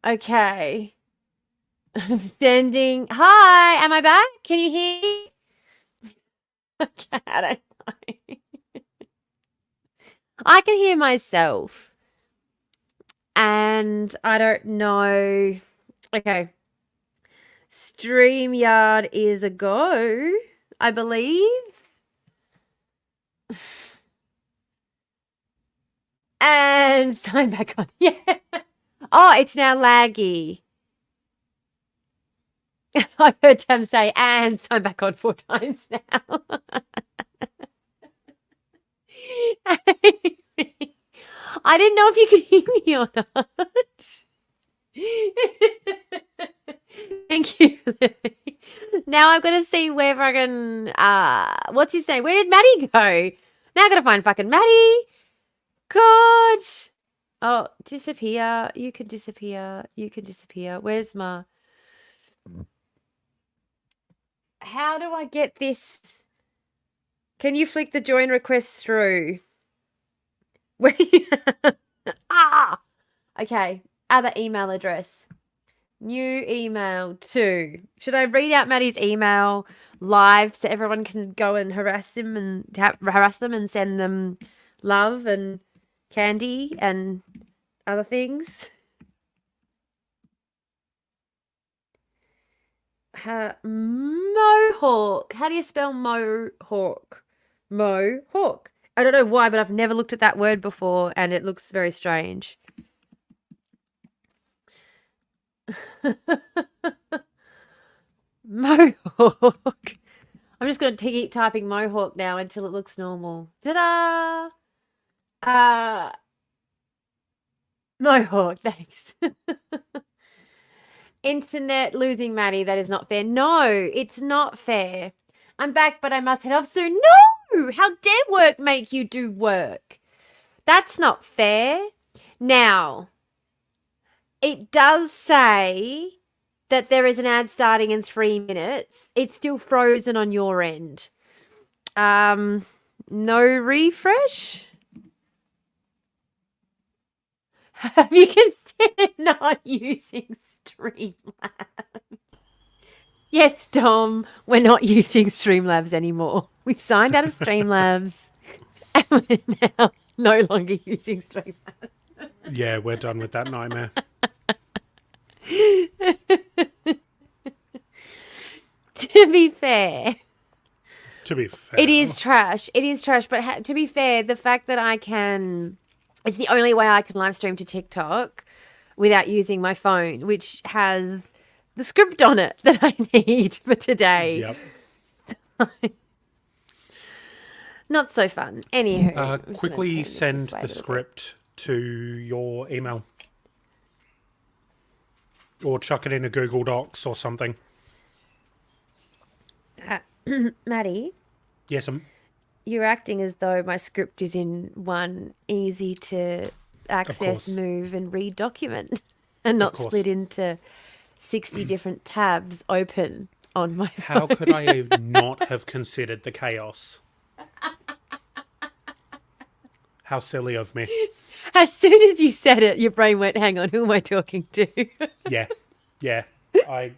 Okay. I'm sending. Hi, am I back? Can you hear me? Okay, I don't know. I can hear myself. And I don't know. Okay. StreamYard is a go, I believe. And sign back on. Yeah. Oh, it's now laggy. I've heard Tam say, and sign back on 4 times now. I didn't know if you could hear me or not. Thank you, Lily. Now I'm going to see where fucking, what's his name? Where did Maddie go? Now I got to find fucking Maddie. God. Oh, disappear. You can disappear. You can disappear. Where's my... How do I get this? Can you flick the join request through? Where? Okay. Other email address. New email to. Should I read out Maddie's email live so everyone can go and harass him and harass them and send them love and candy and other things? Mohawk. How do you spell Mohawk? Mohawk. I don't know why, but I've never looked at that word before and it looks very strange. Mohawk. I'm just going to keep typing Mohawk now until it looks normal. Ta-da! Mohawk, thanks. Internet losing Maddie, that is not fair. No, it's not fair. I'm back, but I must head off soon. No! How dare work make you do work? That's not fair. Now, it does say that there is an ad starting in 3 minutes. It's still frozen on your end. No refresh? Have you considered not using Streamlabs? Yes, Dom, we're not using Streamlabs anymore. We've signed out of Streamlabs and we're now no longer using Streamlabs. Yeah, we're done with that nightmare. To be fair, it is trash. It is trash. But to be fair, the fact that I can, it's the only way I can live stream to TikTok without using my phone, which has the script on it that I need for today. Yep. Not so fun. Anywho. Quickly send the script to your email. Or chuck it in a Google Docs or something. Maddie? Yes, You're acting as though my script is in one easy to access, move, and read document and not split into 60 different tabs open on my phone. How could I not have considered the chaos? How silly of me. As soon as you said it, your brain went, hang on, who am I talking to? Yeah. Yep. I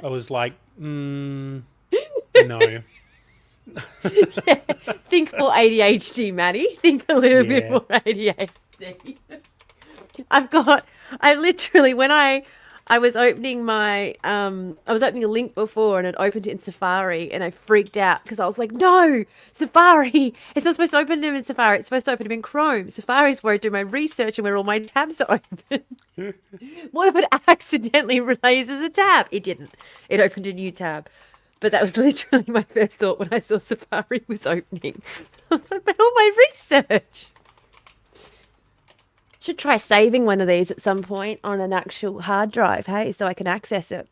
was like, no. Yeah. Think more ADHD, Maddie. Think a little bit more ADHD. I literally, when I was opening I was opening a link before and it opened in Safari and I freaked out because I was like, no, Safari, it's not supposed to open them in Safari. It's supposed to open them in Chrome. Safari's where I do my research and where all my tabs are open. What if it accidentally relays as a tab? It didn't. It opened a new tab. But that was literally my first thought when I saw Safari was opening. I was like, but all my research. Should try saving one of these at some point on an actual hard drive, hey, so I can access it.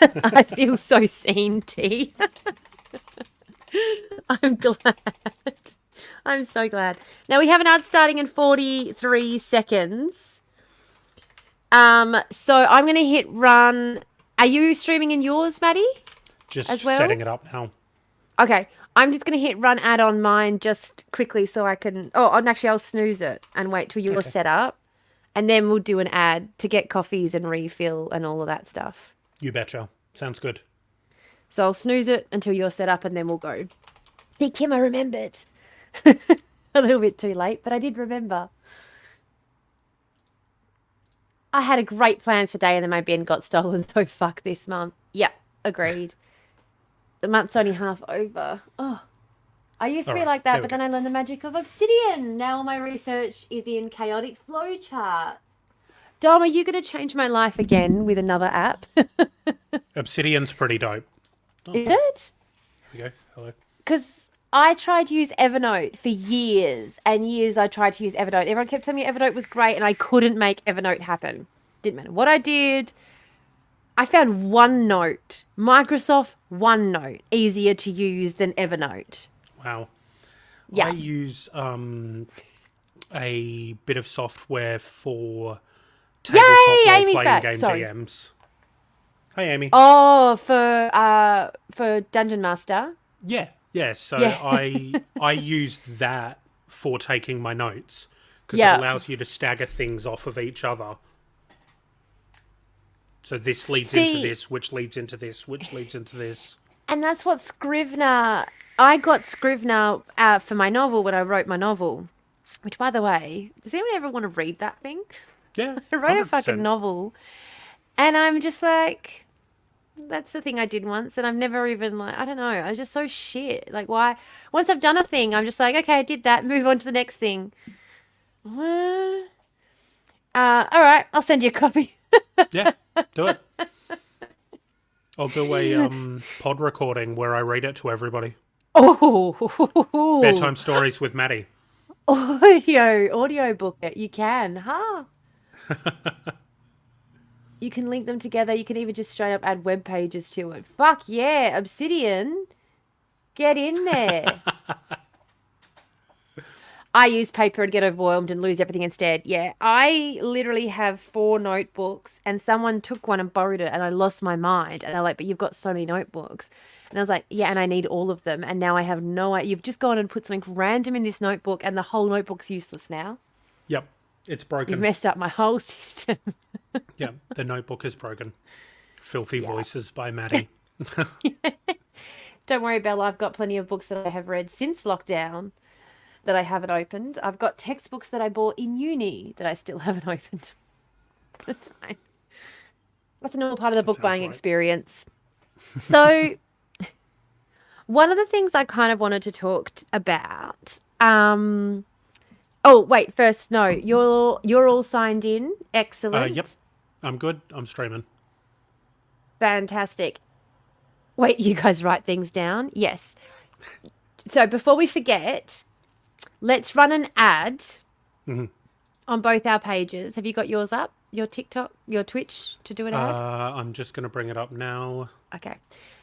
I feel so seen, T. I'm glad. I'm so glad. Now we have an ad starting in 43 seconds. So I'm going to hit run. Are you streaming in yours, Maddie? Just setting it up now. Okay. I'm just going to hit run ad on mine just quickly so I can... Oh, and actually, I'll snooze it and wait till you're Okay. set up. And then we'll do an ad to get coffees and refill and all of that stuff. You betcha. Sounds good. So I'll snooze it until you're set up and then we'll go. See, Kim, I remembered. A little bit too late, but I did remember. I had a great plans for day and then my bin got stolen, so fuck this month. Yep, agreed. The month's only half over. Oh, I used to be like that, but then I learned the magic of Obsidian. Now all my research is in chaotic flowchart. Dom, are you going to change my life again with another app? Obsidian's pretty dope. Oh, Is it? here we go. Hello. Because I tried to use Evernote for years and years. I tried to use Evernote. Everyone kept telling me Evernote was great and I couldn't make Evernote happen. Didn't matter what I did. I found OneNote, Microsoft OneNote, easier to use than Evernote. Wow. Yeah. I use a bit of software for tabletop Amy's role-playing back. game Sorry. DMs. Hey, Amy. Oh, for Dungeon Master. Yeah. So Yeah. I use that for taking my notes because Yeah. it allows you to stagger things off of each other. So this leads into this, which leads into this, which leads into this. And that's what Scrivener... I got Scrivener for my novel when I wrote my novel. Which, by the way, does anyone ever want to read that thing? Yeah. I wrote 100%. a fucking novel. And I'm just like... That's the thing I did once. And I've never even, like... I don't know. I was just so shit. Like, why... Once I've done a thing, I'm just like, okay, I did that. Move on to the next thing. All right. I'll send you a copy. Yeah, do it. I'll do a pod recording where I read it to everybody. Oh, Bedtime stories with Maddie. audio book it. You can, huh? You can link them together. You can even just straight up add web pages to it. Fuck yeah, Obsidian, get in there. I use paper and get overwhelmed and lose everything instead. Yeah, I literally have 4 notebooks and someone took one and borrowed it and I lost my mind. And they're like, but you've got so many notebooks. And I was like, yeah, and I need all of them. And now I have no idea. You've just gone and put something random in this notebook and the whole notebook's useless now. Yep, it's broken. You've messed up my whole system. Yeah, the notebook is broken. Filthy Voices by Maddie. Don't worry, Bella. I've got plenty of books that I have read since lockdown that I haven't opened. I've got textbooks that I bought in uni that I still haven't opened. That's fine. That's a normal part of the book buying experience. So, one of the things I kind of wanted to talk about. Oh, wait. First, no. You're all signed in. Excellent. Yep, I'm good. I'm streaming. Fantastic. Wait, you guys write things down? Yes. So before we forget, let's run an ad on both our pages. Have you got yours up? Your TikTok, your Twitch to do an ad? I'm just going to bring it up now. Okay.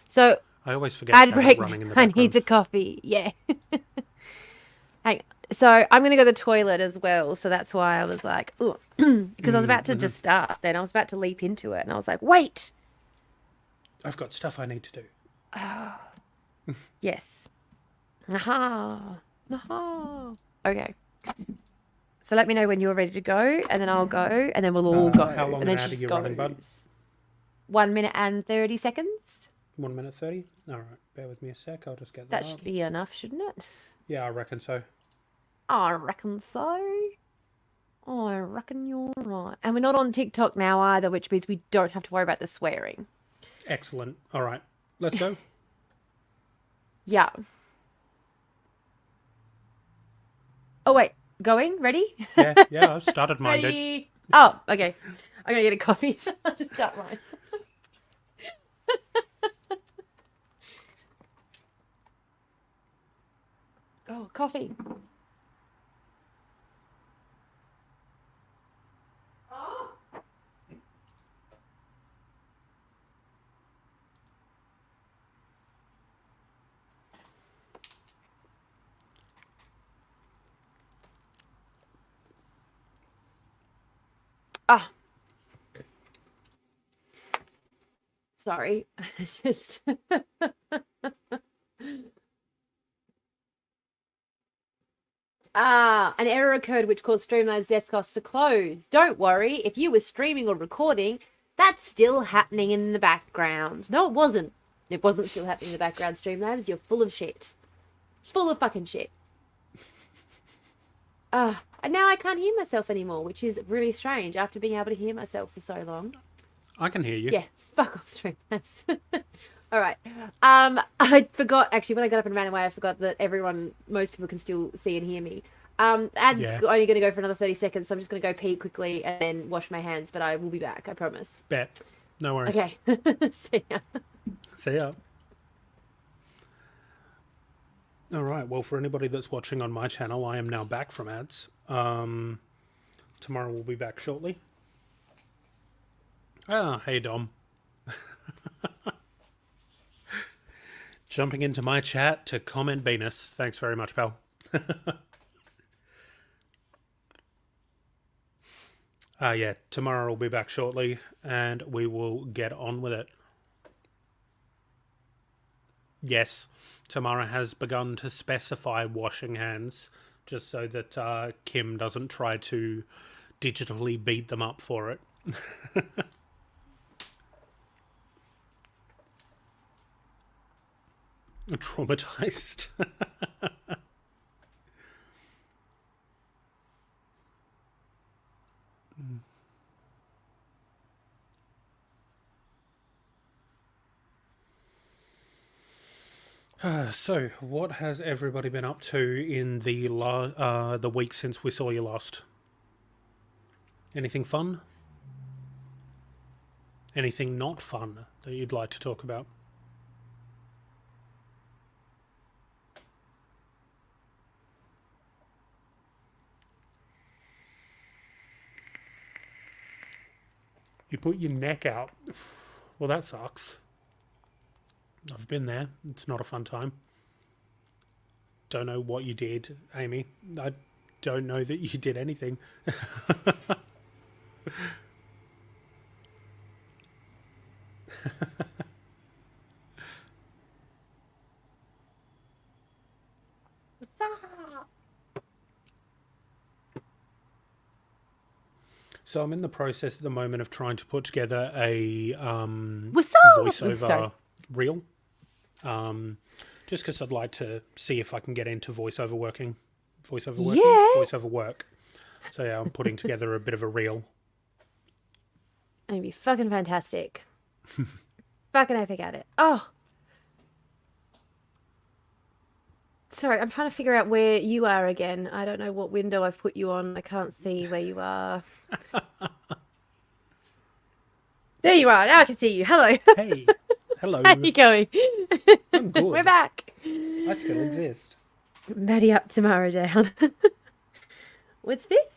So I always forget ad to have break. it running in the I background. need a coffee. Yeah. Hang on. So I'm going to go to the toilet as well. So that's why I was like, oh, because I was about to just start. Then I was about to leap into it. And I was like, wait. I've got stuff I need to do. Yes. Aha. Aha. Okay. So let me know when you're ready to go, and then I'll go, and then we'll all go. How long and an then ad she are you just running, bud? 1 minute and 30 seconds. 1 minute 30? All right, bear with me a sec. I'll just get That that should up. be enough, shouldn't it? Yeah, I reckon so. I reckon so. I reckon you're right. And we're not on TikTok now either, which means we don't have to worry about the swearing. Excellent. All right, let's go. Yeah. Oh, wait. Going? Ready? Yeah, I've started mine, dude. Ready? Oh, okay. I'm going to get a coffee. I'll just start mine. Oh, coffee. Oh. Ah. Sorry. Just An error occurred which caused Streamlabs Desktop to close. Don't worry, if you were streaming or recording, that's still happening in the background. No, it wasn't. It wasn't still happening in the background, Streamlabs. You're full of shit. Full of fucking shit. And now I can't hear myself anymore, which is really strange after being able to hear myself for so long. I can hear you. Yeah, fuck off, Streamlabs. All right. I forgot, actually, when I got up and ran away, I forgot that most people can still see and hear me. Ads only going to go for another 30 seconds, so I'm just going to go pee quickly and then wash my hands, but I will be back, I promise. Bet. No worries. Okay. See ya. See ya. All right. Well, for anybody that's watching on my channel, I am now back from ads. Tomorrow we'll be back shortly. Hey, Dom. Jumping into my chat to comment Venus. Thanks very much, pal. Yeah, tomorrow we'll be back shortly and we will get on with it. Yes, Tamara has begun to specify washing hands just so that Kim doesn't try to digitally beat them up for it. Traumatized. So, what has everybody been up to in the week since we saw you last? Anything fun? Anything not fun that you'd like to talk about? You put your neck out. Well, that sucks. I've been there. It's not a fun time. Don't know what you did, Amy. I don't know that you did anything. So I'm in the process at the moment of trying to put together a voiceover reel. Just because I'd like to see if I can get into voiceover work. So yeah, I'm putting together a bit of a reel. It'd be fucking fantastic. Fucking epic at it. Oh. Sorry, I'm trying to figure out where you are again. I don't know what window I've put you on. I can't see where you are. There you are. Now I can see you. Hello. Hey. Hello. How you going? I'm good. We're back. I still exist. Maddie up, Tamara down. What's this?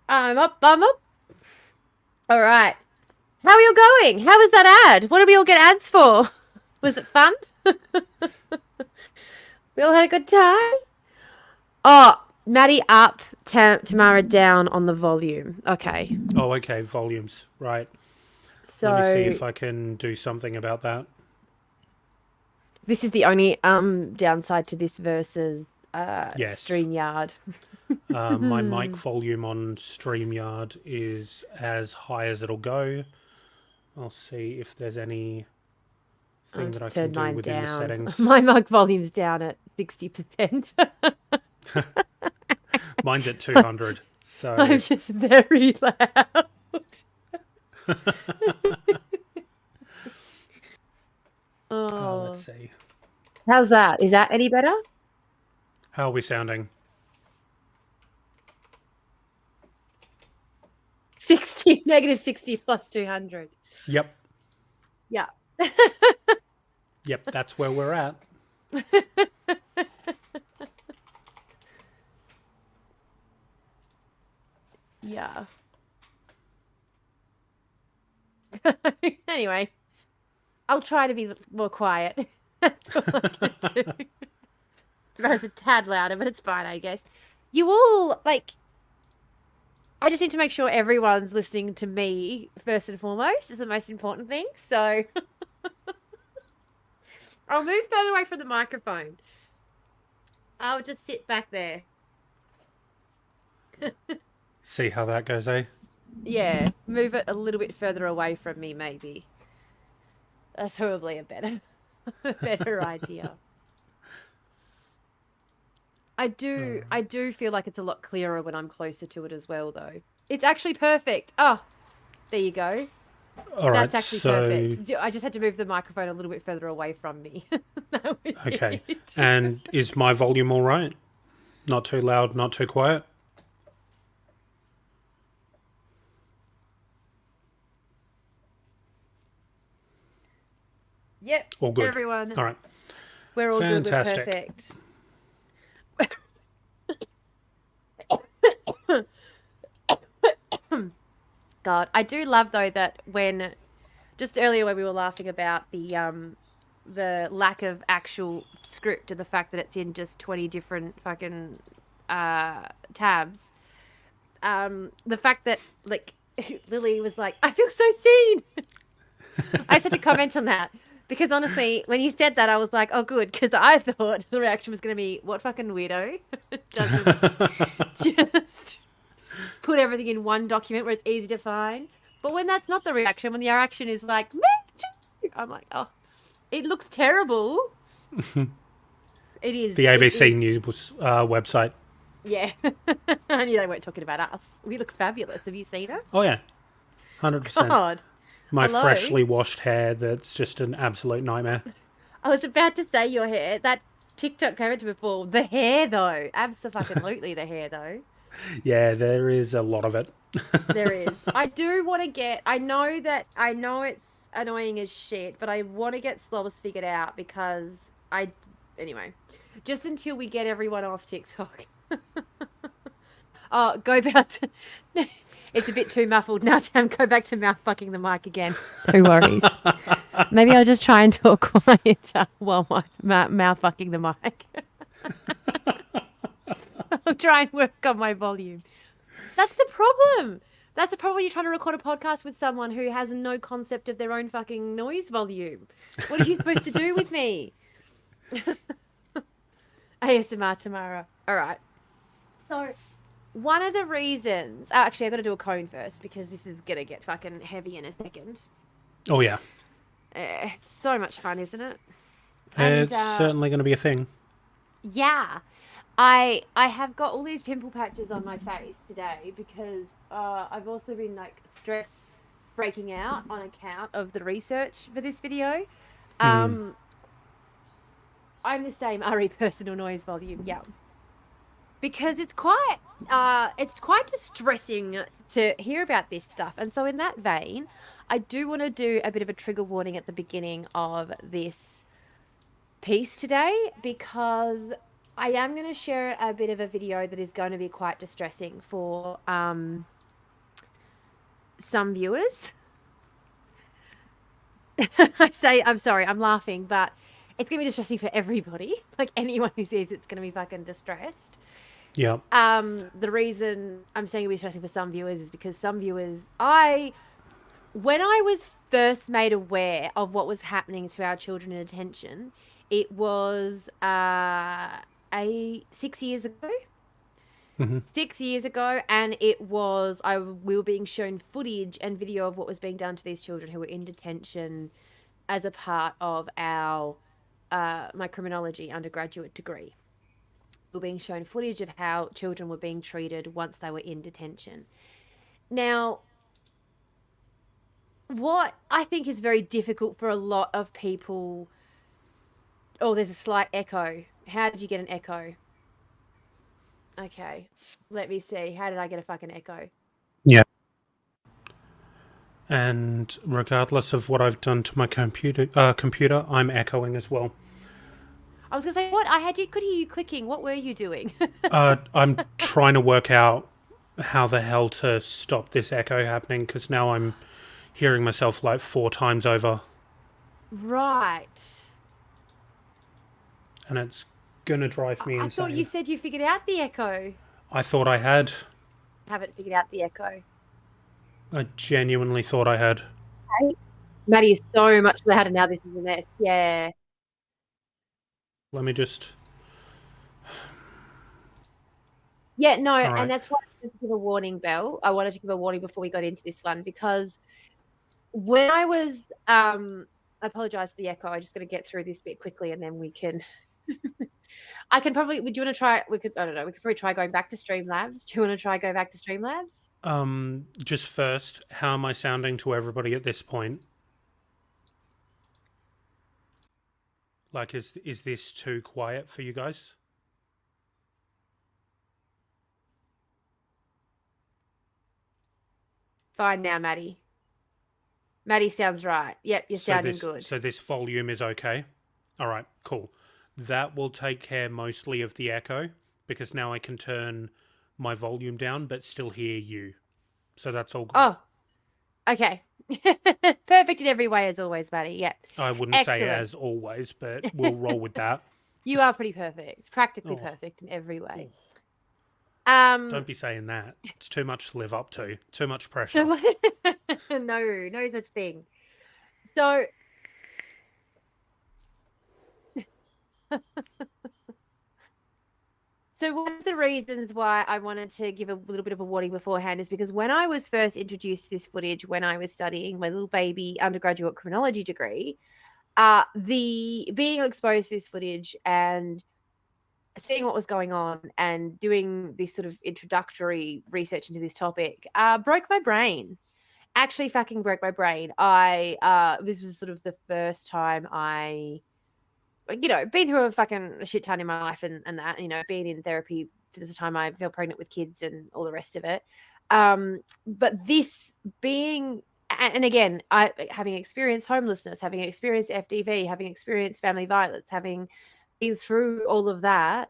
I'm up. All right. How are you going? How was that ad? What did we all get ads for? Was it fun? We all had a good time? Oh, Maddie up, Tamara down on the volume. Okay. Oh, okay. Volumes. Right. So let me see if I can do something about that. This is the only downside to this versus yes. StreamYard. My mic volume on StreamYard is as high as it'll go. I'll see if there's any thing that I can do within the settings. My mic volume's down at 60%. Mine's at 200. So I'm just very loud. Let's see. How's that? Is that any better? How are we sounding? 60, negative 60 plus 200. Yep. Yeah. Yep, that's where we're at. Yeah. Anyway, I'll try to be more quiet. That's all I can do. It's a tad louder, but it's fine, I guess. You all, like, I just need to make sure everyone's listening to me first and foremost. Is the most important thing. So I'll move further away from the microphone. I'll just sit back there. See how that goes, eh? Yeah, move it a little bit further away from me, maybe. That's probably a better idea. I do feel like it's a lot clearer when I'm closer to it as well, though. It's actually perfect. Oh, there you go. All right, That's actually perfect. I just had to move the microphone a little bit further away from me. That was okay. it. And is my volume all right? Not too loud, not too quiet? Yep. All good. Everyone. All right. We're all Fantastic. good. We're perfect. God, I do love though that when just earlier when we were laughing about the lack of actual script and the fact that it's in just 20 different fucking tabs. The fact that like Lily was like, I feel so seen. I just had to comment on that. Because honestly, when you said that, I was like, oh, good. Because I thought the reaction was going to be, what fucking weirdo doesn't just put everything in one document where it's easy to find. But when that's not the reaction, when the reaction is like, me too, I'm like, oh, it looks terrible. It is. The ABC News website. Yeah. I knew they weren't talking about us. We look fabulous. Have you seen us? Oh, yeah. 100%. God. My Hello? freshly washed hair that's just an absolute nightmare. I was about to say your hair. That TikTok commented before. The hair, though. Absolutely the hair, though. Yeah, there is a lot of it. There is. I do want to get... I know it's annoying as shit, but I want to get Slobbers figured out because Anyway. Just until we get everyone off TikTok. Oh, go back to... It's a bit too muffled. Now, Tam, go back to mouth fucking the mic again. No worries. Maybe I'll just try and talk quieter while mouth fucking the mic. I'll try and work on my volume. That's the problem. That's the problem when you're trying to record a podcast with someone who has no concept of their own fucking noise volume. What are you supposed to do with me? ASMR Tamara. All right. So... one of the reasons... Oh, actually, I've got to do a cone first because this is going to get fucking heavy in a second. Oh, yeah. It's so much fun, isn't it? It's certainly going to be a thing. Yeah. I have got all these pimple patches on my face today because I've also been, like, stress breaking out on account of the research for this video. I'm the same, RE personal noise volume, yeah. Because it's quite distressing to hear about this stuff. And so in that vein, I do want to do a bit of a trigger warning at the beginning of this piece today because I am going to share a bit of a video that is going to be quite distressing for some viewers. I'm sorry, I'm laughing, but it's going to be distressing for everybody. Like anyone who sees it's going to be fucking distressed. Yeah. The reason I'm saying it'll be distressing for some viewers is because some viewers, when I was first made aware of what was happening to our children in detention, it was 6 years ago. Mm-hmm. 6 years ago, and we were being shown footage and video of what was being done to these children who were in detention as a part of my criminology undergraduate degree. Were being shown footage of how children were being treated once they were in detention. Now, what I think is very difficult for a lot of people... Oh, there's a slight echo. How did you get an echo? Okay, let me see. How did I get a fucking echo? Yeah. And regardless of what I've done to my computer, I'm echoing as well. I was going to say, what? Could hear you clicking. What were you doing? I'm trying to work out how the hell to stop this echo happening because now I'm hearing myself like 4 times over. Right. And it's going to drive me insane. I thought you said you figured out the echo. I thought I had. Haven't figured out the echo. I genuinely thought I had. Maddie is so much louder now. This is a mess. Yeah. Let me just... Yeah, no, All and right. that's why I wanted to give a warning, Belle. I wanted to give a warning before we got into this one because when I was, I apologize for the echo. I'm just going to get through this bit quickly and then we can. I can probably. Would you want to try? We could. I don't know. We could probably try going back to Streamlabs. Do you want to try go back to Streamlabs? Just first, how am I sounding to everybody at this point? Like, is this too quiet for you guys? Fine now, Maddie. Maddie sounds right. Yep, you're sounding good. So this volume is okay. All right, cool. That will take care mostly of the echo because now I can turn my volume down but still hear you. So that's all good. Oh, okay. Perfect in every way as always, Maddie. Yeah. I wouldn't say as always, but we'll roll with that. You are pretty perfect. Practically Oh. perfect in every way. Don't be saying that. It's too much to live up to. Too much pressure. No such thing. So So one of the reasons why I wanted to give a little bit of a warning beforehand is because when I was first introduced to this footage, when I was studying my little baby undergraduate criminology degree, the being exposed to this footage and seeing what was going on and doing this sort of introductory research into this topic broke my brain. Actually fucking broke my brain. This was sort of the first time I been through a fucking shit ton in my life and that, being in therapy for the time I fell pregnant with kids and all the rest of it. But this being, and again, having experienced homelessness, having experienced FDV, having experienced family violence, having been through all of that,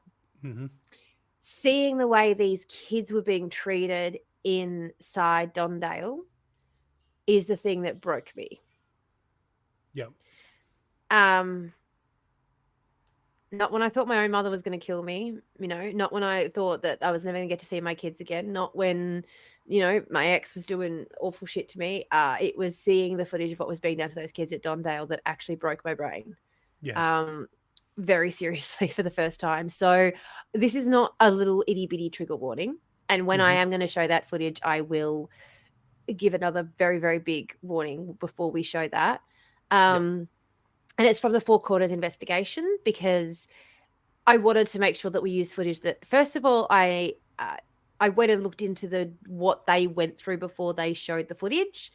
seeing the way these kids were being treated inside Dondale is the thing that broke me. Yep. Not when I thought my own mother was going to kill me, not when I thought that I was never going to get to see my kids again, not when, my ex was doing awful shit to me. It was seeing the footage of what was being done to those kids at Dondale that actually broke my brain. Yeah. Very seriously for the first time. So this is not a little itty bitty trigger warning. And when I am going to show that footage, I will give another very, very big warning before we show that. And it's from the Four Corners investigation because I wanted to make sure that we use footage that, first of all, I went and looked into what they went through before they showed the footage.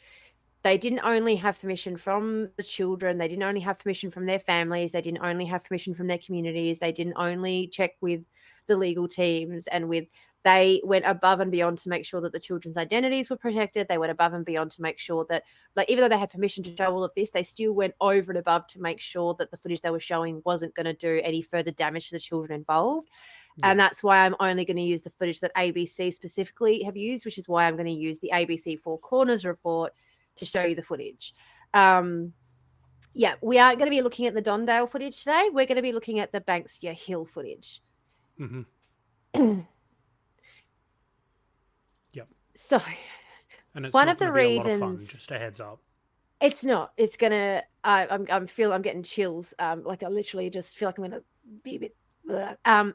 They didn't only have permission from the children. They didn't only have permission from their families. They didn't only have permission from their communities. They didn't only check with the legal teams and they went above and beyond to make sure that the children's identities were protected. They went above and beyond to make sure that, even though they had permission to show all of this, they still went over and above to make sure that the footage they were showing wasn't going to do any further damage to the children involved. Yeah. And that's why I'm only going to use the footage that ABC specifically have used, which is why I'm going to use the ABC Four Corners report to show you the footage. We aren't going to be looking at the Dondale footage today. We're going to be looking at the Banksia Hill footage. Yep. So, and it's one not of the be reasons. A lot of fun, just a heads up. It's not. It's gonna. I'm getting chills. Like I literally just feel like I'm gonna be a bit.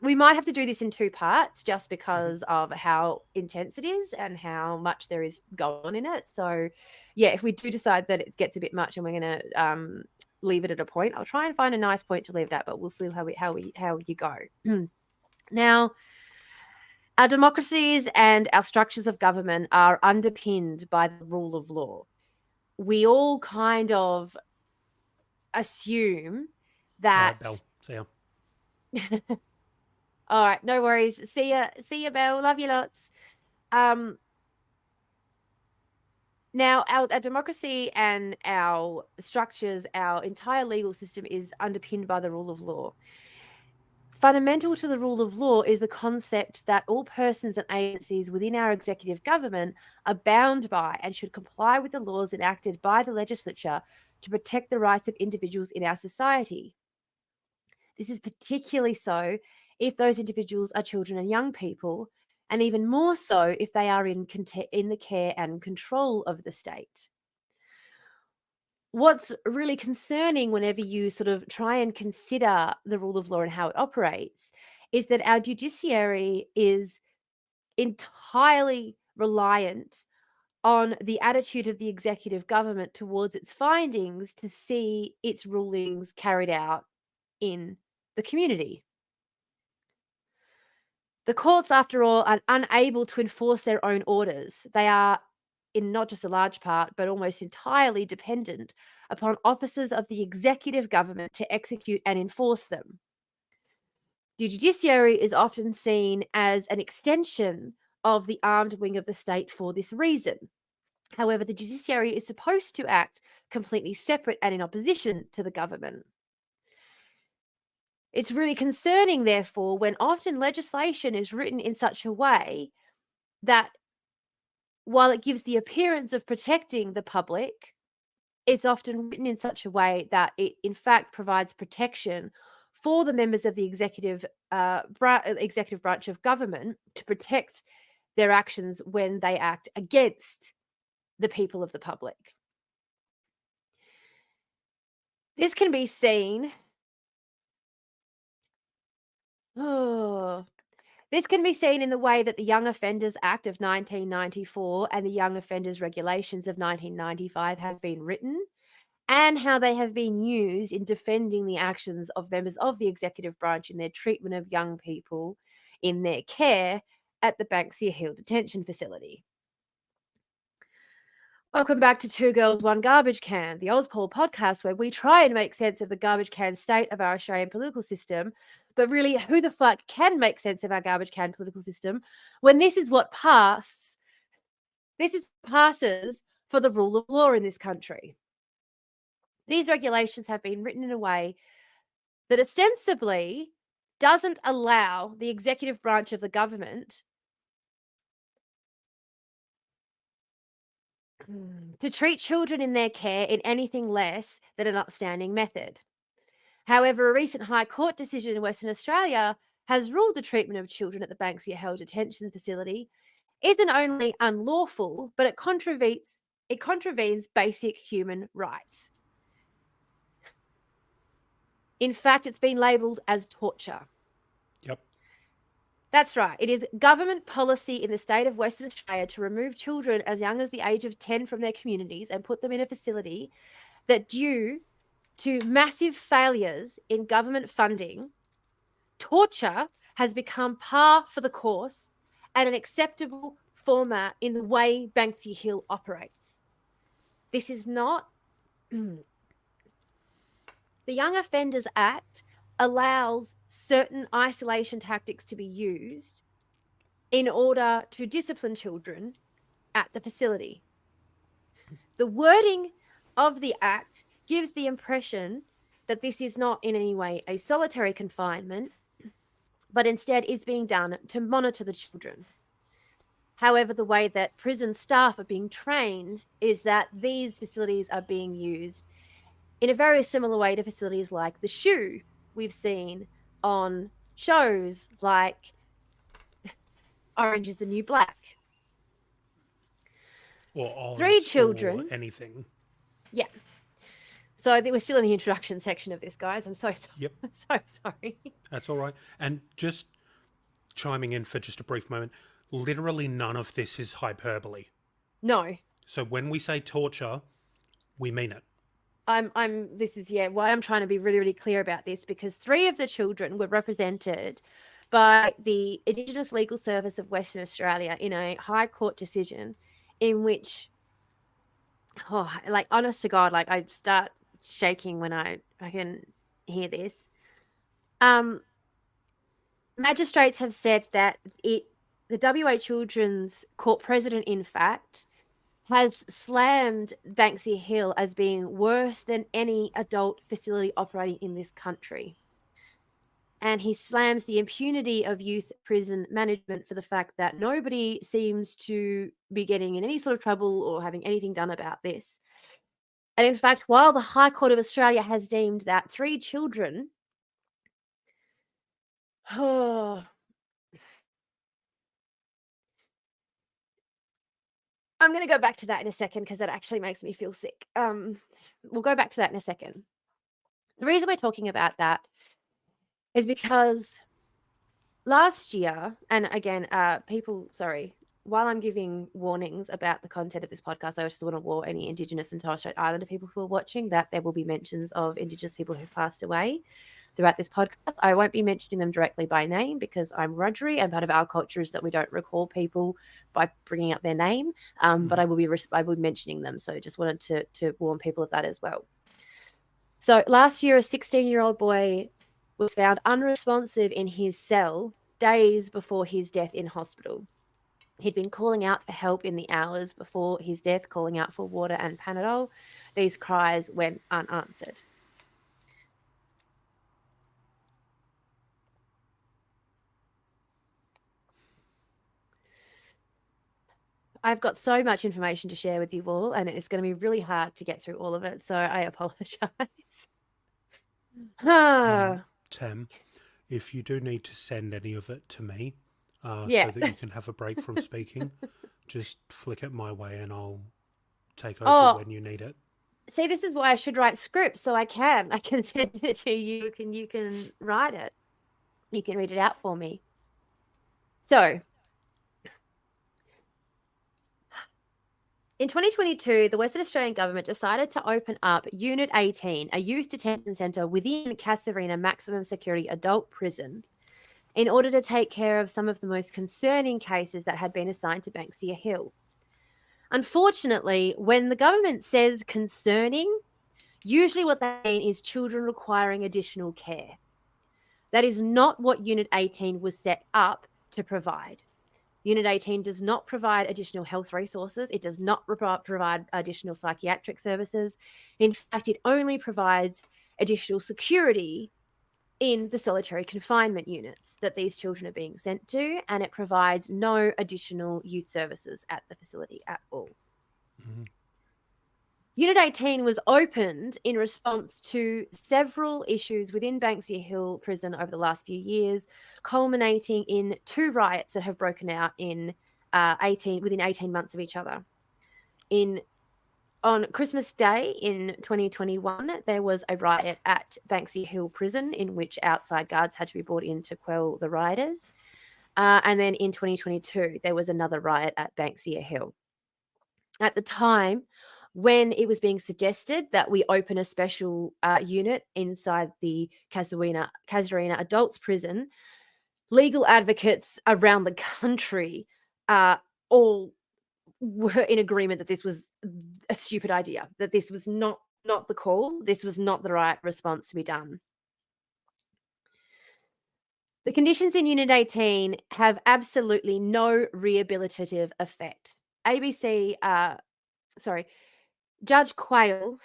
We might have to do this in two parts just because of how intense it is and how much there is going on in it. So, yeah, if we do decide that it gets a bit much and we're gonna leave it at a point, I'll try and find a nice point to leave it at. But we'll see how you go. Now, our democracies and our structures of government are underpinned by the rule of law. We all kind of assume that. All right, Belle. See ya. All right, no worries. See ya, Belle. Love you lots. Now, our democracy and our structures, our entire legal system is underpinned by the rule of law. Fundamental to the rule of law is the concept that all persons and agencies within our executive government are bound by and should comply with the laws enacted by the legislature to protect the rights of individuals in our society. This is particularly so if those individuals are children and young people, and even more so if they are in the care and control of the state. What's really concerning whenever you sort of try and consider the rule of law and how it operates is that our judiciary is entirely reliant on the attitude of the executive government towards its findings to see its rulings carried out in the community. The courts, after all, are unable to enforce their own orders. They are, in not just a large part, but almost entirely dependent upon officers of the executive government to execute and enforce them. The judiciary is often seen as an extension of the armed wing of the state for this reason. However, the judiciary is supposed to act completely separate and in opposition to the government. It's really concerning, therefore, when often legislation is written in such a way that while it gives the appearance of protecting the public, it's often written in such a way that it, in fact, provides protection for the members of the executive branch of government to protect their actions when they act against the people of the public. This can be seen. This can be seen in the way that the Young Offenders Act of 1994 and the Young Offenders Regulations of 1995 have been written, and how they have been used in defending the actions of members of the executive branch in their treatment of young people in their care at the Banksia Hill Detention Facility. Welcome back to Two Girls, One Garbage Can, the Ozpol podcast where we try and make sense of the garbage can state of our Australian political system. But really, who the fuck can make sense of our garbage can political system when this is what passes for the rule of law in this country? These regulations have been written in a way that ostensibly doesn't allow the executive branch of the government to treat children in their care in anything less than an upstanding method. However, a recent High Court decision in Western Australia has ruled the treatment of children at the Banksia Hill Detention Facility isn't only unlawful, but it contravenes basic human rights. In fact, it's been labelled as torture. Yep. That's right. It is government policy in the state of Western Australia to remove children as young as the age of 10 from their communities and put them in a facility that, due to massive failures in government funding, torture has become par for the course and an acceptable format in the way Banksia Hill operates. This is not... The Young Offenders Act allows certain isolation tactics to be used in order to discipline children at the facility. The wording of the Act gives the impression that this is not in any way a solitary confinement, but instead is being done to monitor the children. However, the way that prison staff are being trained is that these facilities are being used in a very similar way to facilities like the Shoe we've seen on shows like Orange is the New Black. Or Oz, 3 children. Or anything. Yeah. So I think we're still in the introduction section of this, guys. I'm so sorry. Yep. I'm so sorry. That's all right. And just chiming in for just a brief moment, literally none of this is hyperbole. No. So when we say torture, we mean it. Why I'm trying to be really, really clear about this, because 3 of the children were represented by the Indigenous Legal Service of Western Australia in a High Court decision in which, honest to God, I start shaking when I can hear this. Magistrates have said that the WA Children's Court President, in fact, has slammed Banksia Hill as being worse than any adult facility operating in this country. And he slams the impunity of youth prison management for the fact that nobody seems to be getting in any sort of trouble or having anything done about this. And in fact, while the High Court of Australia has deemed that 3 children... I'm going to go back to that in a second because that actually makes me feel sick. We'll go back to that in a second. The reason we're talking about that is because last year, and again, people, sorry, while I'm giving warnings about the content of this podcast, I just want to warn any Indigenous and Torres Strait Islander people who are watching that there will be mentions of Indigenous people who've passed away throughout this podcast. I won't be mentioning them directly by name because I'm Rudgery, and part of our culture is that we don't recall people by bringing up their name. But I will be mentioning them. So just wanted to warn people of that as well. So last year, a 16-year-old boy was found unresponsive in his cell days before his death in hospital. He'd been calling out for help in the hours before his death, calling out for water and Panadol. These cries went unanswered. I've got so much information to share with you all, and it's going to be really hard to get through all of it, so I apologize. Tem, if you do need to send any of it to me, Yeah. so that you can have a break from speaking, just flick it my way and I'll take over Oh, when you need it. see, this is why I should write scripts, so I can send it to you, and you can write it. You can read it out for me. So, in 2022, the Western Australian government decided to open up Unit 18, a youth detention centre within Casuarina Maximum Security Adult Prison, in order to take care of some of the most concerning cases that had been assigned to Banksia Hill. Unfortunately, when the government says concerning, usually what they mean is children requiring additional care. That is not what Unit 18 was set up to provide. Unit 18 does not provide additional health resources. It does not provide additional psychiatric services. In fact, it only provides additional security in the solitary confinement units that these children are being sent to, and it provides no additional youth services at the facility at all. Mm-hmm. Unit 18 was opened in response to several issues within Banksia Hill Prison over the last few years, culminating in 2 riots that have broken out in within 18 months of each other. On Christmas Day in 2021, there was a riot at Banksia Hill Prison in which outside guards had to be brought in to quell the rioters. And then in 2022, there was another riot at Banksia Hill. At the time, when it was being suggested that we open a special unit inside the Casuarina Adults Prison, legal advocates around the country all were in agreement that this was a stupid idea, that this was not the call, this was not the right response to be done. The conditions in Unit 18 have absolutely no rehabilitative effect. Judge Quayle,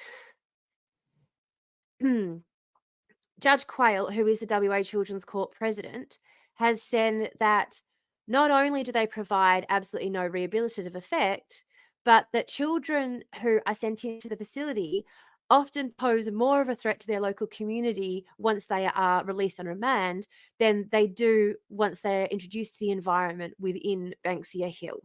Judge Quayle, who is the WA Children's Court president, has said that not only do they provide absolutely no rehabilitative effect, but that children who are sent into the facility often pose more of a threat to their local community once they are released on remand than they do once they're introduced to the environment within Banksia Hill.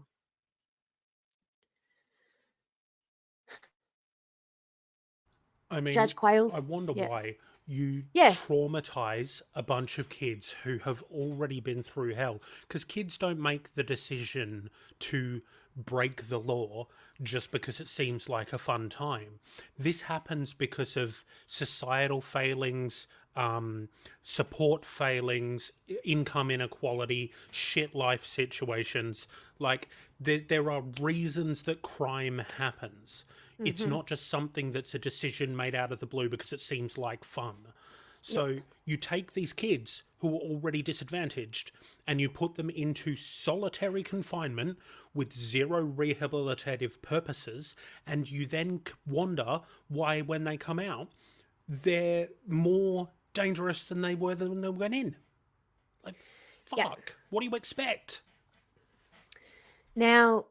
I mean, Judge Quayle's, I wonder why you Yeah. traumatize a bunch of kids who have already been through hell. Because kids don't make the decision to break the law just because it seems like a fun time. This happens because of societal failings, support failings, income inequality, shit life situations. Like, there are reasons that crime happens. It's not just something that's a decision made out of the blue because it seems like fun. So you take these kids who are already disadvantaged and you put them into solitary confinement with zero rehabilitative purposes, and you then wonder why, when they come out, they're more dangerous than they were when they went in. Like, fuck. What do you expect? Now,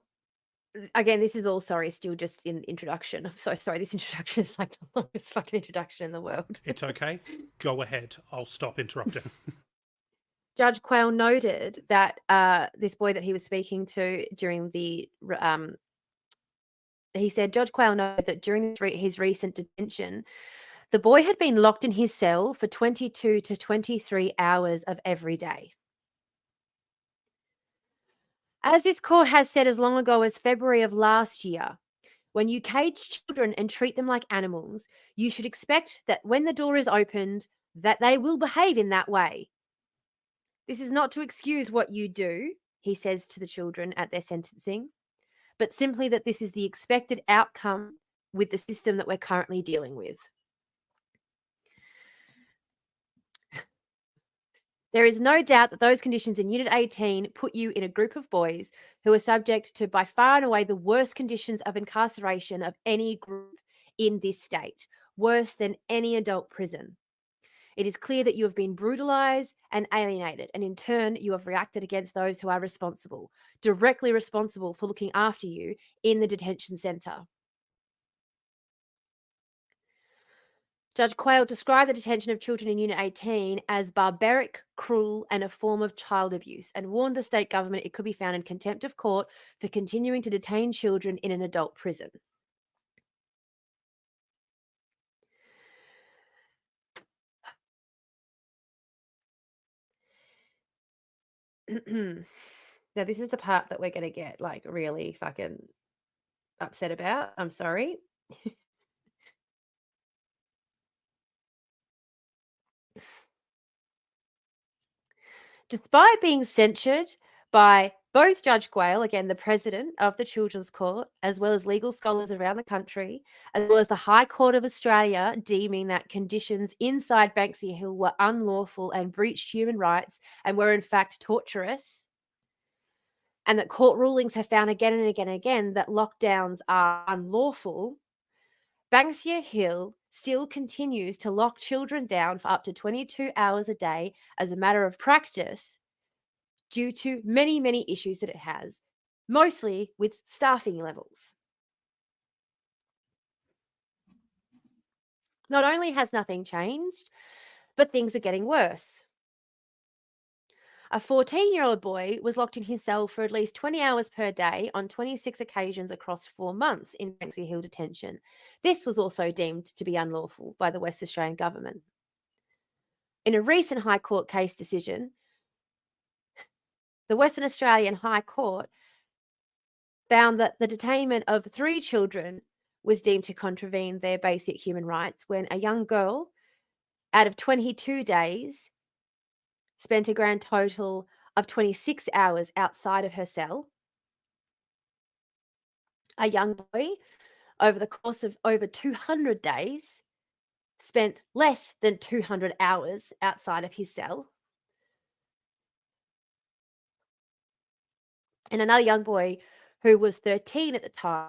again, this is all, still just in introduction. I'm so sorry. This introduction is like the longest fucking introduction in the world. It's okay. Go ahead. I'll stop interrupting. Judge Quayle noted that this boy that he was speaking to during the he said Judge Quayle noted that during his recent detention, the boy had been locked in his cell for 22 to 23 hours of every day. As this court has said as long ago as February of last year, when you cage children and treat them like animals, you should expect that when the door is opened, that they will behave in that way. This is not to excuse what you do, he says to the children at their sentencing, but simply that this is the expected outcome with the system that we're currently dealing with. There is no doubt that those conditions in Unit 18 put you in a group of boys who are subject to by far and away the worst conditions of incarceration of any group in this state, worse than any adult prison. It is clear that you have been brutalized and alienated, and in turn, you have reacted against those who are responsible, directly responsible for looking after you in the detention centre. Judge Quayle described the detention of children in Unit 18 as barbaric, cruel, and a form of child abuse, and warned the state government it could be found in contempt of court for continuing to detain children in an adult prison. Now, this is the part that we're going to get like really fucking upset about. I'm sorry. Despite being censured by both Judge Quayle, again, the president of the Children's Court, as well as legal scholars around the country, as well as the High Court of Australia, deeming that conditions inside Banksia Hill were unlawful and breached human rights and were in fact torturous, and that court rulings have found again and again and again that lockdowns are unlawful, Banksia Hill still continues to lock children down for up to 22 hours a day as a matter of practice due to many, many issues that it has, mostly with staffing levels. Not only has nothing changed, but things are getting worse. A 14-year-old boy was locked in his cell for at least 20 hours per day on 26 occasions across 4 months in Banksia Hill detention. This was also deemed to be unlawful by the West Australian government. In a recent High Court case decision, the Western Australian High Court found that the detainment of 3 children was deemed to contravene their basic human rights when a young girl, out of 22 days, spent a grand total of 26 hours outside of her cell. A young boy, over the course of over 200 days, spent less than 200 hours outside of his cell. And another young boy who was 13 at the time,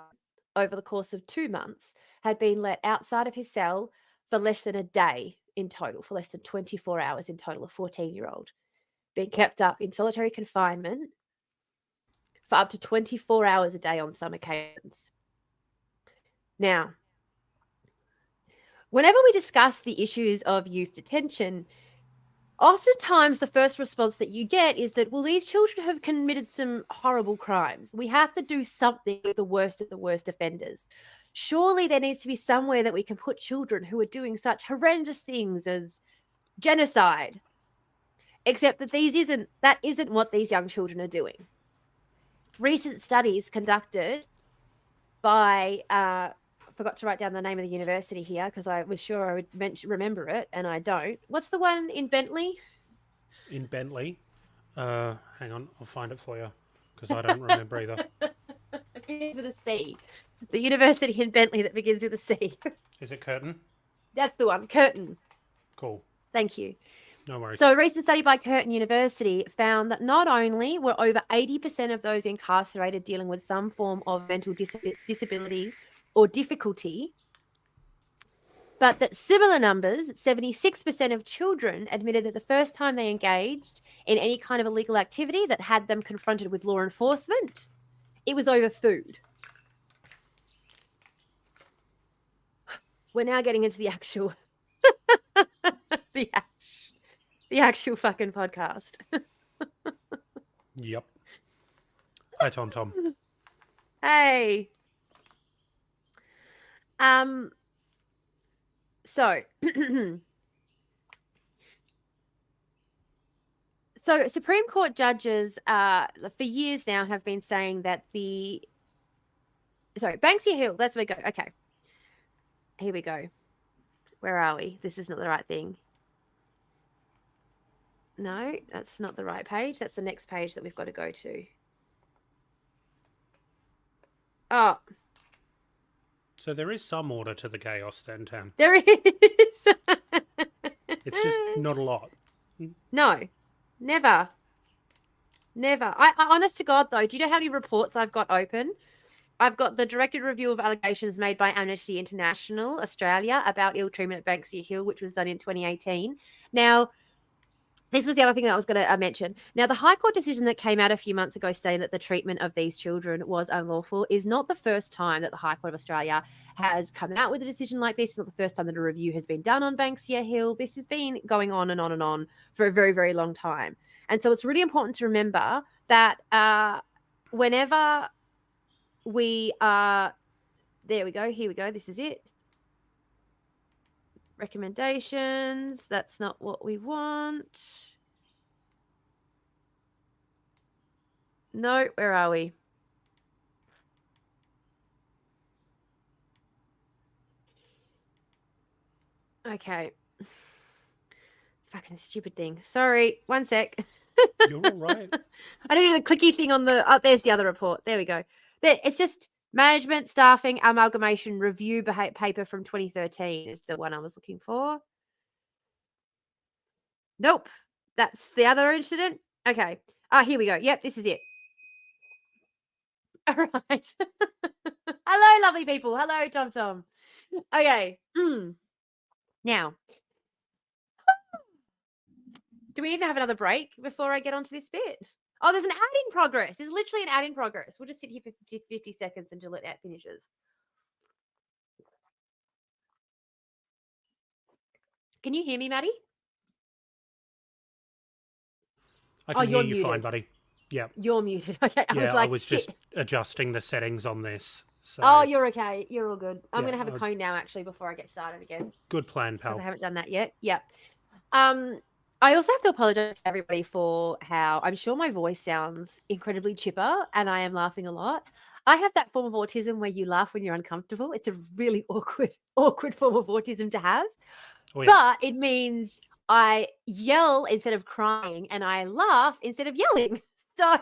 over the course of 2 months, had been let outside of his cell for less than a day in total, for less than 24 hours in total, a 14-year-old, being kept up in solitary confinement for up to 24 hours a day on some occasions. Now, whenever we discuss the issues of youth detention, oftentimes the first response that you get is that, well, these children have committed some horrible crimes. We have to do something with the worst of the worst offenders. Surely there needs to be somewhere that we can put children who are doing such horrendous things as genocide. Except that that isn't what these young children are doing. Recent studies conducted by I forgot to write down the name of the university here because I was sure I would remember it, and I don't. What's the one in Bentley? In Bentley? Hang on, I'll find it for you because I don't remember either. It begins with a C. The university in Bentley that begins with a C. Is it Curtin? That's the one, Curtin. Cool. Thank you. No worries. So a recent study by Curtin University found that not only were over 80% of those incarcerated dealing with some form of mental disability or difficulty, but that similar numbers, 76% of children admitted that the first time they engaged in any kind of illegal activity that had them confronted with law enforcement, it was over food. We're now getting into the actual the actual fucking podcast. Yep. Hi, Tom. Hey. So So Supreme Court judges for years now have been saying that Banksia Hill, that's where we go. Okay. Here we go. Where are we? This is not the right thing. No, that's not the right page. That's the next page that we've got to go to. Oh. So there is some order to the chaos then, Tam. There is. It's just not a lot. No, never. Never. I honest to God, though, do you know how many reports I've got open? I've got the directed review of allegations made by Amnesty International Australia about ill treatment at Banksia Hill, which was done in 2018. Now, this was the other thing that I was going to mention. Now, the High Court decision that came out a few months ago saying that the treatment of these children was unlawful is not the first time that the High Court of Australia has come out with a decision like this. It's not the first time that a review has been done on Banksia Hill. This has been going on and on and on for a very, very long time. And so it's really important to remember that whenever we are, there we go, here we go, this is it. Recommendations, that's not what we want. No, where are we? Okay. Fucking stupid thing. Sorry, one sec. You're all right. I don't know the clicky thing on the, oh, there's the other report. There we go. It's just management, staffing, amalgamation review paper from 2013 is the one I was looking for. Nope. That's the other incident. Okay. Here we go. Yep, this is it. All right. Hello, lovely people. Hello, Tom Tom. Okay. Now, do we need to have another break before I get onto this bit? Oh, there's an ad in progress. There's literally an ad in progress. We'll just sit here for 50 seconds until it finishes. Can you hear me, Maddie? I can hear you're you muted. fine, buddy. Yeah. You're muted. Okay. I was just adjusting the settings on this. So. Oh, you're okay. You're all good. I'm going to have a cone now, actually, before I get started again. Good plan, pal. Because I haven't done that yet. Yep. I also have to apologize to everybody for how I'm sure my voice sounds incredibly chipper and I am laughing a lot. I have that form of autism where you laugh when you're uncomfortable. It's a really awkward form of autism to have. Oh, yeah. But it means I yell instead of crying and I laugh instead of yelling. So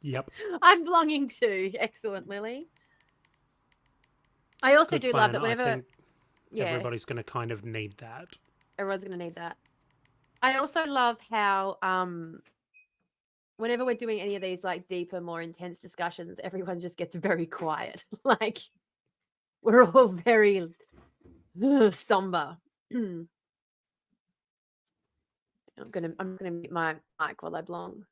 yep. I'm belonging to. Excellent, Lily. I also do love that whenever everybody's going to kind of need that. Everyone's going to need that. I also love how whenever we're doing any of these like deeper, more intense discussions, everyone just gets very quiet. Like we're all very somber. I'm gonna mute my mic while I belong.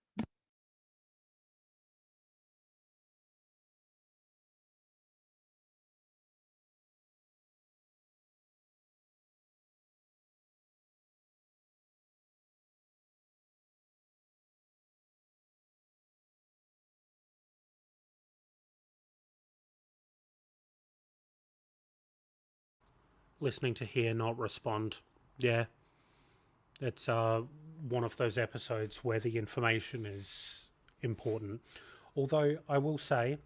Listening to hear, not respond. Yeah. It's one of those episodes where the information is important. Although I will say,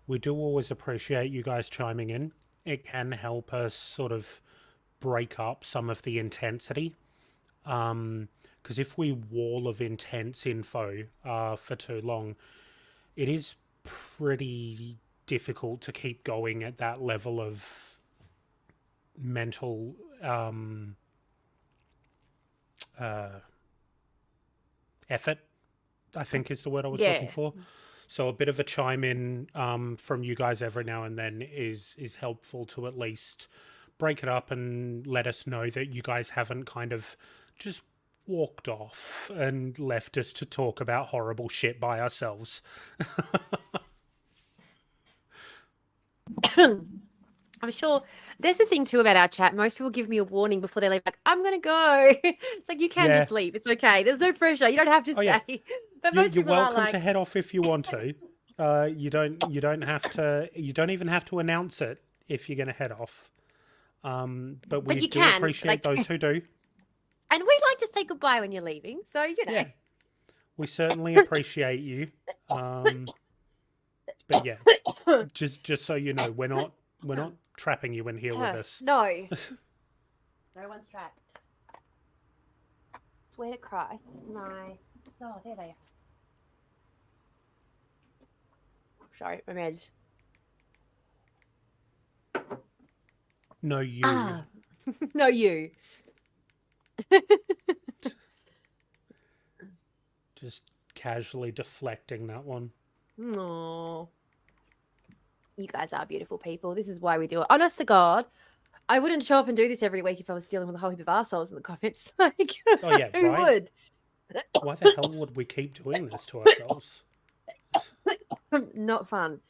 we do always appreciate you guys chiming in. It can help us sort of break up some of the intensity. Because if we wall of intense info for too long, it is pretty difficult to keep going at that level of mental effort, I think is the word I was looking for. So a bit of a chime in from you guys every now and then is helpful to at least break it up and let us know that you guys haven't kind of just walked off and left us to talk about horrible shit by ourselves. I'm sure there's the thing too about our chat. Most people give me a warning before they leave. Like, I'm going to go. It's like, you can just leave. It's okay. There's no pressure. You don't have to stay. Yeah. But you're welcome to head off if you want to. You don't have to. You don't even have to announce it if you're going to head off. But we do appreciate those who do. And we'd like to say goodbye when you're leaving. So, you know. Yeah, we certainly appreciate you. But yeah, just so you know, we're not trapping you in here with us. No. No one's trapped. Swear to Christ. My. Oh, there they are. Sorry, my meds. No, you. Ah. No, you. Just casually deflecting that one. Aww. You guys are beautiful people. This is why we do it. Honest to God, I wouldn't show up and do this every week if I was dealing with a whole heap of arseholes in the comments. Like, Oh yeah, who right? would? Why the hell would we keep doing this to ourselves? Not fun.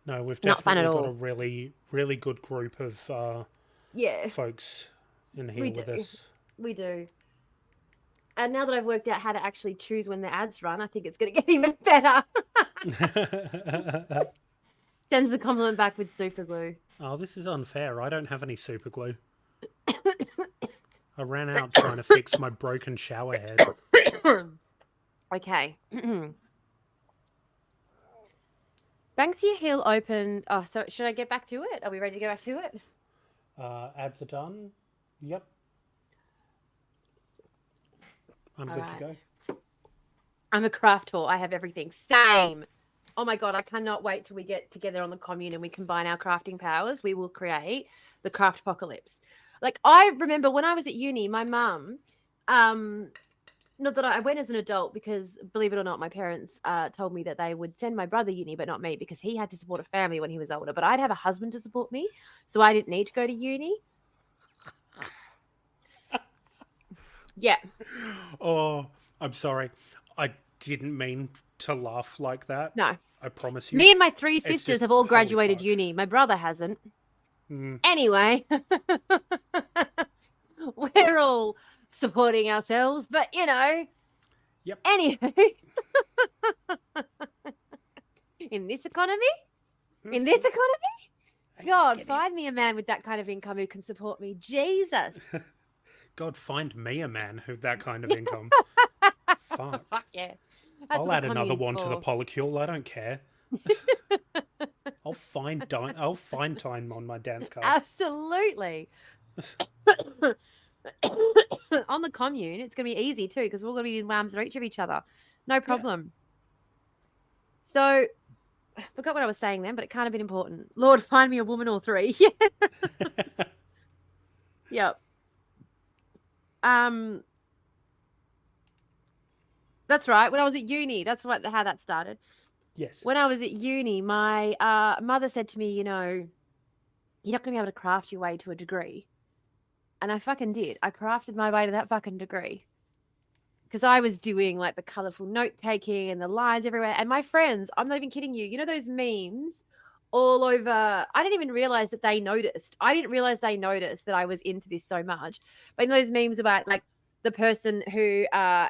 No, we've Not fun definitely at got all. a really, really good group of Yeah, folks in here we with do. us. We do. And now that I've worked out how to actually choose when the ads run, I think it's going to get even better. Sends the compliment back with super glue. Oh, this is unfair. I don't have any super glue. I ran out trying to fix my broken shower head. Okay. Banksia Hill open. Oh, so should I get back to it? Are we ready to go back to it? Ads are done. Yep. I'm good to go. I'm a craft whore. I have everything. Same. Oh my God, I cannot wait till we get together on the commune and we combine our crafting powers. We will create the craft apocalypse. Like, I remember when I was at uni, my mum, not that I went as an adult because, believe it or not, my parents told me that they would send my brother uni, but not me because he had to support a family when he was older. But I'd have a husband to support me, so I didn't need to go to uni. Yeah. Oh, I'm sorry. I didn't mean to laugh like that. No. I promise you. Me and my three sisters just have all holy graduated fuck. uni. My brother hasn't. Mm, Anyway, we're all supporting ourselves, but you know. Yep. Anyway, in this economy, God, find me a man with that kind of income who can support me. Jesus. God, find me a man who that kind of income. Fuck. Fuck yeah. That's I'll what add the another commune's one to the for. polycule. I don't care. I'll find time on my dance card. Absolutely. On the commune, it's going to be easy too because we're all going to be in arm's reach of each other. No problem. So, I forgot what I was saying then, but it can't have been important. Lord, find me a woman or three. Yep. That's right. When I was at uni, that's how that started. Yes. When I was at uni, my mother said to me, you know, you're not going to be able to craft your way to a degree. And I fucking did. I crafted my way to that fucking degree. Because I was doing like the colorful note taking and the lines everywhere. And my friends, I'm not even kidding you, you know those memes all over? I didn't even realize that they noticed. I didn't realize they noticed that I was into this so much. But in those memes about like the person who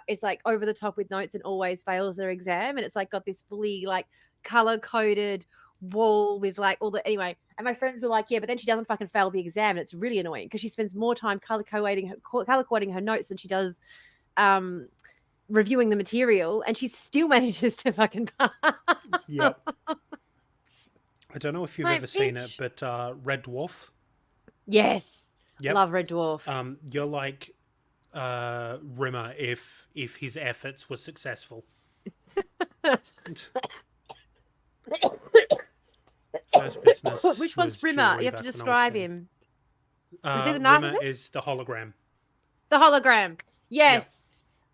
is like over the top with notes and always fails their exam. And it's like got this fully like color coded wall with like all the anyway. And my friends were like, yeah, but then she doesn't fucking fail the exam. And it's really annoying because she spends more time color coding her notes than she does reviewing the material, and she still manages to fucking pass. Yep. I don't know if you've My ever seen bitch. it, but Red Dwarf. Yes. Yep. Love Red Dwarf. You're like Rimmer if his efforts were successful. First business. Which one's was Rimmer? jewelry You have to back when I was describe 10. him. Is he the Rimmer narcissist? is the hologram. The hologram. Yes. Yep.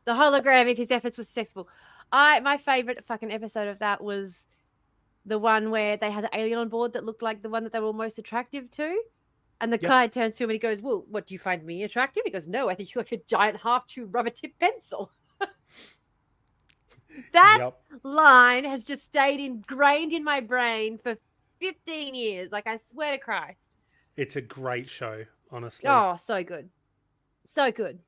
The hologram if his efforts were successful. My favorite fucking episode of that was the one where they had the alien on board that looked like the one that they were most attractive to. And the Yep. guy turns to him and he goes, well, what, do you find me attractive? He goes, no, I think you're like a giant half-chewed rubber tip pencil. That Yep. line has just stayed ingrained in my brain for 15 years. Like, I swear to Christ. It's a great show, honestly. Oh, so good. So good.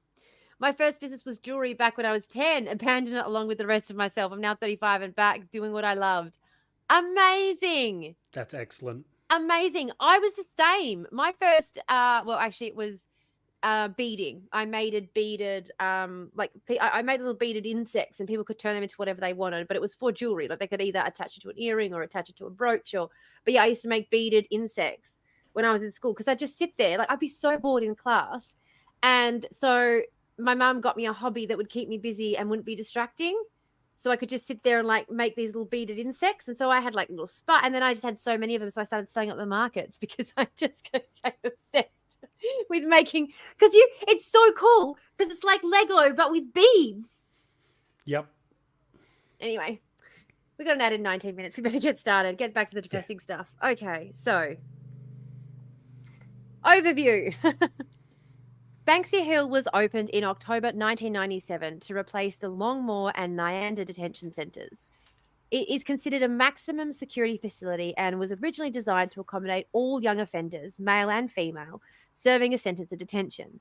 My first business was jewelry back when I was 10. Abandoned it along with the rest of myself. I'm now 35 and back doing what I loved. Amazing. That's excellent. Amazing. I was the same. My first, well, actually, it was beading. I made beaded I made little beaded insects, and people could turn them into whatever they wanted, but it was for jewelry. Like they could either attach it to an earring or attach it to a brooch, but yeah, I used to make beaded insects when I was in school, because I'd just sit there, like I'd be so bored in class. And so my mum got me a hobby that would keep me busy and wouldn't be distracting. So I could just sit there and like make these little beaded insects. And so I had like little spot, and then I just had so many of them. So I started selling at the markets because I just got obsessed with making, because it's so cool because it's like Lego, but with beads. Yep. Anyway, we got an ad in 19 minutes. We better get started. Get back to the depressing stuff. Okay, so overview. Banksia Hill was opened in October 1997 to replace the Longmore and Nyanda detention centres. It is considered a maximum security facility and was originally designed to accommodate all young offenders, male and female, serving a sentence of detention.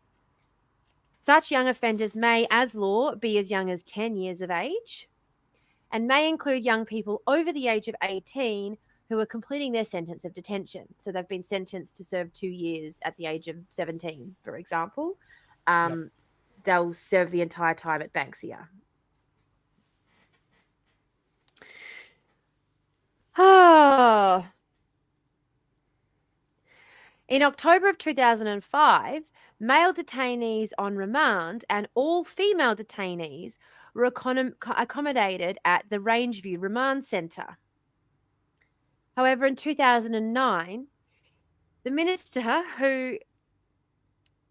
Such young offenders may, as law, be as young as 10 years of age, and may include young people over the age of 18 who are completing their sentence of detention. So they've been sentenced to serve 2 years at the age of 17, for example. They'll serve the entire time at Banksia. In October of 2005, male detainees on remand and all female detainees were accommodated at the Rangeview Remand Centre. However, in 2009, the minister who,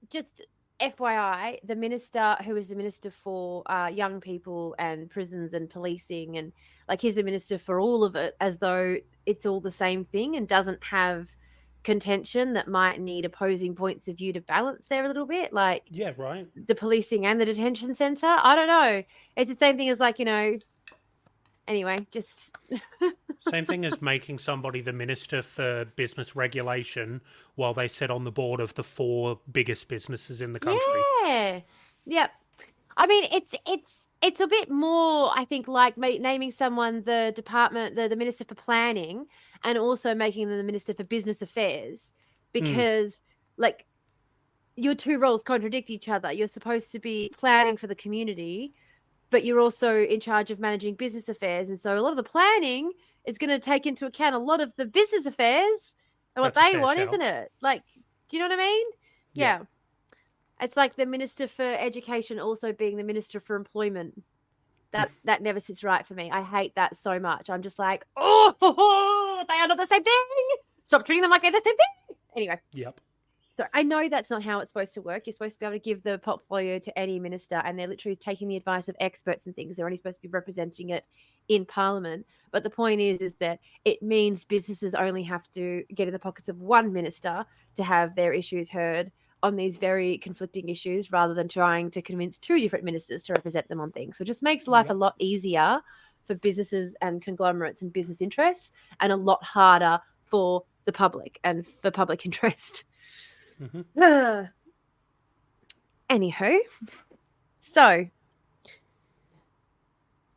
just FYI, the minister who is the minister for young people and prisons and policing, and like he's the minister for all of it, as though it's all the same thing, and doesn't have contention that might need opposing points of view to balance there a little bit, like Yeah, right. the policing and the detention centre. I don't know. It's the same thing as like, anyway, just Same thing as making somebody the minister for business regulation while they sit on the board of the 4 biggest businesses in the country. Yeah. Yep. I mean, it's a bit more, I think, like naming someone the department, the minister for planning, and also making them the minister for business affairs, because like your two roles contradict each other. You're supposed to be planning for the community, but you're also in charge of managing business affairs. And so a lot of the planning is going to take into account a lot of the business affairs and what they want, isn't it? Like, do you know what I mean? Yeah. It's like the minister for education also being the minister for employment. That never sits right for me. I hate that so much. I'm just like, oh, they are not the same thing. Stop treating them like they're the same thing. Anyway. Yep. So I know that's not how it's supposed to work. You're supposed to be able to give the portfolio to any minister, and they're literally taking the advice of experts and things. They're only supposed to be representing it in Parliament. But the point is that it means businesses only have to get in the pockets of one minister to have their issues heard on these very conflicting issues, rather than trying to convince 2 different ministers to represent them on things. So it just makes life a lot easier for businesses and conglomerates and business interests, and a lot harder for the public and for public interest. Anywho, so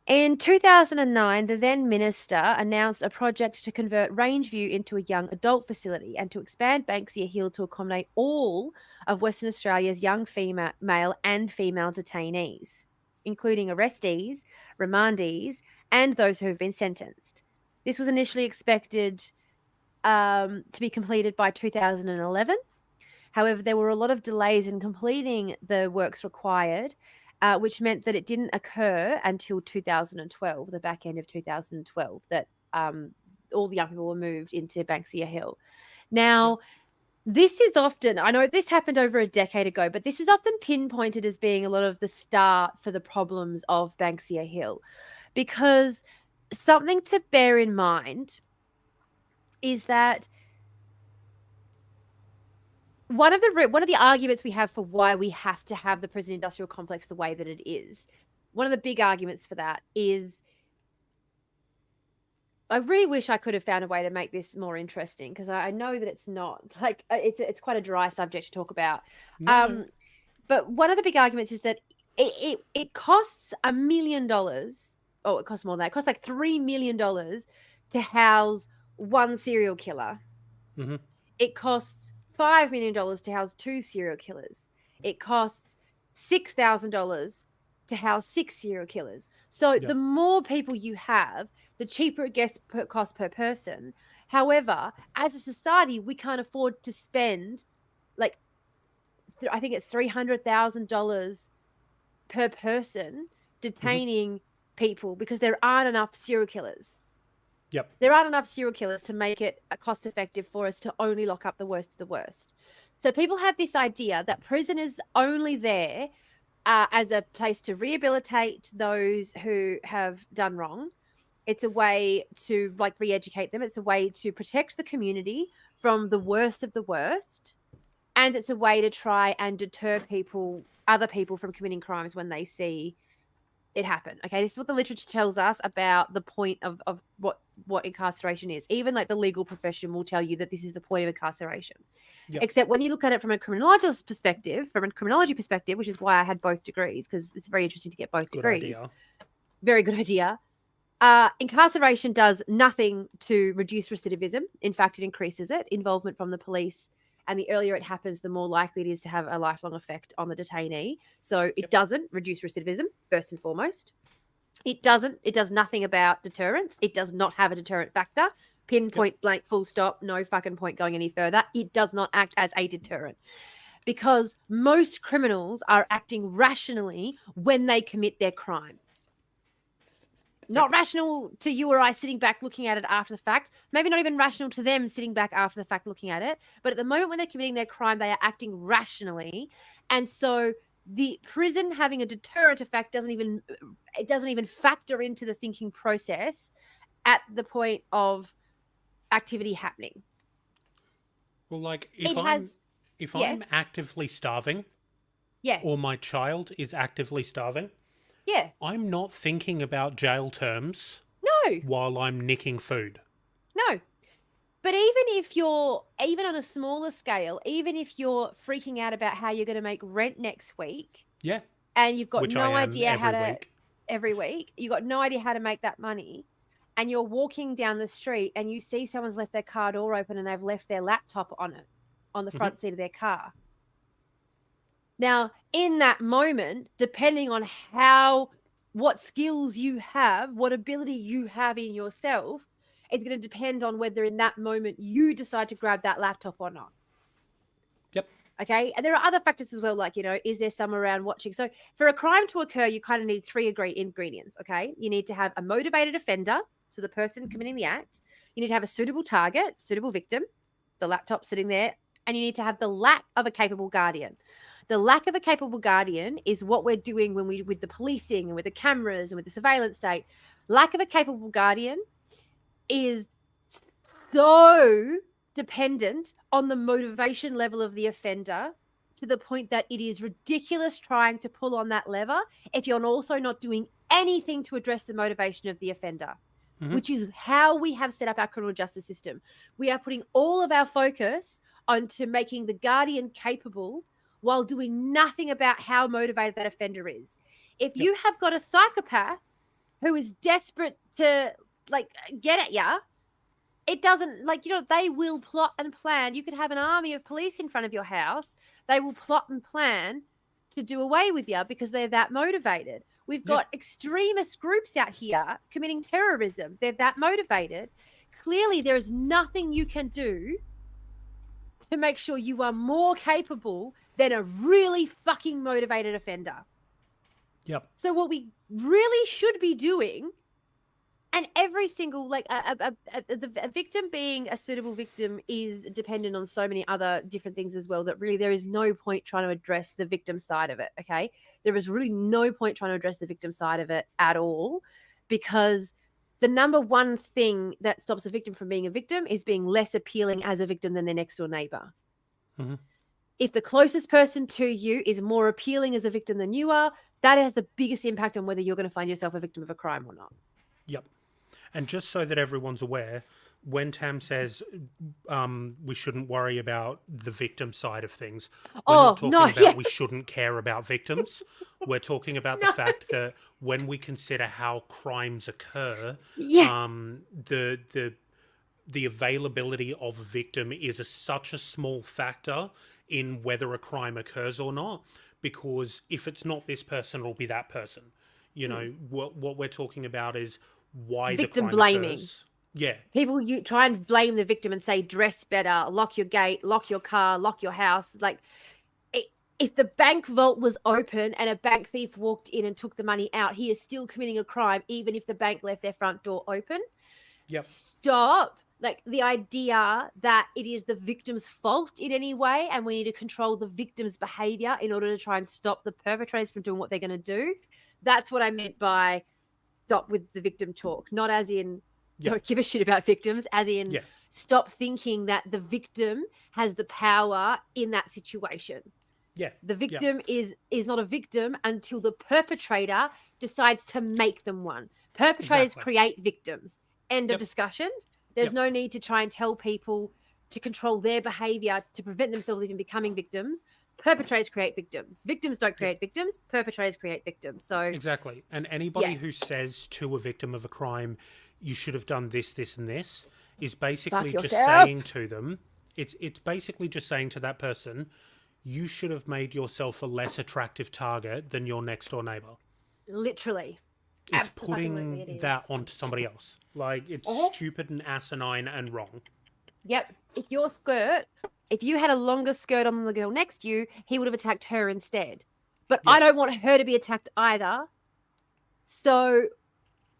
in 2009, the then minister announced a project to convert Rangeview into a young adult facility and to expand Banksia Hill to accommodate all of Western Australia's young male and female detainees, including arrestees, remandees, and those who have been sentenced. This was initially expected to be completed by 2011. However, there were a lot of delays in completing the works required, which meant that it didn't occur until 2012, the back end of 2012, that all the young people were moved into Banksia Hill. Now, this is often, I know this happened over a decade ago, but this is often pinpointed as being a lot of the start for the problems of Banksia Hill, because something to bear in mind is that one of the arguments we have for why we have to have the prison industrial complex the way that it is, one of the big arguments for that is, I really wish I could have found a way to make this more interesting, because I know that it's not, like, it's quite a dry subject to talk about. No. But one of the big arguments is that it costs $1 million. Oh, it costs more than that. It costs like $3 million to house one serial killer. It costs $5 million to house 2 serial killers. it costs $6,000 to house 6 serial killers. So the more people you have, the cheaper it gets per cost per person. However, as a society, we can't afford to spend like I think it's $300,000 per person detaining people because there aren't enough serial killers. Yep. There aren't enough serial killers to make it cost effective for us to only lock up the worst of the worst. So people have this idea that prison is only there as a place to rehabilitate those who have done wrong. It's a way to like re-educate them. It's a way to protect the community from the worst of the worst. And it's a way to try and deter other people from committing crimes when they see it happen. Okay, this is what the literature tells us about the point of what incarceration is. Even like the legal profession will tell you that this is the point of incarceration. Yep. Except when you look at it from a criminology perspective, which is why I had both degrees, because it's very interesting to get both degrees. Idea. Very good idea. Incarceration does nothing to reduce recidivism. In fact, it increases it. Involvement from the police. And the earlier it happens, the more likely it is to have a lifelong effect on the detainee. So it doesn't reduce recidivism, first and foremost. It does nothing about deterrence. It does not have a deterrent factor. Pinpoint blank, full stop, no fucking point going any further. It does not act as a deterrent. Because most criminals are acting rationally when they commit their crime. Not rational to you or I sitting back looking at it after the fact. Maybe not even rational to them sitting back after the fact looking at it. But at the moment when they're committing their crime, they are acting rationally. And so the prison having a deterrent effect doesn't even factor into the thinking process at the point of activity happening. Well, like if I'm actively starving, or my child is actively starving, I'm not thinking about jail terms. No. While I'm nicking food. No. But even on a smaller scale, even if you're freaking out about how you're going to make rent next week. Yeah. And you've got no idea every week. You've got no idea how to make that money. And you're walking down the street and you see someone's left their car door open and they've left their laptop on the front seat of their car. Now, in that moment, depending on what skills you have, what ability you have in yourself, it's going to depend on whether in that moment you decide to grab that laptop or not. Yep. Okay. And there are other factors as well, like, is there some around watching? So for a crime to occur, you kind of need 3 ingredients. Okay. You need to have a motivated offender, so the person committing the act. You need to have a suitable target, suitable victim, the laptop sitting there, and you need to have the lack of a capable guardian. The lack of a capable guardian is what we're doing with the policing and with the cameras and with the surveillance state. Lack of a capable guardian is so dependent on the motivation level of the offender to the point that it is ridiculous trying to pull on that lever if you're also not doing anything to address the motivation of the offender, which is how we have set up our criminal justice system. We are putting all of our focus onto making the guardian capable while doing nothing about how motivated that offender is. If you have got a psychopath who is desperate to get at you, it doesn't they will plot and plan. You could have an army of police in front of your house. They will plot and plan to do away with you because they're that motivated. We've got extremist groups out here committing terrorism. They're that motivated. Clearly, there is nothing you can do to make sure you are more capable than a really fucking motivated offender. Yep. So what we really should be doing, and every single, a victim being a suitable victim is dependent on so many other different things as well, that really there is no point trying to address the victim side of it, okay? There is really no point trying to address the victim side of it at all, because the number one thing that stops a victim from being a victim is being less appealing as a victim than their next door neighbor. If the closest person to you is more appealing as a victim than you are, that has the biggest impact on whether you're going to find yourself a victim of a crime or not. Yep. And just so that everyone's aware, when Tam says we shouldn't worry about the victim side of things, we're not talking about we shouldn't care about victims. We're talking about the fact that when we consider how crimes occur, the availability of a victim is such a small factor in whether a crime occurs or not, because if it's not this person, it'll be that person. You know, what we're talking about is why Victim the crime blaming. occurs. Yeah. People, you try and blame the victim and say, dress better, lock your gate, lock your car, lock your house. Like, if the bank vault was open and a bank thief walked in and took the money out, he is still committing a crime, even if the bank left their front door open. Yep. Stop. Like, the idea that it is the victim's fault in any way and we need to control the victim's behavior in order to try and stop the perpetrators from doing what they're going to do. That's what I meant by stop with the victim talk. Not as in don't give a shit about victims, as in stop thinking that the victim has the power in that situation. Yeah. The victim is not a victim until the perpetrator decides to make them one. Perpetrators create victims. End of discussion. There's no need to try and tell people to control their behavior to prevent themselves even becoming victims. Perpetrators create victims. Victims don't create victims. Perpetrators create victims. So exactly. And anybody who says to a victim of a crime, you should have done this, this, and this, is basically just saying to them, it's basically just saying to that person, you should have made yourself a less attractive target than your next door neighbor. Literally. It's putting that onto somebody else. Like, it's stupid and asinine and wrong. Yep. If you had a longer skirt on the girl next to you, he would have attacked her instead. But I don't want her to be attacked either. So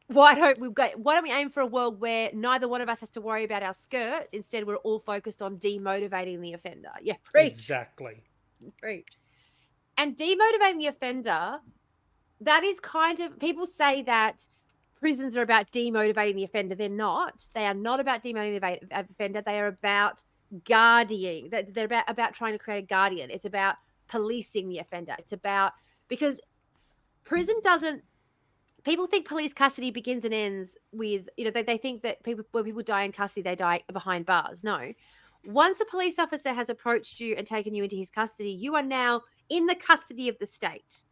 why don't we aim for a world where neither one of us has to worry about our skirts? Instead, we're all focused on demotivating the offender. Yeah, preach. Exactly. Preach. And demotivating the offender, that is kind of, people say that prisons are about demotivating the offender. They're not. They are not about demotivating the offender. They are about guarding. They're about trying to create a guardian. It's about policing the offender. It's about, because prison doesn't, people think police custody begins and ends with, they think that when people die in custody, they die behind bars. No. Once a police officer has approached you and taken you into his custody, you are now in the custody of the state.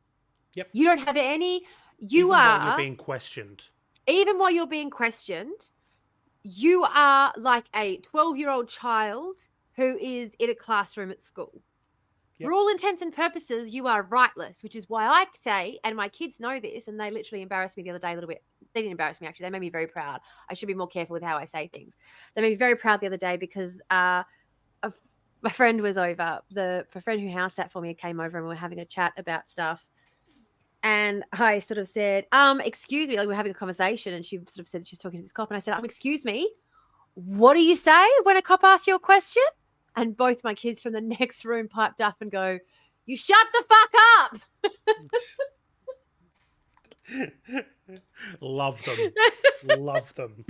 Yep. You don't have any, while you're being questioned. Even while you're being questioned, you are like a 12-year-old child who is in a classroom at school. Yep. For all intents and purposes, you are rightless, which is why I say, and my kids know this, and they literally embarrassed me the other day a little bit. They didn't embarrass me, actually. They made me very proud. I should be more careful with how I say things. They made me very proud the other day because my friend was over. The friend who house sat for me came over and we were having a chat about stuff. And I sort of said, excuse me, like we were having a conversation, and she sort of said she was talking to this cop, and I said, excuse me, what do you say when a cop asks you a question? And both my kids from the next room piped up and go, you shut the fuck up. Love them. Love them.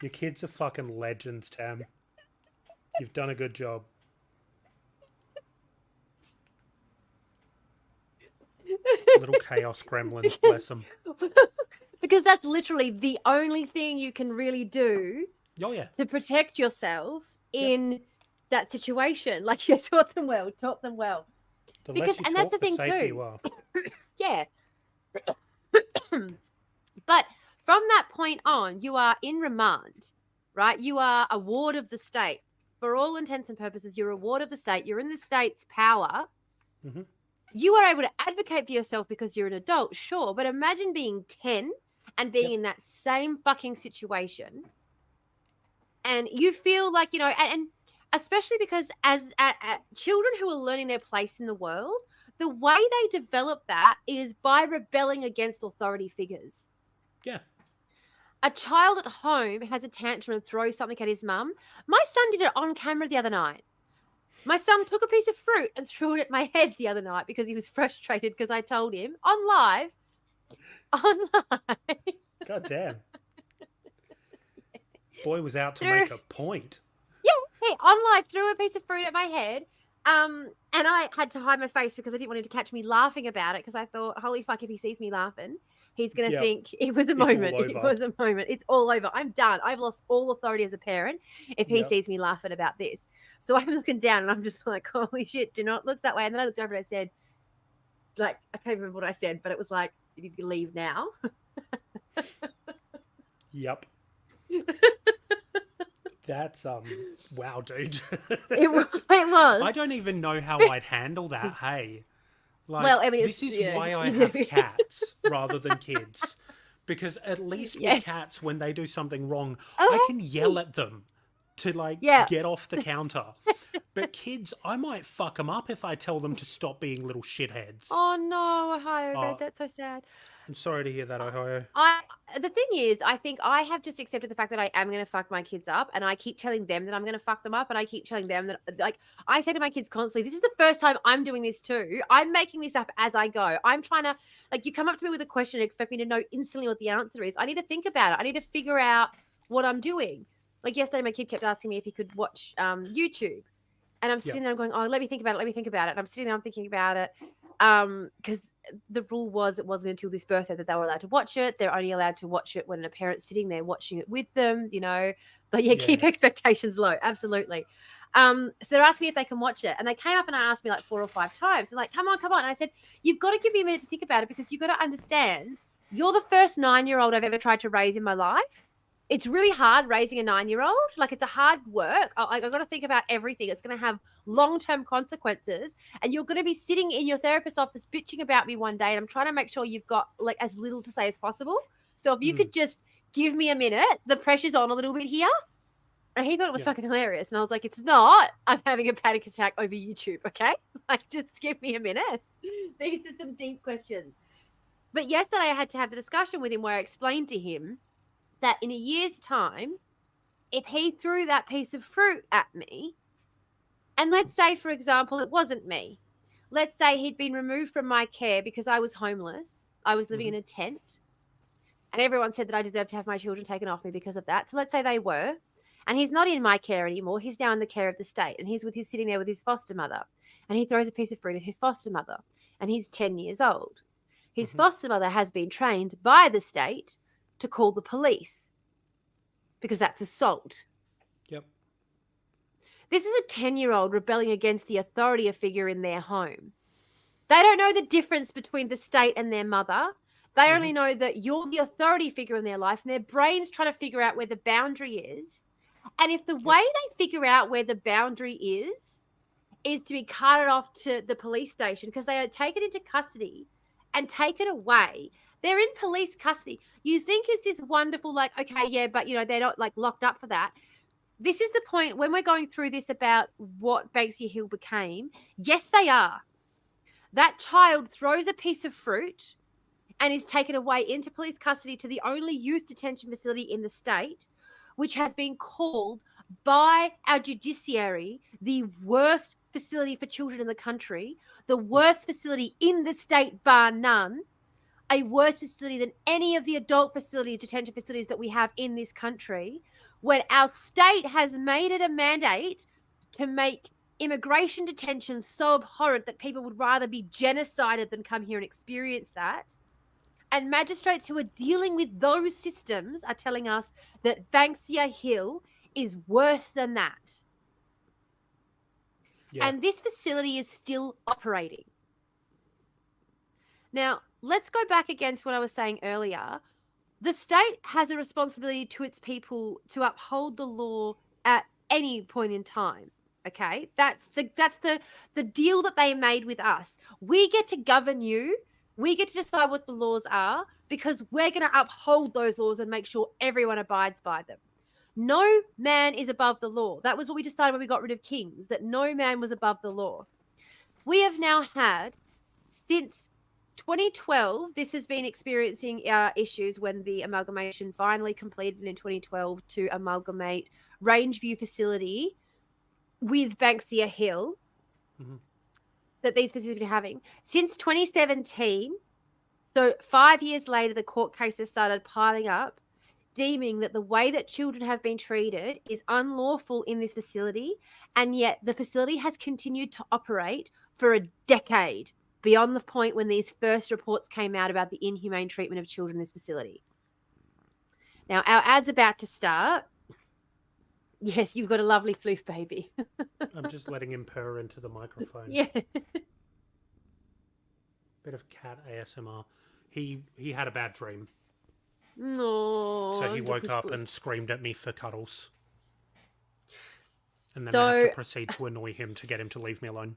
Your kids are fucking legends, Tam. You've done a good job. Little chaos gremlins, bless them. Because that's literally the only thing you can really do to protect yourself in that situation. Like, you taught them well. And that's the thing too. Yeah. But from that point on, you are in remand, right? You are a ward of the state. For all intents and purposes, you're a ward of the state. You're in the state's power. Mm-hmm. You are able to advocate for yourself because you're an adult, sure. But imagine being 10 and being in that same fucking situation. And you feel like, and especially because as children who are learning their place in the world, the way they develop that is by rebelling against authority figures. Yeah. A child at home has a tantrum and throws something at his mum. My son did it on camera the other night. My son took a piece of fruit and threw it at my head the other night because he was frustrated because I told him on live. God damn. Boy was out to make a point. Yeah, he on live threw a piece of fruit at my head. And I had to hide my face because I didn't want him to catch me laughing about it because I thought, holy fuck, if he sees me laughing, he's going to think it was a moment. It was a moment. It's all over. I'm done. I've lost all authority as a parent if he sees me laughing about this. So I'm looking down and I'm just like, holy shit, do not look that way. And then I looked over and I said, like, I can't remember what I said, but it was like, you leave now. Yep. That's wow, dude. It was. I don't even know how I'd handle that. Hey, like Well, I mean, this it's, is you know, why I have cats rather than kids, because at least with yeah. cats, when they do something wrong, I Oh, can yell at them to like yeah. get off the counter. But kids, I might fuck them up if I tell them to stop being little shitheads. Oh no, Ohio Uh, Red, that's so sad. I'm sorry to hear that, Ohio. I the thing is, I think I have just accepted the fact that I am going to fuck my kids up, and I keep telling them that I'm going to fuck them up, and I keep telling them that, like, I say to my kids constantly, this is the first time I'm doing this too. I'm making this up as I go. I'm trying to, like, you come up to me with a question and expect me to know instantly what the answer is. I need to think about it. I need to figure out what I'm doing. Like yesterday, my kid kept asking me if he could watch YouTube. And I'm sitting there going, oh, let me think about it. Let me think about it. And I'm sitting there, I'm thinking about it. Because the rule was it wasn't until this birthday that they were allowed to watch it. They're only allowed to watch it when a parent's sitting there watching it with them, you know. But yeah, keep expectations low. Absolutely. So they're asking me if they can watch it. And they came up and asked me like 4 or 5 times. They're like, come on, come on. And I said, you've got to give me a minute to think about it, because you've got to understand you're the first 9-year-old I've ever tried to raise in my life. It's really hard raising a 9-year-old. Like, it's a hard work. I've got to think about everything. It's going to have long-term consequences. And you're going to be sitting in your therapist's office bitching about me one day. And I'm trying to make sure you've got like as little to say as possible. So if you could just give me a minute, the pressure's on a little bit here. And he thought it was fucking hilarious. And I was like, it's not. I'm having a panic attack over YouTube, okay? Like, just give me a minute. These are some deep questions. But yesterday I had to have the discussion with him where I explained to him that in a year's time, if he threw that piece of fruit at me, and let's say, for example, it wasn't me. Let's say he'd been removed from my care because I was homeless. I was living in a tent. And everyone said that I deserved to have my children taken off me because of that. So let's say they were. And he's not in my care anymore. He's now in the care of the state. And he's sitting there with his foster mother. And he throws a piece of fruit at his foster mother. And he's 10 years old. His foster mother has been trained by the state to call the police, because that's assault. Yep. This is a 10-year-old rebelling against the authority figure in their home. They don't know the difference between the state and their mother. They only know that you're the authority figure in their life, and their brain's trying to figure out where the boundary is. And if the way they figure out where the boundary is to be carted off to the police station because they are taken into custody and taken away, they're in police custody. You think it's this wonderful, like, okay, yeah, but, you know, they're not, like, locked up for that. This is the point when we're going through this about what Banksia Hill became. Yes, they are. That child throws a piece of fruit and is taken away into police custody to the only youth detention facility in the state, which has been called by our judiciary the worst facility for children in the country, the worst facility in the state bar none, a worse facility than any of the adult detention facilities that we have in this country, when our state has made it a mandate to make immigration detention so abhorrent that people would rather be genocided than come here and experience that. And magistrates who are dealing with those systems are telling us that Banksia Hill is worse than that. Yeah. And this facility is still operating. Now, let's go back again to what I was saying earlier. The state has a responsibility to its people to uphold the law at any point in time. Okay? That's the deal that they made with us. We get to govern you. We get to decide what the laws are because we're going to uphold those laws and make sure everyone abides by them. No man is above the law. That was what we decided when we got rid of kings, that no man was above the law. We have now had, since 2012, this has been experiencing issues when the amalgamation finally completed in 2012 to amalgamate Rangeview facility with Banksia Hill that these facilities have been having. Since 2017, so 5 years later, the court cases started piling up, deeming that the way that children have been treated is unlawful in this facility, and yet the facility has continued to operate for a decade, beyond the point when these first reports came out about the inhumane treatment of children in this facility. Now, our ad's about to start. Yes, you've got a lovely floof baby. I'm just letting him purr into the microphone. Yeah. Bit of cat ASMR. He had a bad dream. No. So he woke up and screamed at me for cuddles. And then I So have to proceed to annoy him to get him to leave me alone.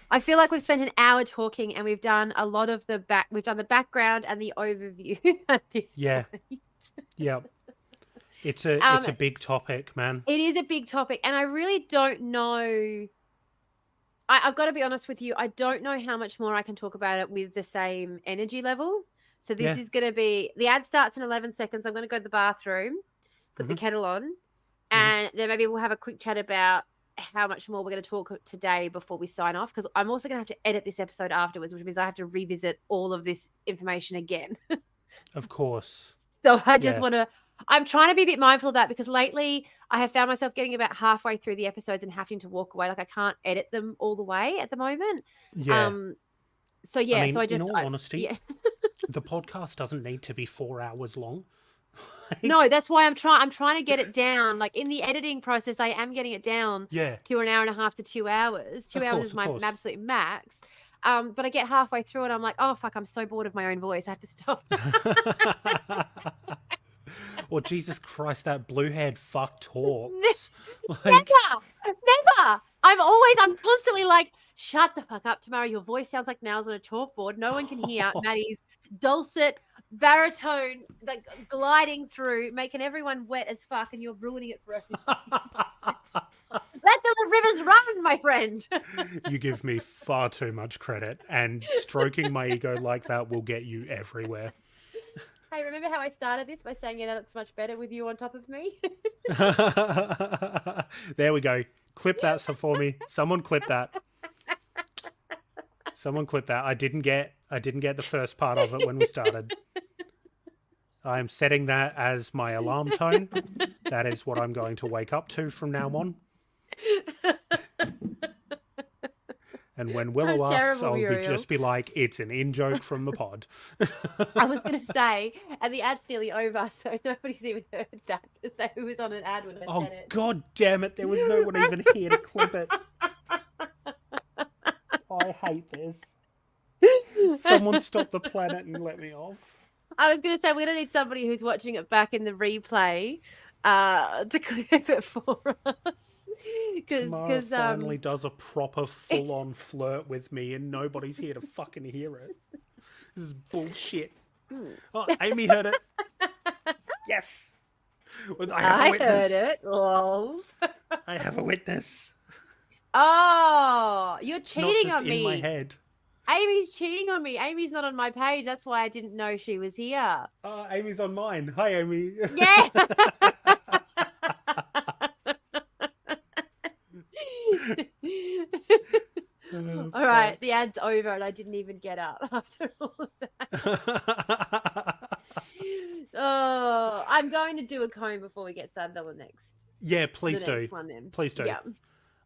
I feel like we've spent an hour talking and we've done a lot of we've done the background and the overview at this Yeah. point. Yeah. It's a big topic, man. It is a big topic, and I really don't know. I've got to be honest with you. I don't know how much more I can talk about it with the same energy level. So this Yeah. is going to be, the ad starts in 11 seconds. I'm going to go to the bathroom, put the Mhm. kettle on, and then maybe we'll have a quick chat about how much more we're going to talk today before we sign off. Because I'm also going to have to edit this episode afterwards, which means I have to revisit all of this information again. Of course. So I just Yeah. want to, I'm trying to be a bit mindful of that because lately I have found myself getting about halfway through the episodes and having to walk away. Like I can't edit them all the way at the moment. Yeah. So yeah, I mean, so I in just, all honesty, yeah. the podcast doesn't need to be 4 hours long. No, that's why I'm trying to get it down. Like in the editing process, I am getting it down Yeah. to an hour and a half to 2 hours. 2 hours is my absolute max. But I get halfway through it, I'm like, oh fuck, I'm so bored of my own voice. I have to stop. Or Jesus Christ, that blue-haired fuck talks. Never. I'm constantly like, shut the fuck up, Tamara. Your voice sounds like nails on a chalkboard. No one can hear Maddie's dulcet baritone, like gliding through, making everyone wet as fuck, and you're ruining it for everyone. Let the rivers run, my friend. You give me far too much credit, and stroking my ego like that will get you everywhere. Hey, remember how I started this by saying, yeah, that's much better with you on top of me? There we go. Clip that for me. Someone clip that. Someone clip that. I didn't get the first part of it when we started. I am setting that as my alarm tone. That is what I'm going to wake up to from now on. And when Willow asks, I'll just be like, it's an in-joke from the pod. I was going to say, and the ad's nearly over, so nobody's even heard that because they was on an ad when I said it. Oh, God damn it. There was no one even here to clip it. I hate this. Someone stop the planet and let me off. I was going to say, we're going to need somebody who's watching it back in the replay to clip it for us. Tamara finally does a proper full-on flirt with me and nobody's here to fucking hear it. This is bullshit. Oh, Amy heard it. Yes. I have a witness. Heard it. Lols. I have a witness. Oh, you're cheating on me. In my head. Amy's cheating on me. Amy's not on my page. That's why I didn't know she was here. Amy's on mine. Hi, Amy. Yeah. All right, the ad's over and I didn't even get up after all of that. Oh, I'm going to do a comb before we get started on the next. Yeah, please do. One, then. Please do. Yeah.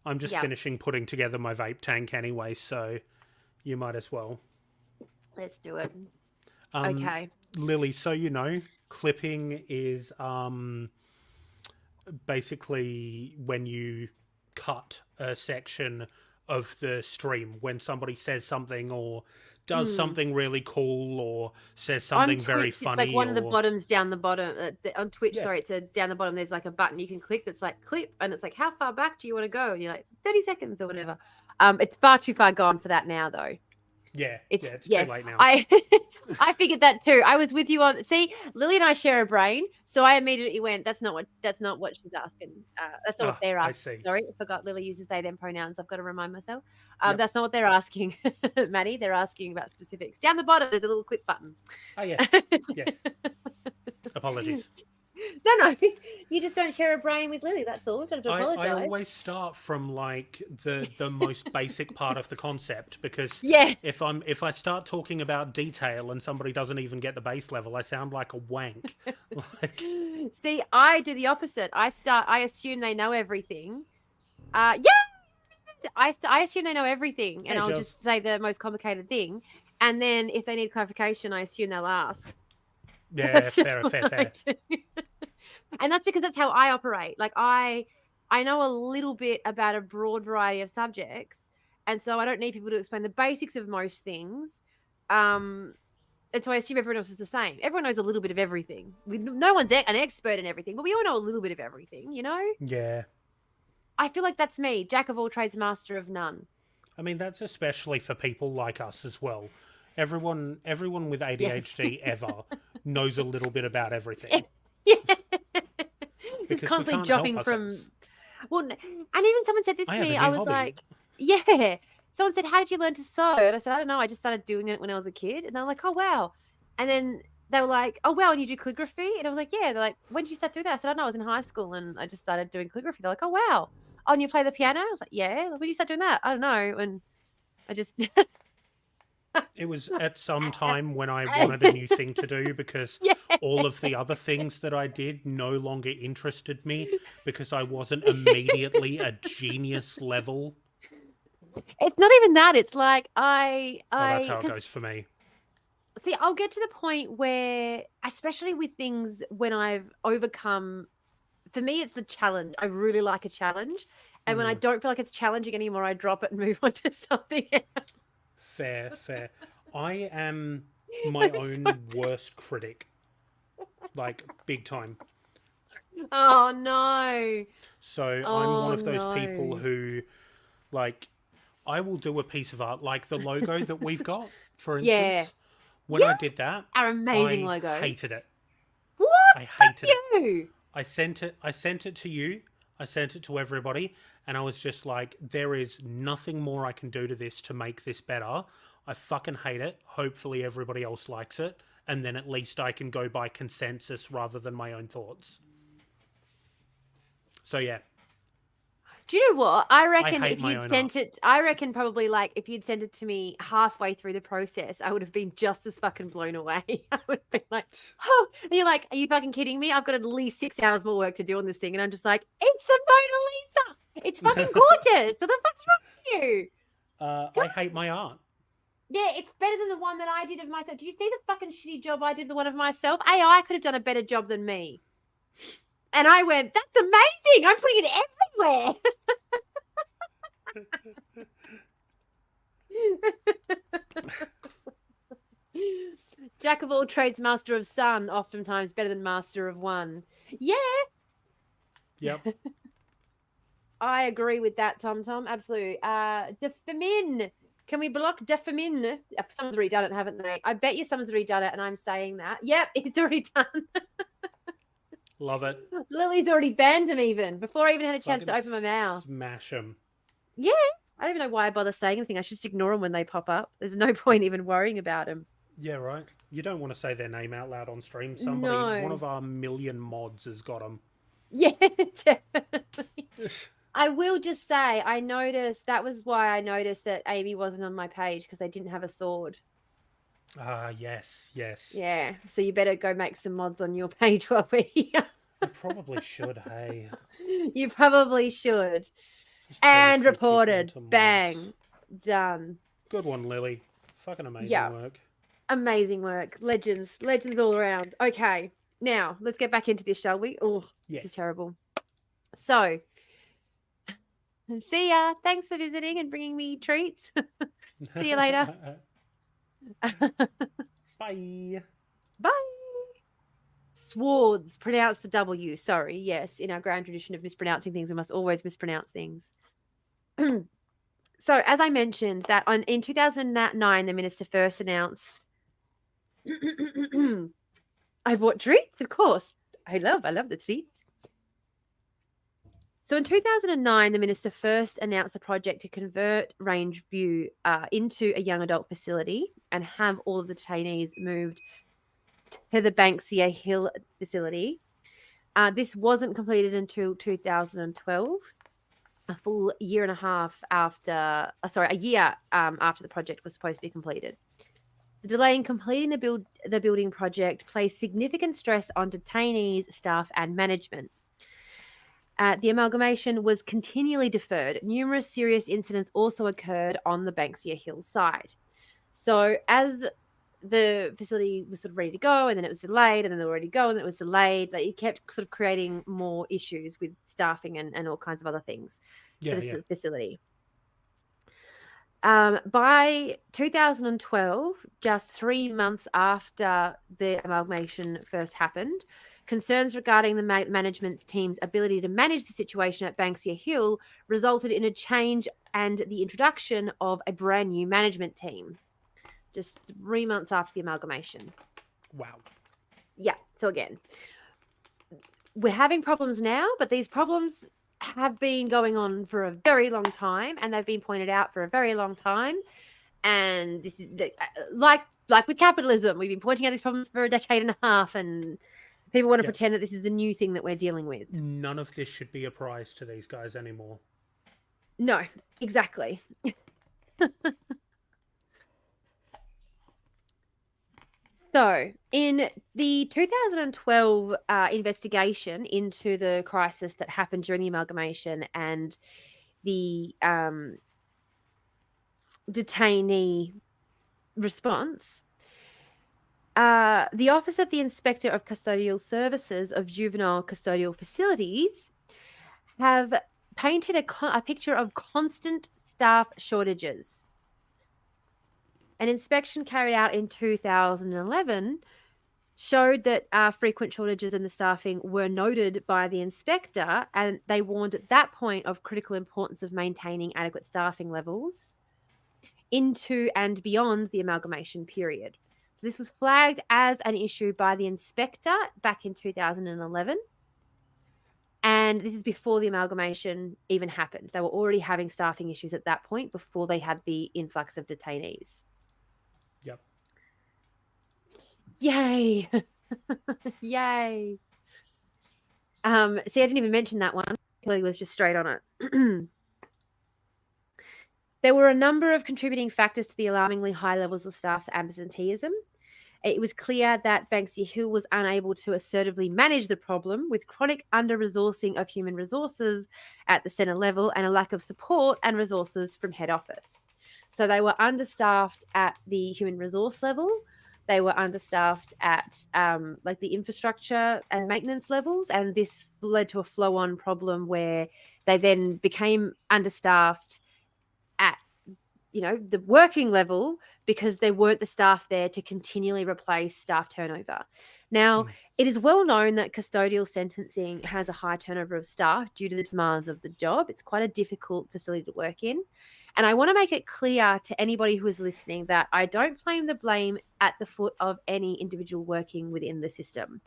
I'm just finishing putting together my vape tank anyway, so you might as well. Let's do it. Okay. Lily, so you know, clipping is basically when you cut a section of the stream when somebody says something or does something really cool or says something very funny. It's like one of the bottoms down the bottom on Twitch. Sorry, it's down the bottom. There's like a button you can click that's like clip, and it's like how far back do you want to go? And you're like 30 seconds or whatever. It's far too far gone for that now, though. Yeah, it's too late now. I figured that too. I was with you on. See, Lily and I share a brain, so I immediately went. That's not what she's asking. That's not what they're asking. I see. Sorry, I forgot. Lily uses they them pronouns. I've got to remind myself. That's not what they're asking, Maddie. They're asking about specifics. Down the bottom, there's a little clip button. Oh yes, yes. Apologies. No, you just don't share a brain with Lily. That's all. Don't apologize. I always start from like the most basic part of the concept because if I start talking about detail and somebody doesn't even get the base level, I sound like a wank. See, I do the opposite. I assume they know everything. I assume they know everything, and I'll just say the most complicated thing, and then if they need clarification, I assume they'll ask. Yeah, fair. And that's because that's how I operate. Like I know a little bit about a broad variety of subjects, and so I don't need people to explain the basics of most things. And And so I assume everyone else is the same. Everyone knows a little bit of everything. No one's an expert in everything, but we all know a little bit of everything, you know? Yeah. I feel like that's me. Jack of all trades, master of none. I mean, that's especially for people like us as well. Everyone with ADHD ever knows a little bit about everything. Yeah. Just Because we constantly can't help jumping from... ourselves. Well, and even someone said this I to have me. a I new was hobby. like, yeah. Someone said, how did you learn to sew? And I said, I don't know. I just started doing it when I was a kid. And they were like, oh, wow. And then they were like, oh, wow, and you do calligraphy? And I was like, yeah. They're like, when did you start doing that? I said, I don't know. I was in high school and I just started doing calligraphy. They're like, oh, wow. Oh, and you play the piano? I was like, yeah. When did you start doing that? I don't know. And I just... It was at some time when I wanted a new thing to do because yeah. all of the other things that I did no longer interested me because I wasn't immediately a genius level. It's not even that. It's like Well, that's how it goes for me. See, I'll get to the point where, especially with things when I've overcome, for me, it's the challenge. I really like a challenge. And when I don't feel like it's challenging anymore, I drop it and move on to something else. Fair. I am my own worst critic. Like, big time. Oh, no. So I'm one of those people who, like, I will do a piece of art, like the logo that we've got, for instance. Yeah. When I did that, our amazing I logo. hated it. What? I hated it. I sent it to you. I sent it to everybody, and I was just like, there is nothing more I can do to this to make this better. I fucking hate it. Hopefully everybody else likes it, and then at least I can go by consensus rather than my own thoughts. So yeah. Do you know what? I reckon I if you'd sent it, I reckon probably like if you'd sent it to me halfway through the process, I would have been just as fucking blown away. I would have been like, oh, and you're like, are you fucking kidding me? I've got at least 6 hours more work to do on this thing. And I'm just like, it's the Mona Lisa. It's fucking gorgeous. So the fuck's wrong with you? I hate my art. Yeah, it's better than the one that I did of myself. Did you see the fucking shitty job I did the one of myself? AI could have done a better job than me. And I went, that's amazing. I'm putting it everywhere. Jack of all trades, master of some, oftentimes better than master of one. Yeah. Yep. I agree with that, Tom. Absolutely. Defamin. Can we block Defamin? Someone's already done it, haven't they? I bet you someone's already done it, and I'm saying that. Yep, it's already done. Love it. Lily's already banned him even before I even had a chance to open my mouth. Smash him. Yeah. I don't even know why I bother saying anything. I should just ignore them when they pop up. There's no point even worrying about them. Yeah, right. You don't want to say their name out loud on stream. Somebody, one of our million mods has got them. Yeah, definitely. I will just say, I noticed, that was why I noticed that Amy wasn't on my page, because they didn't have a sword. Yes. Yeah, so you better go make some mods on your page while we're here. You probably should, hey. You probably should. And reported. Bang. Done. Good one, Lily. Fucking amazing work. Amazing work. Legends all around. Okay, now let's get back into this, shall we? Oh, yes. This is terrible. So, see ya. Thanks for visiting and bringing me treats. See you later. Bye. Bye. Swords. Pronounce the W. Sorry. Yes, in our grand tradition of mispronouncing things, we must always mispronounce things. So, as I mentioned, that in 2009, the minister first announced... I bought treats, of course. I love the treats. So in 2009, the minister first announced the project to convert Rangeview into a young adult facility and have all of the detainees moved to the Banksia Hill facility. This wasn't completed until 2012, a full year and a half after, a year after the project was supposed to be completed. The delay in completing the building project placed significant stress on detainees, staff, and management. The amalgamation was continually deferred. Numerous serious incidents also occurred on the Banksia Hill site. So as the facility was sort of ready to go, and then it was delayed, and then they were ready to go, and it was delayed, but it kept sort of creating more issues with staffing and all kinds of other things for the facility. By 2012, just 3 months after the amalgamation first happened, concerns regarding the management team's ability to manage the situation at Banksia Hill resulted in a change and the introduction of a brand new management team. Just 3 months after the amalgamation. Wow. Yeah. So again, we're having problems now, but these problems have been going on for a very long time, and they've been pointed out for a very long time. And this is like with capitalism, we've been pointing out these problems for a decade and a half, and people want to pretend that this is a new thing that we're dealing with. None of this should be a prize to these guys anymore. No, exactly. So, in the 2012 investigation into the crisis that happened during the amalgamation and the detainee response, the Office of the Inspector of Custodial Services of Juvenile Custodial Facilities have painted a picture of constant staff shortages. An inspection carried out in 2011 showed that frequent shortages in the staffing were noted by the inspector, and they warned at that point of critical importance of maintaining adequate staffing levels into and beyond the amalgamation period. So this was flagged as an issue by the inspector back in 2011. And this is before the amalgamation even happened. They were already having staffing issues at that point before they had the influx of detainees. Yep. Yay. Yay. See, I didn't even mention that one. Kelly was just straight on it. There were a number of contributing factors to the alarmingly high levels of staff absenteeism. It was clear that Banksia Hill was unable to assertively manage the problem, with chronic under-resourcing of human resources at the centre level and a lack of support and resources from head office. So they were understaffed at the human resource level. They were understaffed at like the infrastructure and maintenance levels, and this led to a flow-on problem where they then became understaffed at the working level because there weren't the staff there to continually replace staff turnover. Now, it is well known that custodial sentencing has a high turnover of staff due to the demands of the job. It's quite a difficult facility to work in. And I want to make it clear to anybody who is listening that I don't blame the blame at the foot of any individual working within the system.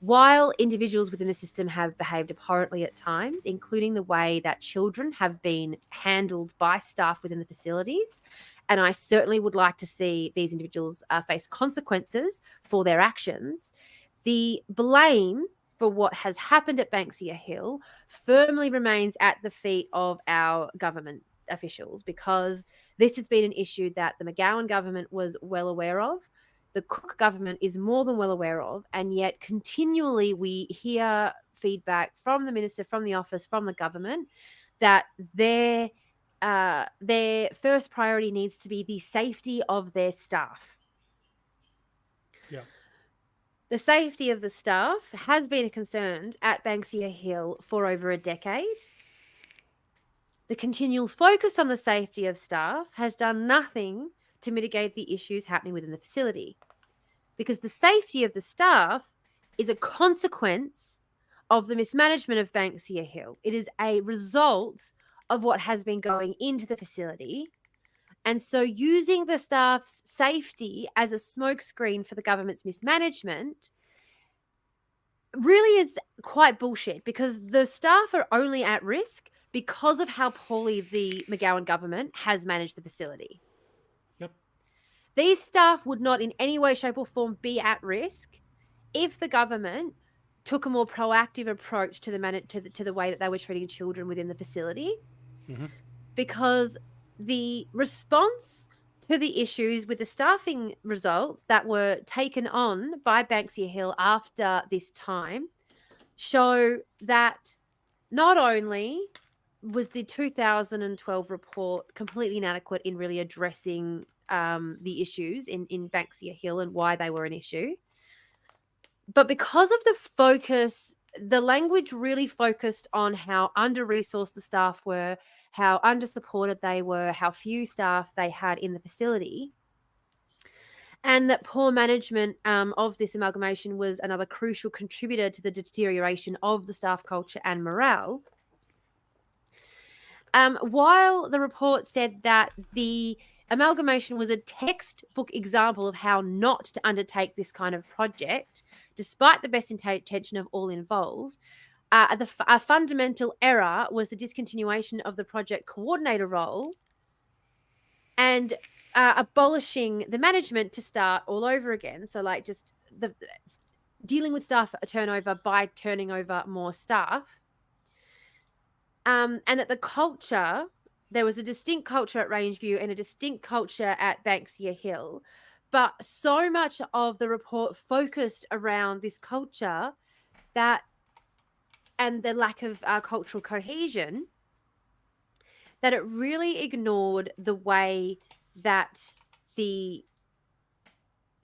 While individuals within the system have behaved abhorrently at times, including the way that children have been handled by staff within the facilities, and I certainly would like to see these individuals face consequences for their actions, the blame for what has happened at Banksia Hill firmly remains at the feet of our government officials, because this has been an issue that the McGowan government was well aware of. The Cook government is more than well aware of, and yet continually we hear feedback from the minister, from the office, from the government that their first priority needs to be the safety of their staff. Yeah. The safety of the staff has been a concern at Banksia Hill for over a decade. The continual focus on the safety of staff has done nothing to mitigate the issues happening within the facility, because the safety of the staff is a consequence of the mismanagement of Banksia Hill. It is a result of what has been going into the facility. And so using the staff's safety as a smokescreen for the government's mismanagement really is quite bullshit, because the staff are only at risk because of how poorly the McGowan government has managed the facility. Yep. These staff would not in any way, shape or form be at risk if the government took a more proactive approach to the way that they were treating children within the facility. Mm-hmm. Because the response to the issues with the staffing results that were taken on by Banksia Hill after this time show that not only was the 2012 report completely inadequate in really addressing the issues in Banksia Hill and why they were an issue, but because of the focus, the language really focused on how under-resourced the staff were, how under-supported they were, how few staff they had in the facility, and that poor management of this amalgamation was another crucial contributor to the deterioration of the staff culture and morale. While the report said that the amalgamation was a textbook example of how not to undertake this kind of project, despite the best intention of all involved, a fundamental error was the discontinuation of the project coordinator role and abolishing the management to start all over again. So, like, just dealing with staff turnover by turning over more staff. And that the culture, there was a distinct culture at Rangeview and a distinct culture at Banksia Hill. But so much of the report focused around this culture and the lack of cultural cohesion, that it really ignored the way that the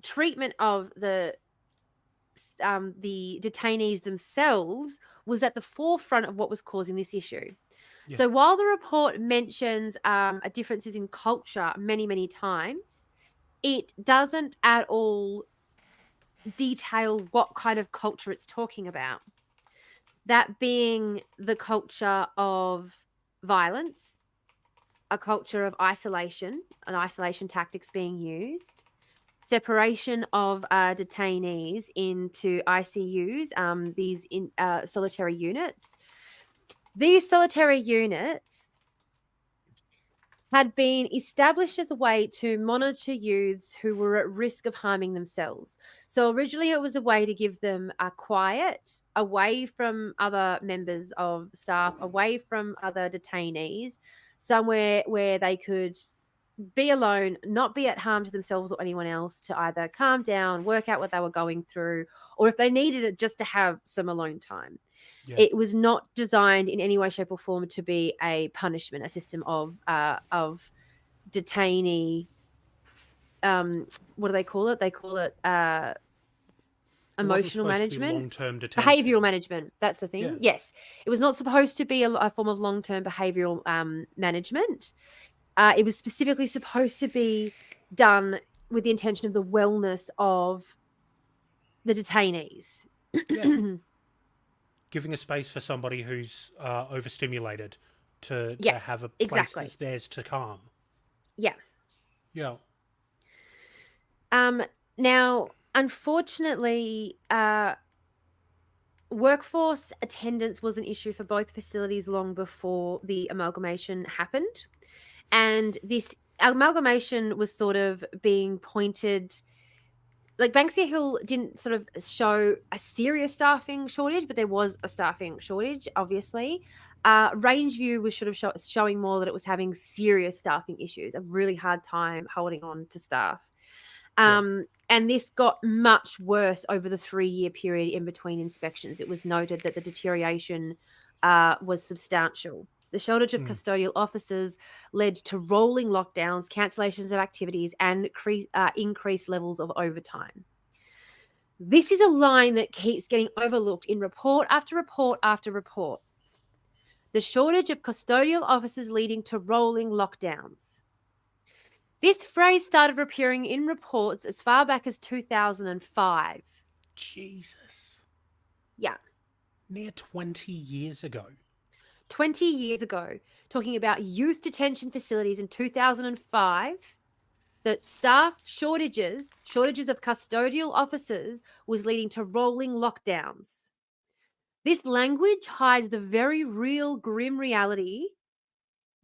treatment of the detainees themselves was at the forefront of what was causing this issue. Yeah. So while the report mentions differences in culture many, many times, it doesn't at all detail what kind of culture it's talking about. That being the culture of violence, a culture of isolation, and isolation tactics being used, separation of detainees into ICUs, these solitary units. These solitary units had been established as a way to monitor youths who were at risk of harming themselves. So originally it was a way to give them a quiet, away from other members of staff, away from other detainees, somewhere where they could be alone, not be at harm to themselves or anyone else, to either calm down, work out what they were going through, or if they needed it, just to have some alone time. Yeah. It was not designed in any way, shape, or form to be a punishment, a system of detainee. What do they call it? They call it emotional management, long-term detention, behavioral management. That's the thing. Yeah. Yes, it was not supposed to be a form of long-term behavioral management. It was specifically supposed to be done with the intention of the wellness of the detainees. Yeah. Giving a space for somebody who's overstimulated to have a place that's theirs to calm. Yeah. Yeah. Now, unfortunately, workforce attendance was an issue for both facilities long before the amalgamation happened. And this amalgamation was sort of being pointed, like Banksia Hill didn't sort of show a serious staffing shortage, but there was a staffing shortage, obviously. Rangeview was sort of showing more that it was having serious staffing issues, a really hard time holding on to staff. And this got much worse over the 3-year period in between inspections. It was noted that the deterioration was substantial. The shortage of custodial officers led to rolling lockdowns, cancellations of activities, and increased levels of overtime. This is a line that keeps getting overlooked in report after report after report. The shortage of custodial officers leading to rolling lockdowns. This phrase started appearing in reports as far back as 2005. Jesus. Yeah. Near 20 years ago. 20 years ago, talking about youth detention facilities in 2005, that staff shortages of custodial officers was leading to rolling lockdowns. This language hides the very real grim reality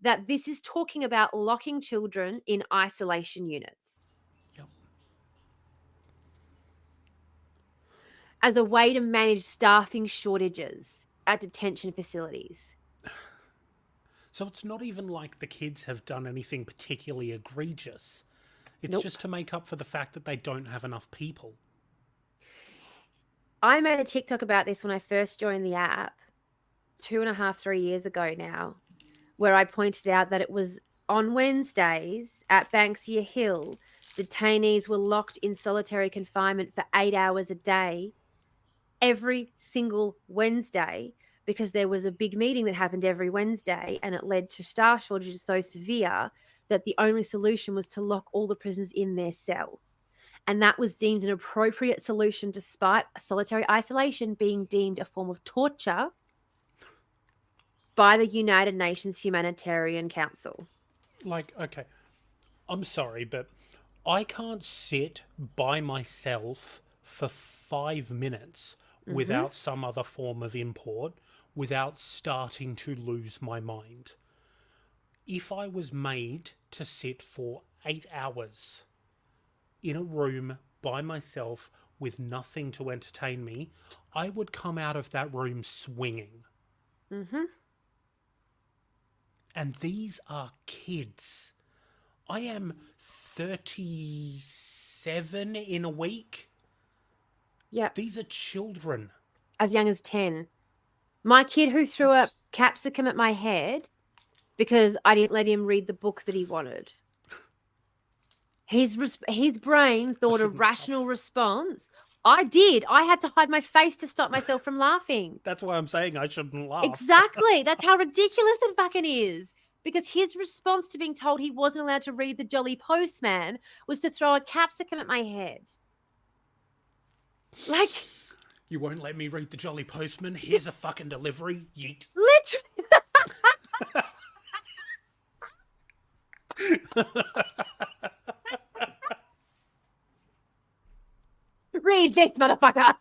that this is talking about locking children in isolation units. Yep. As a way to manage staffing shortages at detention facilities. So it's not even like the kids have done anything particularly egregious. It's just to make up for the fact that they don't have enough people. I made a TikTok about this when I first joined the app 2.5, 3 years ago now, where I pointed out that it was on Wednesdays at Banksia Hill, detainees were locked in solitary confinement for 8 hours a day every single Wednesday because there was a big meeting that happened every Wednesday, and it led to staff shortages so severe that the only solution was to lock all the prisoners in their cell. And that was deemed an appropriate solution despite solitary isolation being deemed a form of torture by the United Nations Humanitarian Council. Like, okay, I'm sorry, but I can't sit by myself for 5 minutes without some other form of import without starting to lose my mind. If I was made to sit for 8 hours in a room by myself with nothing to entertain me, I would come out of that room swinging. Mm-hmm. And these are kids. I am 37 in a week. Yep. These are children. As young as 10. My kid who threw a capsicum at my head because I didn't let him read the book that he wanted. His brain thought a rational response. I did. I had to hide my face to stop myself from laughing. That's why I'm saying I shouldn't laugh. Exactly. That's how ridiculous it fucking is. Because his response to being told he wasn't allowed to read The Jolly Postman was to throw a capsicum at my head. Like... You won't let me read The Jolly Postman? Here's a fucking delivery. Yeet. Literally. Read this, motherfucker.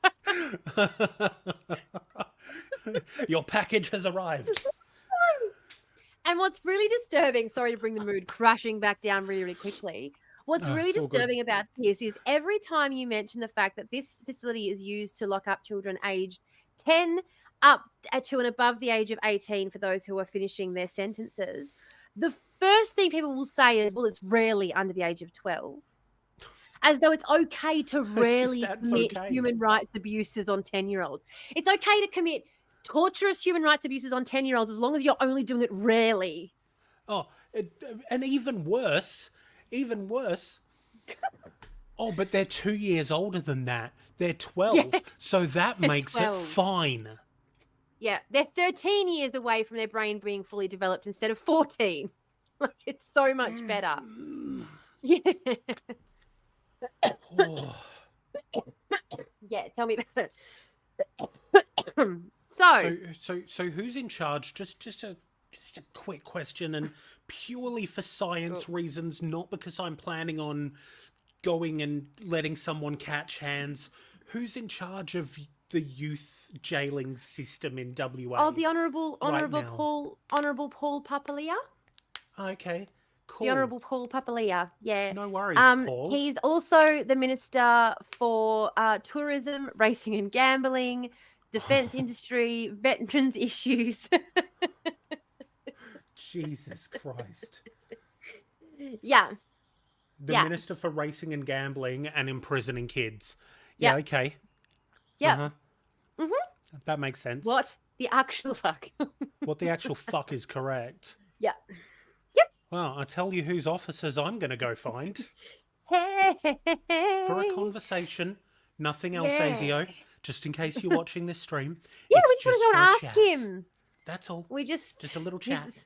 Your package has arrived. And what's really disturbing, sorry to bring the mood crashing back down really, really quickly. What's really disturbing about this is every time you mention the fact that this facility is used to lock up children aged 10 up to and above the age of 18 for those who are finishing their sentences, the first thing people will say is, well, it's rarely under the age of 12. As though it's okay to rarely commit human rights abuses on 10-year-olds. It's okay to commit torturous human rights abuses on 10-year-olds as long as you're only doing it rarely. Oh, and even worse. Oh, but they're 2 years older than that. They're 12. Yeah, so that makes 12. It fine. Yeah, they're 13 years away from their brain being fully developed instead of 14. Like, it's so much better. Yeah. Oh. Yeah, tell me about it. So who's in charge? Just a quick question, and purely for science reasons, not because I'm planning on going and letting someone catch hands. Who's in charge of the youth jailing system in WA? Oh, the Honourable Paul Papalia. Okay. Cool. The Honourable Paul Papalia, yeah. No worries, Paul. He's also the Minister for Tourism, Racing and Gambling, Defence Industry, Veterans Issues. Jesus Christ. Yeah. The Minister for Racing and Gambling and Imprisoning Kids. Yeah, okay. Yeah. Uh-huh. Mm-hmm. That makes sense. What the actual fuck? What the actual fuck is correct. Yeah. Well, I tell you whose officers I'm going to go find. Hey. For a conversation. Nothing else, Azio. Just in case you're watching this stream. Yeah, we just want to go and ask him. That's all. We just a little chat.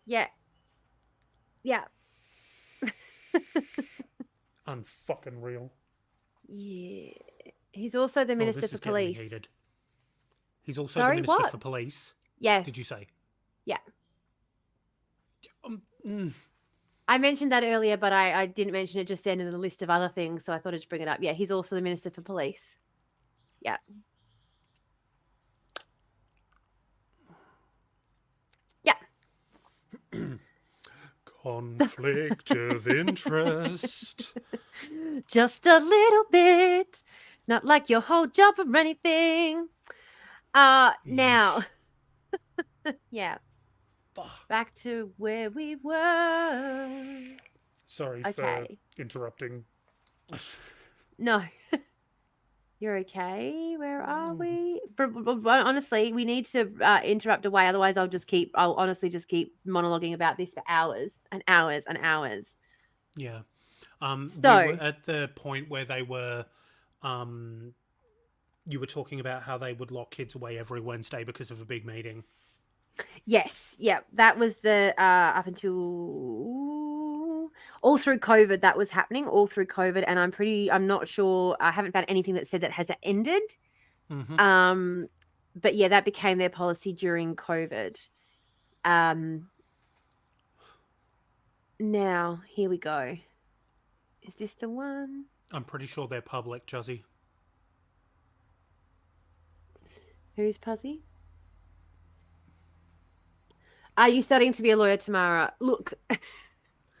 Yeah. Unfucking real. Yeah. He's also the Minister for Police. He's also the Minister for Police? Yeah. Did you say? Yeah. I mentioned that earlier, but I didn't mention it just then in the list of other things, so I thought I'd just bring it up. Yeah, he's also the Minister for Police. Yeah. Yeah. Conflict of interest. Just a little bit. Not like your whole job or anything. Now. Yeah. Fuck. Back to where we were. Sorry for interrupting. No. You're okay. Where are we? But honestly, we need to interrupt away. Otherwise, I'll honestly just keep monologuing about this for hours and hours and hours. Yeah. We were at the point where they were You were talking about how they would lock kids away every Wednesday because of a big meeting. Yes, yeah, that was the up until all through COVID that was happening, all through COVID, and I'm not sure, I haven't found anything that said that has ended. Mm-hmm. But yeah, that became their policy during COVID. Now, here we go. Is this the one? I'm pretty sure they're public, Juzzy. Who's Puzzy? Are you studying to be a lawyer, Tamara? Look,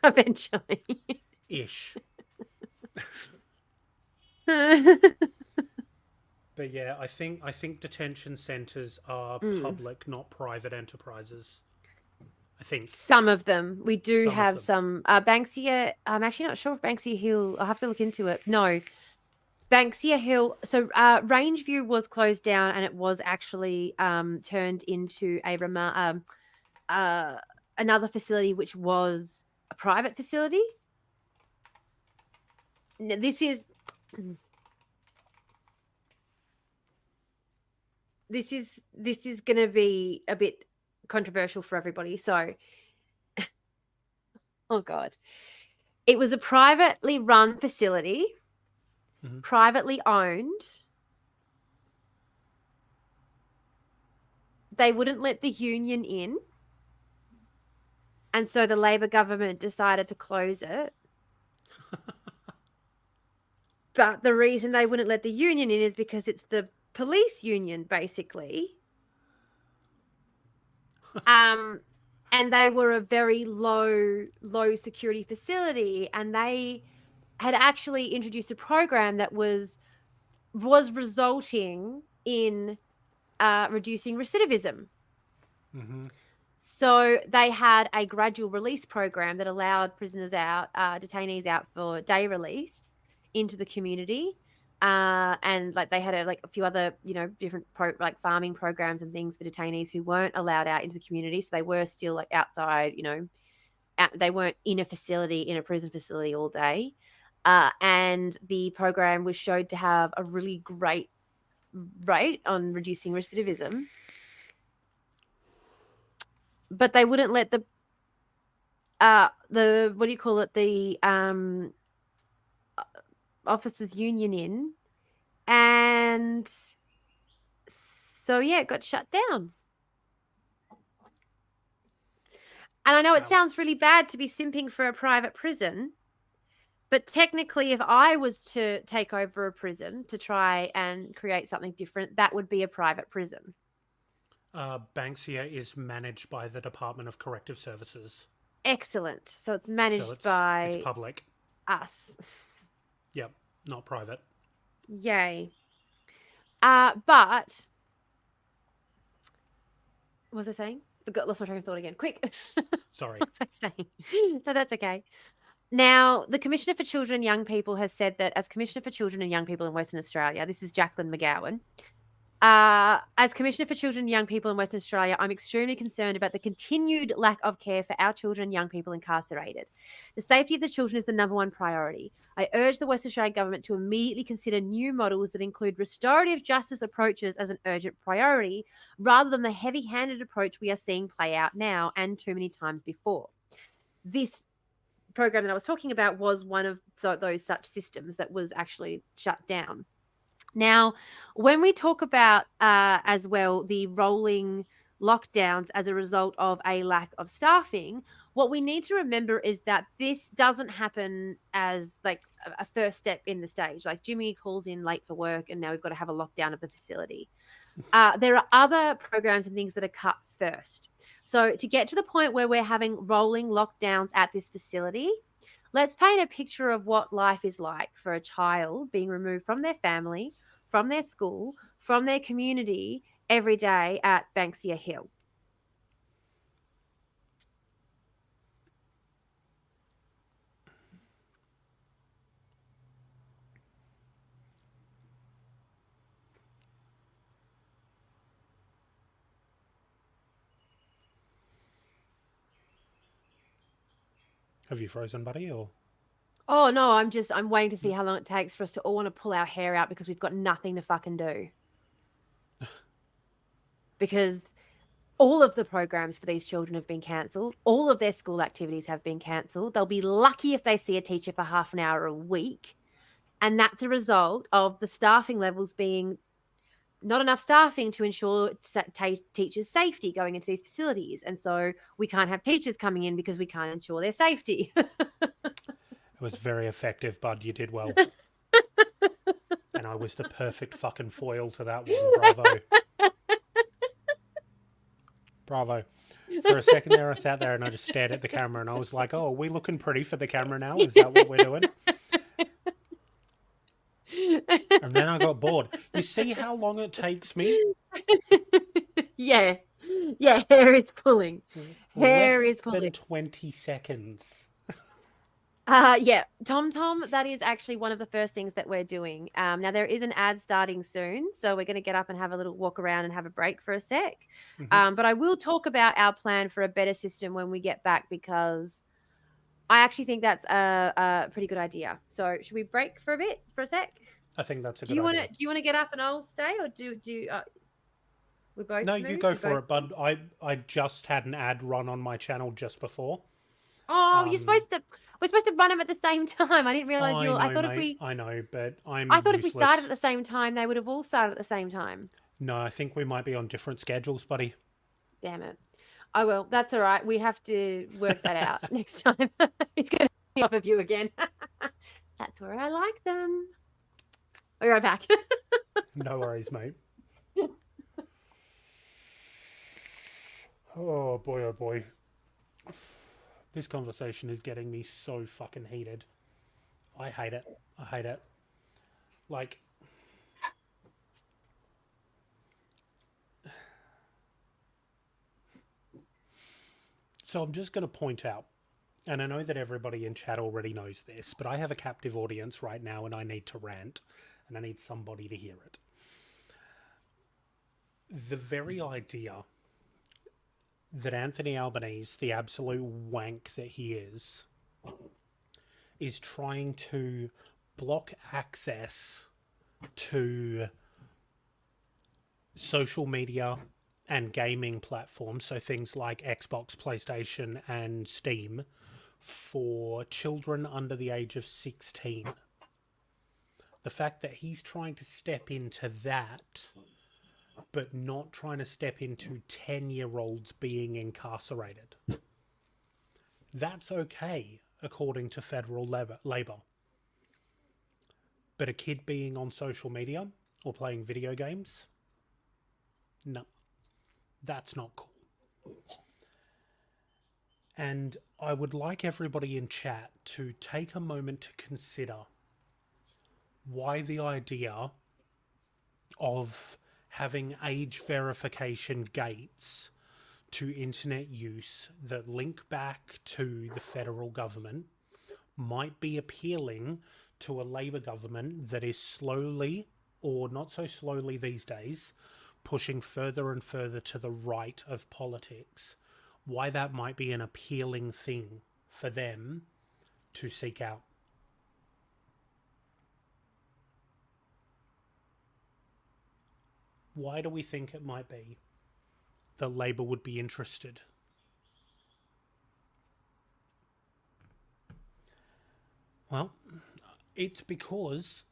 eventually. Ish. But yeah, I think detention centres are public, not private enterprises. I think Some of them. We do some of have them. some. Banksia, I'm actually not sure if Banksia Hill, I'll have to look into it. No, Banksia Hill. So Rangeview was closed down and it was actually turned into another facility, which was a private facility. This is going to be a bit controversial for everybody. So, oh God, it was a privately run facility, privately owned. They wouldn't let the union in. And so the Labor government decided to close it. But the reason they wouldn't let the union in is because it's the police union, basically. And they were a very low security facility, and they had actually introduced a program that was resulting in reducing recidivism. So they had a gradual release program that allowed prisoners out, detainees out for day release into the community. And like they had a few other, different farming programs and things for detainees who weren't allowed out into the community. So they were still like outside, they weren't in a prison facility all day. And the program was showed to have a really great rate on reducing recidivism. But they wouldn't let the what do you call it? The officers union in. And so, yeah, it got shut down. And I know it sounds really bad to be simping for a private prison, but technically, if I was to take over a prison to try and create something different, that would be a private prison. Banksia is managed by the Department of Corrective Services. Excellent. So it's managed by... It's public. Us. Yep, not private. Yay. But... What was I saying? Lost my train of thought again. Quick. Sorry. What was I saying? So that's okay. Now, the Commissioner for Children and Young People has said that as Commissioner for Children and Young People in Western Australia, this is Jacqueline McGowan, as Commissioner for Children and Young People in Western Australia, I'm extremely concerned about the continued lack of care for our children and young people incarcerated. The safety of the children is the number one priority. I urge the Western Australian government to immediately consider new models that include restorative justice approaches as an urgent priority, rather than the heavy-handed approach we are seeing play out now and too many times before. This program that I was talking about was one of those such systems that was actually shut down. Now, when we talk about as well the rolling lockdowns as a result of a lack of staffing, what we need to remember is that this doesn't happen as like a first step in the stage. Like Jimmy calls in late for work and now we've got to have a lockdown of the facility. There are other programs and things that are cut first. So to get to the point where we're having rolling lockdowns at this facility, let's paint a picture of what life is like for a child being removed from their family, from their school, from their community every day at Banksia Hill. Have you frozen, buddy, or? Oh, no, I'm waiting to see how long it takes for us to all want to pull our hair out because we've got nothing to fucking do. because all of the programs for these children have been cancelled. All of their school activities have been cancelled. They'll be lucky if they see a teacher for half an hour a week. And that's a result of the staffing levels being not enough staffing to ensure teachers' safety going into these facilities. And so we can't have teachers coming in because we can't ensure their safety. It was very effective, bud. You did well. And I was the perfect fucking foil to that one. Bravo. Bravo. For a second there, I sat there and I just stared at the camera and I was like, oh, are we looking pretty for the camera now? Is that what we're doing? And then I got bored. You see how long it takes me? Yeah. Yeah, hair is pulling. Hair Less is pulling. than 20 seconds. Yeah, TomTom, that is actually one of the first things that we're doing. Now, there is an ad starting soon, so we're going to get up and have a little walk around and have a break for a sec. But I will talk about our plan for a better system when we get back, because I actually think that's a pretty good idea. So should we break for a sec? I think that's a good idea. idea. Do you want to get up and I'll stay, or do we both? No, you go for it, bud. I just had an ad run on my channel just before. Oh, we're supposed to run them at the same time. I didn't realize you. I thought mate, I know, but I thought useless. If we started at the same time, they would have all started at the same time. No, I think we might be on different schedules, buddy. Damn it. Oh well, that's all right. We have to work that out next time. It's going to be off of you again. That's where I like them. I'll be right back. No worries, mate. Oh boy. This conversation is getting me so fucking heated. I hate it. Like, so I'm just going to point out, and I know that everybody in chat already knows this, but I have a captive audience right now and I need to rant, and I need somebody to hear it. The very idea that Anthony Albanese, the absolute wank that he is trying to block access to social media and gaming platforms, so things like Xbox, PlayStation, and Steam, for children under the age of 16. The fact that he's trying to step into that, but not trying to step into 10-year-olds being incarcerated. That's okay, according to federal labor. But a kid being on social media or playing video games? No. That's not cool. And I would like everybody in chat to take a moment to consider why the idea of having age verification gates to internet use that link back to the federal government might be appealing to a Labor government that is slowly, or not so slowly these days, pushing further and further to the right of politics. Why that might be an appealing thing for them to seek out. Why do we think it might be that Labor would be interested? Well, it's because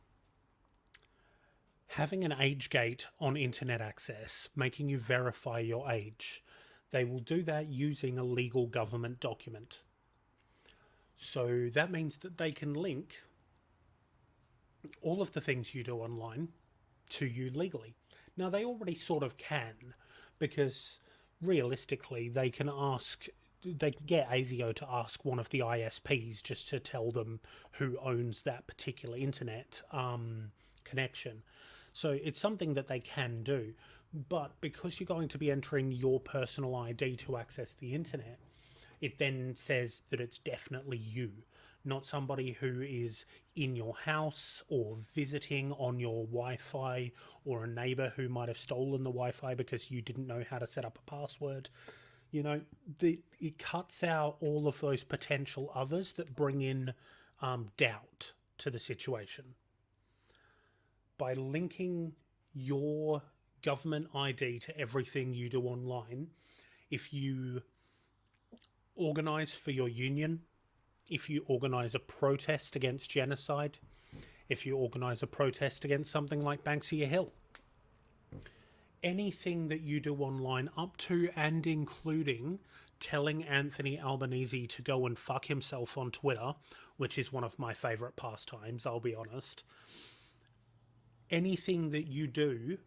having an age gate on internet access, making you verify your age, they will do that using a legal government document. So that means that they can link all of the things you do online to you legally. Now, they already sort of can, because realistically, they can get ASIO to ask one of the ISPs just to tell them who owns that particular internet connection. So it's something that they can do. But because you're going to be entering your personal ID to access the internet, it then says that it's definitely you, not somebody who is in your house or visiting on your Wi-Fi, or a neighbor who might have stolen the Wi-Fi because you didn't know how to set up a password. You know, it cuts out all of those potential others that bring in doubt to the situation. By linking your government ID to everything you do online. If you organise for your union, if you organise a protest against genocide, if you organise a protest against something like Banksia Hill, anything that you do online, up to and including telling Anthony Albanese to go and fuck himself on Twitter, which is one of my favourite pastimes, I'll be honest. Anything that you do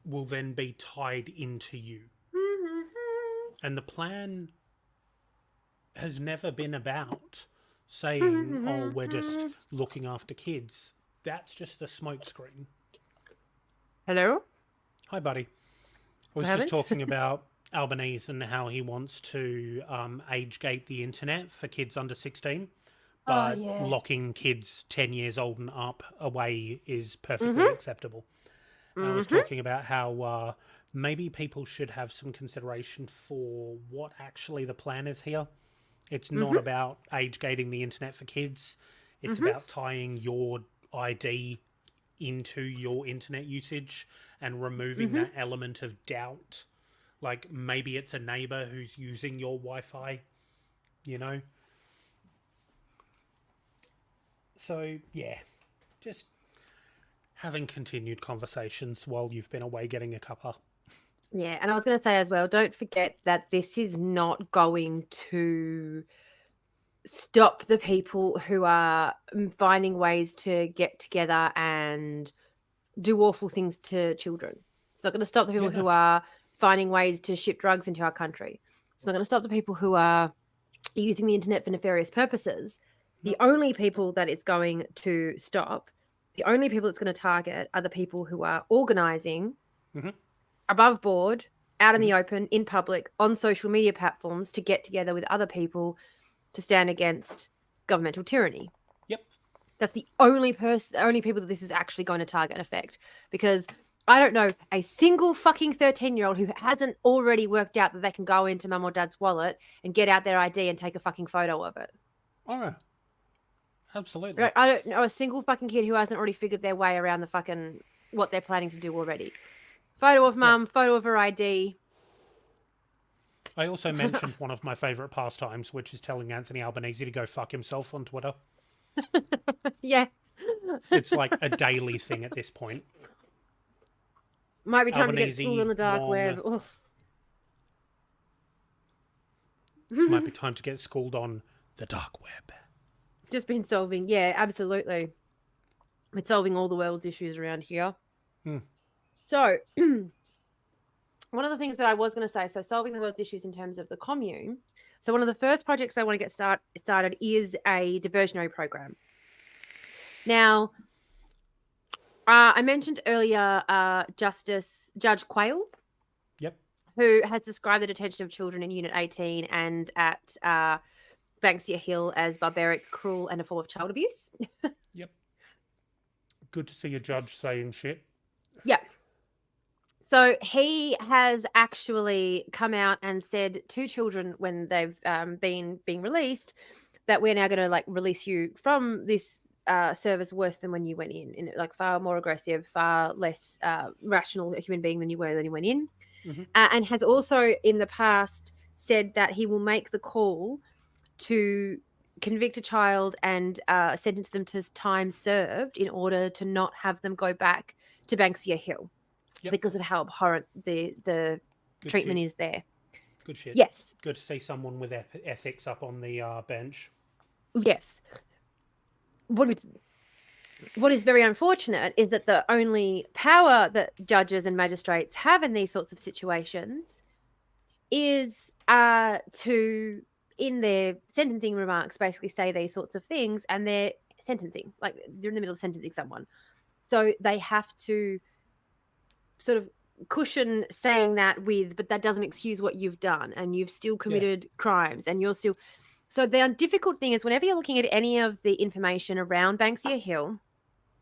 will then be tied into you. And the plan has never been about saying, oh, we're just looking after kids. That's just a smokescreen. Hello? Hi, buddy. I was just talking about Albanese and how he wants to age gate the internet for kids under 16. But locking kids 10 years old and up away is perfectly acceptable. I was talking about how maybe people should have some consideration for what actually the plan is here. It's not about age gating the internet for kids. It's about tying your ID into your internet usage and removing that element of doubt. Like maybe it's a neighbor who's using your Wi-Fi, you know? So, yeah, just having continued conversations while you've been away getting a cuppa. Yeah, and I was going to say as well, don't forget that this is not going to stop the people who are finding ways to get together and do awful things to children. It's not going to stop the people who are finding ways to ship drugs into our country. It's not going to stop the people who are using the internet for nefarious purposes. The only people that it's going to stop, the only people it's going to target are the people who are organising above board, out in the open, in public, on social media platforms to get together with other people to stand against governmental tyranny. Yep. That's the only people that this is actually going to target and affect. Because I don't know a single fucking 13-year-old who hasn't already worked out that they can go into mum or dad's wallet and get out their ID and take a fucking photo of it. Oh, absolutely. I don't know a single fucking kid who hasn't already figured their way around the fucking what they're planning to do already. Photo of mum, photo of her ID. I also mentioned one of my favourite pastimes, which is telling Anthony Albanese to go fuck himself on Twitter. Yeah. It's like a daily thing at this point. Might be time Albanese, to get schooled on the dark web. Might be time to get schooled on the dark web. Just been solving. Yeah, absolutely. We're solving all the world's issues around here. So, one of the things that I was going to say, so solving the world's issues in terms of the commune. So one of the first projects I want to get started is a diversionary program. Now, I mentioned earlier Judge Quayle. Yep. Who has described the detention of children in Unit 18 and at Banksia Hill as barbaric, cruel, and a form of child abuse. Yep. Good to see a judge saying shit. Yep. So he has actually come out and said to children when they've been released that we're now going to like release you from this service worse than when you went in like far more aggressive, far less rational human being than you were when you went in, and has also in the past said that he will make the call to convict a child and sentence them to time served in order to not have them go back to Banksia Hill. Yep. Because of how abhorrent the treatment is there. Good shit. Yes. Good to see someone with ethics up on the bench. Yes. What is very unfortunate is that the only power that judges and magistrates have in these sorts of situations is to, in their sentencing remarks, basically say these sorts of things, and they're sentencing, like they're in the middle of sentencing someone. So they have to sort of cushion saying that but that doesn't excuse what you've done, and you've still committed crimes, and you're still. So the difficult thing is whenever you're looking at any of the information around Banksia Hill,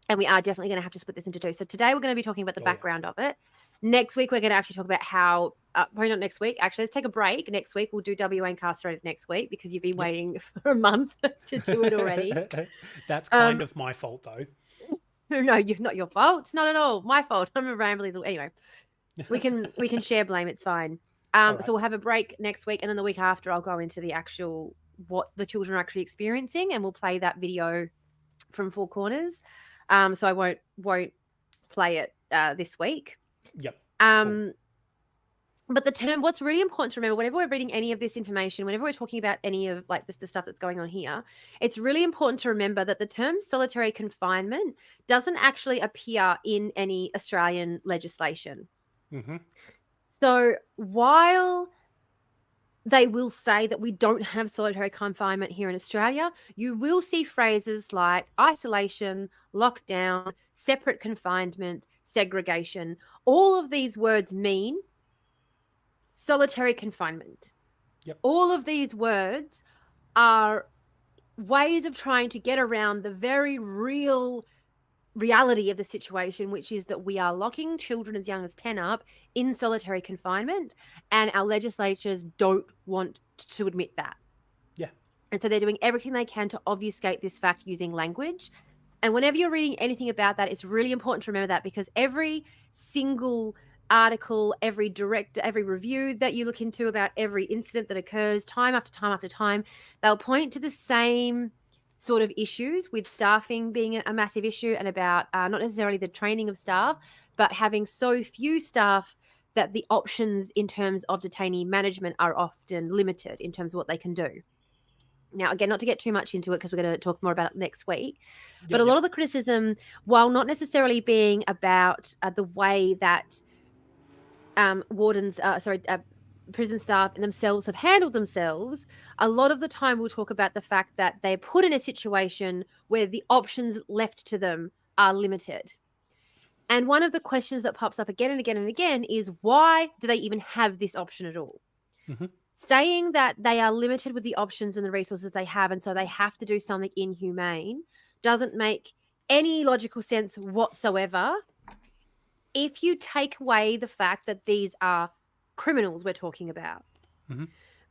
and we are definitely going to have to split this into two. So today we're going to be talking about the background of it. Next week we're going to actually talk about how. Probably not next week. Actually, let's take a break. Next week we'll do WA Incarcerated next week because you've been waiting for a month to do it already. That's kind of my fault though. No, you're not your fault. Not at all. My fault. I'm a rambly little. Anyway, we can share blame. It's fine. All right. So we'll have a break next week, and then the week after, I'll go into the actual what the children are actually experiencing, and we'll play that video from Four Corners. So I won't play it this week. Yep. Cool. But what's really important to remember, whenever we're reading any of this information, whenever we're talking about any of like the stuff that's going on here, it's really important to remember that the term solitary confinement doesn't actually appear in any Australian legislation. Mm-hmm. So while they will say that we don't have solitary confinement here in Australia, you will see phrases like isolation, lockdown, separate confinement, segregation. All of these words mean solitary confinement. Yep. All of these words are ways of trying to get around the very real reality of the situation, which is that we are locking children as young as 10 up in solitary confinement, and our legislatures don't want to admit that. Yeah. And so they're doing everything they can to obfuscate this fact using language. And whenever you're reading anything about that, it's really important to remember that, because every single article, every review that you look into about every incident that occurs time after time after time, they'll point to the same sort of issues, with staffing being a massive issue, and about not necessarily the training of staff, but having so few staff that the options in terms of detainee management are often limited in terms of what they can do. Now, again, not to get too much into it, because we're going to talk more about it next week, but a lot of the criticism, while not necessarily being about the way that prison staff themselves have handled themselves, a lot of the time we'll talk about the fact that they're put in a situation where the options left to them are limited. And one of the questions that pops up again and again and again is, why do they even have this option at all? Mm-hmm. Saying that they are limited with the options and the resources they have, and so they have to do something inhumane, doesn't make any logical sense whatsoever if you take away the fact that these are criminals we're talking about. Mm-hmm.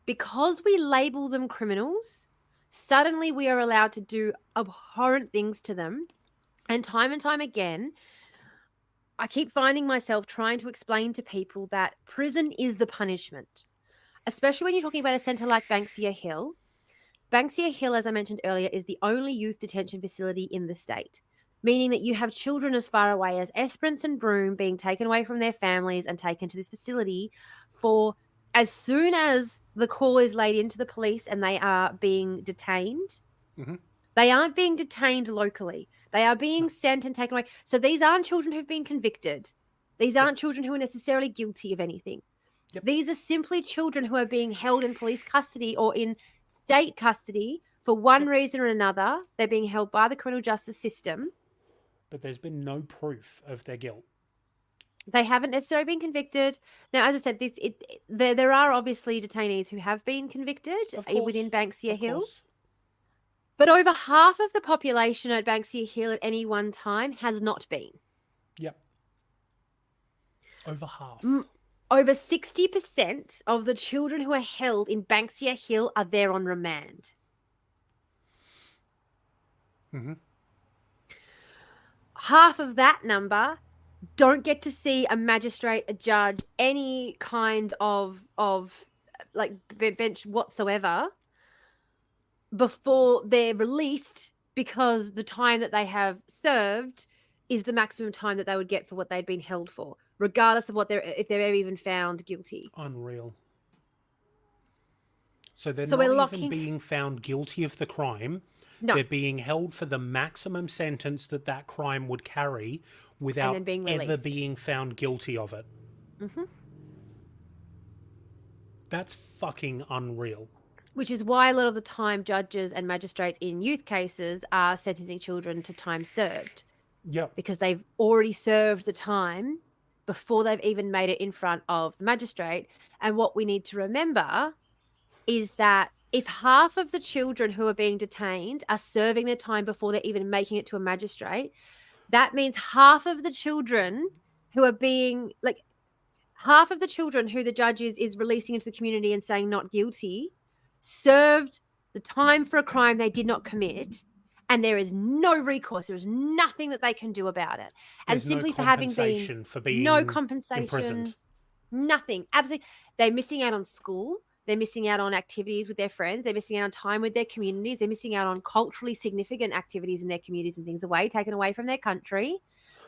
Because we label them criminals, suddenly we are allowed to do abhorrent things to them. And time again, I keep finding myself trying to explain to people that prison is the punishment, especially when you're talking about a centre like Banksia Hill. Banksia Hill, as I mentioned earlier, is the only youth detention facility in the state, meaning that you have children as far away as Esperance and Broome being taken away from their families and taken to this facility for, as soon as the call is laid into the police and they are being detained, mm-hmm. They aren't being detained locally. They are being sent and taken away. So these aren't children who've been convicted. These aren't children who are necessarily guilty of anything. Yep. These are simply children who are being held in police custody or in state custody for one reason or another. They're being held by the criminal justice system. But there's been no proof of their guilt. They haven't necessarily been convicted. Now, as I said, there are obviously detainees who have been convicted within Banksia Hill. But over half of the population at Banksia Hill at any one time has not been. Yep. Over half. Over 60% of the children who are held in Banksia Hill are there on remand. Mm-hmm. Half of that number don't get to see a magistrate, a judge, any kind of like bench whatsoever before they're released, because the time that they have served is the maximum time that they would get for what they'd been held for, regardless of if they're ever even found guilty. Unreal. So they're not even being found guilty of the crime. No. They're being held for the maximum sentence that crime would carry without ever being found guilty of it. Mm-hmm. That's fucking unreal. Which is why a lot of the time judges and magistrates in youth cases are sentencing children to time served. Yep. Because they've already served the time before they've even made it in front of the magistrate. And what we need to remember is that if half of the children who are being detained are serving their time before they're even making it to a magistrate, that means half of the children who are being, like, half of the children who the judge is releasing into the community and saying not guilty served the time for a crime they did not commit, and there is no recourse. There is nothing that they can do about it. And There's simply no for having been compensation for being no compensation, imprisoned. nothing. Absolutely. They're missing out on school. They're missing out on activities with their friends. They're missing out on time with their communities. They're missing out on culturally significant activities in their communities and things taken away from their country,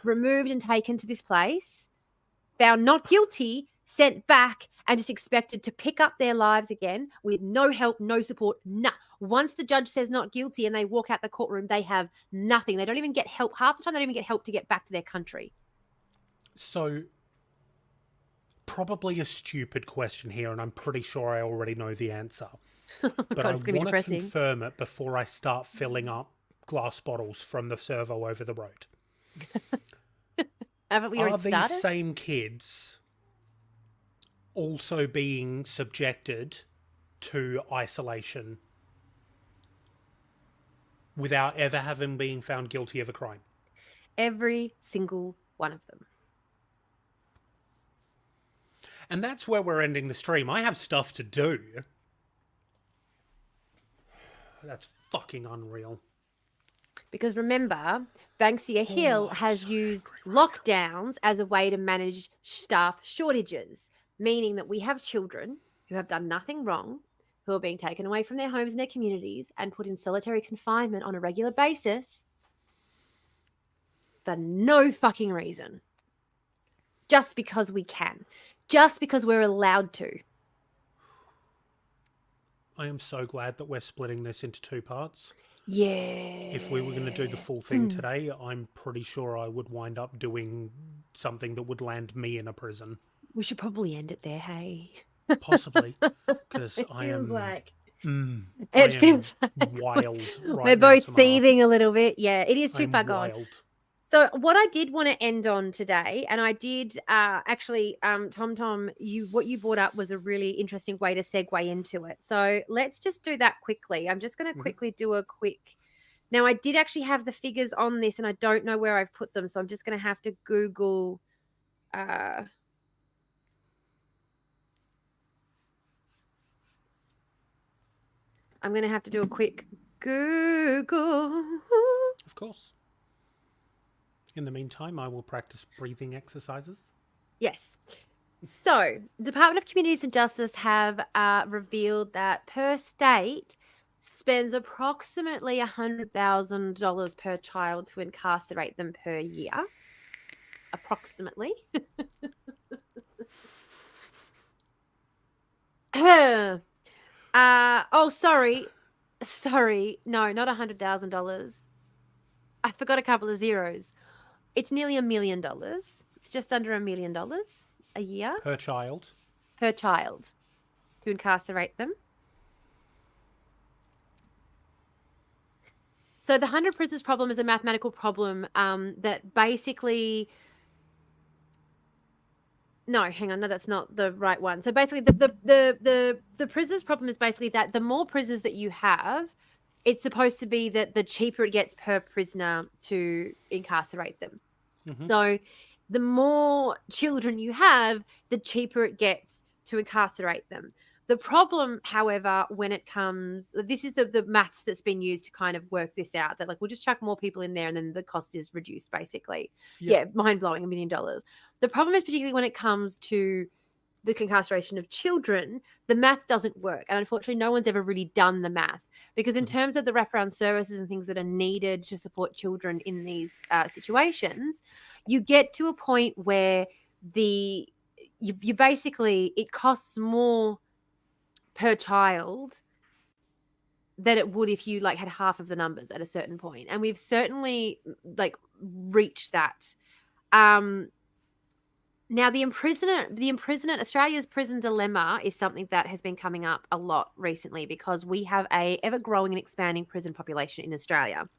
removed and taken to this place, found not guilty, sent back, and just expected to pick up their lives again with no help, no support, nah. Once the judge says not guilty and they walk out the courtroom, they have nothing. They don't even get help. Half the time, they don't even get help to get back to their country. So, probably a stupid question here, and I'm pretty sure I already know the answer. But God, I it's gonna be want to depressing. confirm it before I start filling up glass bottles from the servo over the road. Haven't we Are already these started? same kids also being subjected to isolation without ever having been found guilty of a crime? Every single one of them. And that's where we're ending the stream. I have stuff to do. That's fucking unreal. Because remember, Banksia Hill has used lockdowns as a way to manage staff shortages, meaning that we have children who have done nothing wrong, who are being taken away from their homes and their communities and put in solitary confinement on a regular basis for no fucking reason. Just because we can. Just because we're allowed to. I am so glad that we're splitting this into 2 parts. Yeah. If we were going to do the full thing today, I'm pretty sure I would wind up doing something that would land me in a prison. We should probably end it there, hey? Possibly. Because I am... like... it feels like wild right we're now, both Tamara. seething a little bit. Yeah, it is too far gone. Wild. So what I did want to end on today, and I did actually, Tom, what you brought up was a really interesting way to segue into it. So let's just do that quickly. I'm just going to quickly do a quick. Now, I did actually have the figures on this, and I don't know where I've put them, so I'm just going to have to Google. I'm going to have to do a quick Google. Of course. In the meantime, I will practice breathing exercises. Yes. So, Department of Communities and Justice have revealed that per state spends approximately $100,000 per child to incarcerate them per year. Approximately. Sorry. No, not $100,000. I forgot a couple of zeros. It's nearly $1 million. It's just under $1 million a year. Per child. Per child to incarcerate them. So the 100 prisoners problem is a mathematical problem that basically... No, hang on. No, that's not the right one. So basically the prisoners problem is basically that the more prisoners that you have, it's supposed to be that the cheaper it gets per prisoner to incarcerate them. So the more children you have, the cheaper it gets to incarcerate them. The problem, however, when it comes, this is the maths that's been used to kind of work this out, that like we'll just chuck more people in there and then the cost is reduced basically. Yeah, mind-blowing, $1 million. The problem is particularly when it comes to the incarceration of children, the math doesn't work. And unfortunately, no one's ever really done the math because in terms of the wraparound services and things that are needed to support children in these situations, you get to a point where you basically, it costs more per child than it would if you like had half of the numbers at a certain point. And we've certainly like reached that. Now, the imprisonment, Australia's prison dilemma is something that has been coming up a lot recently because we have a ever-growing and expanding prison population in Australia.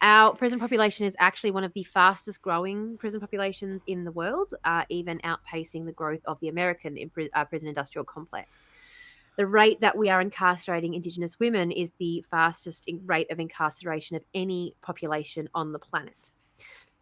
Our prison population is actually one of the fastest growing prison populations in the world, even outpacing the growth of the American prison industrial complex. The rate that we are incarcerating Indigenous women is the fastest rate of incarceration of any population on the planet.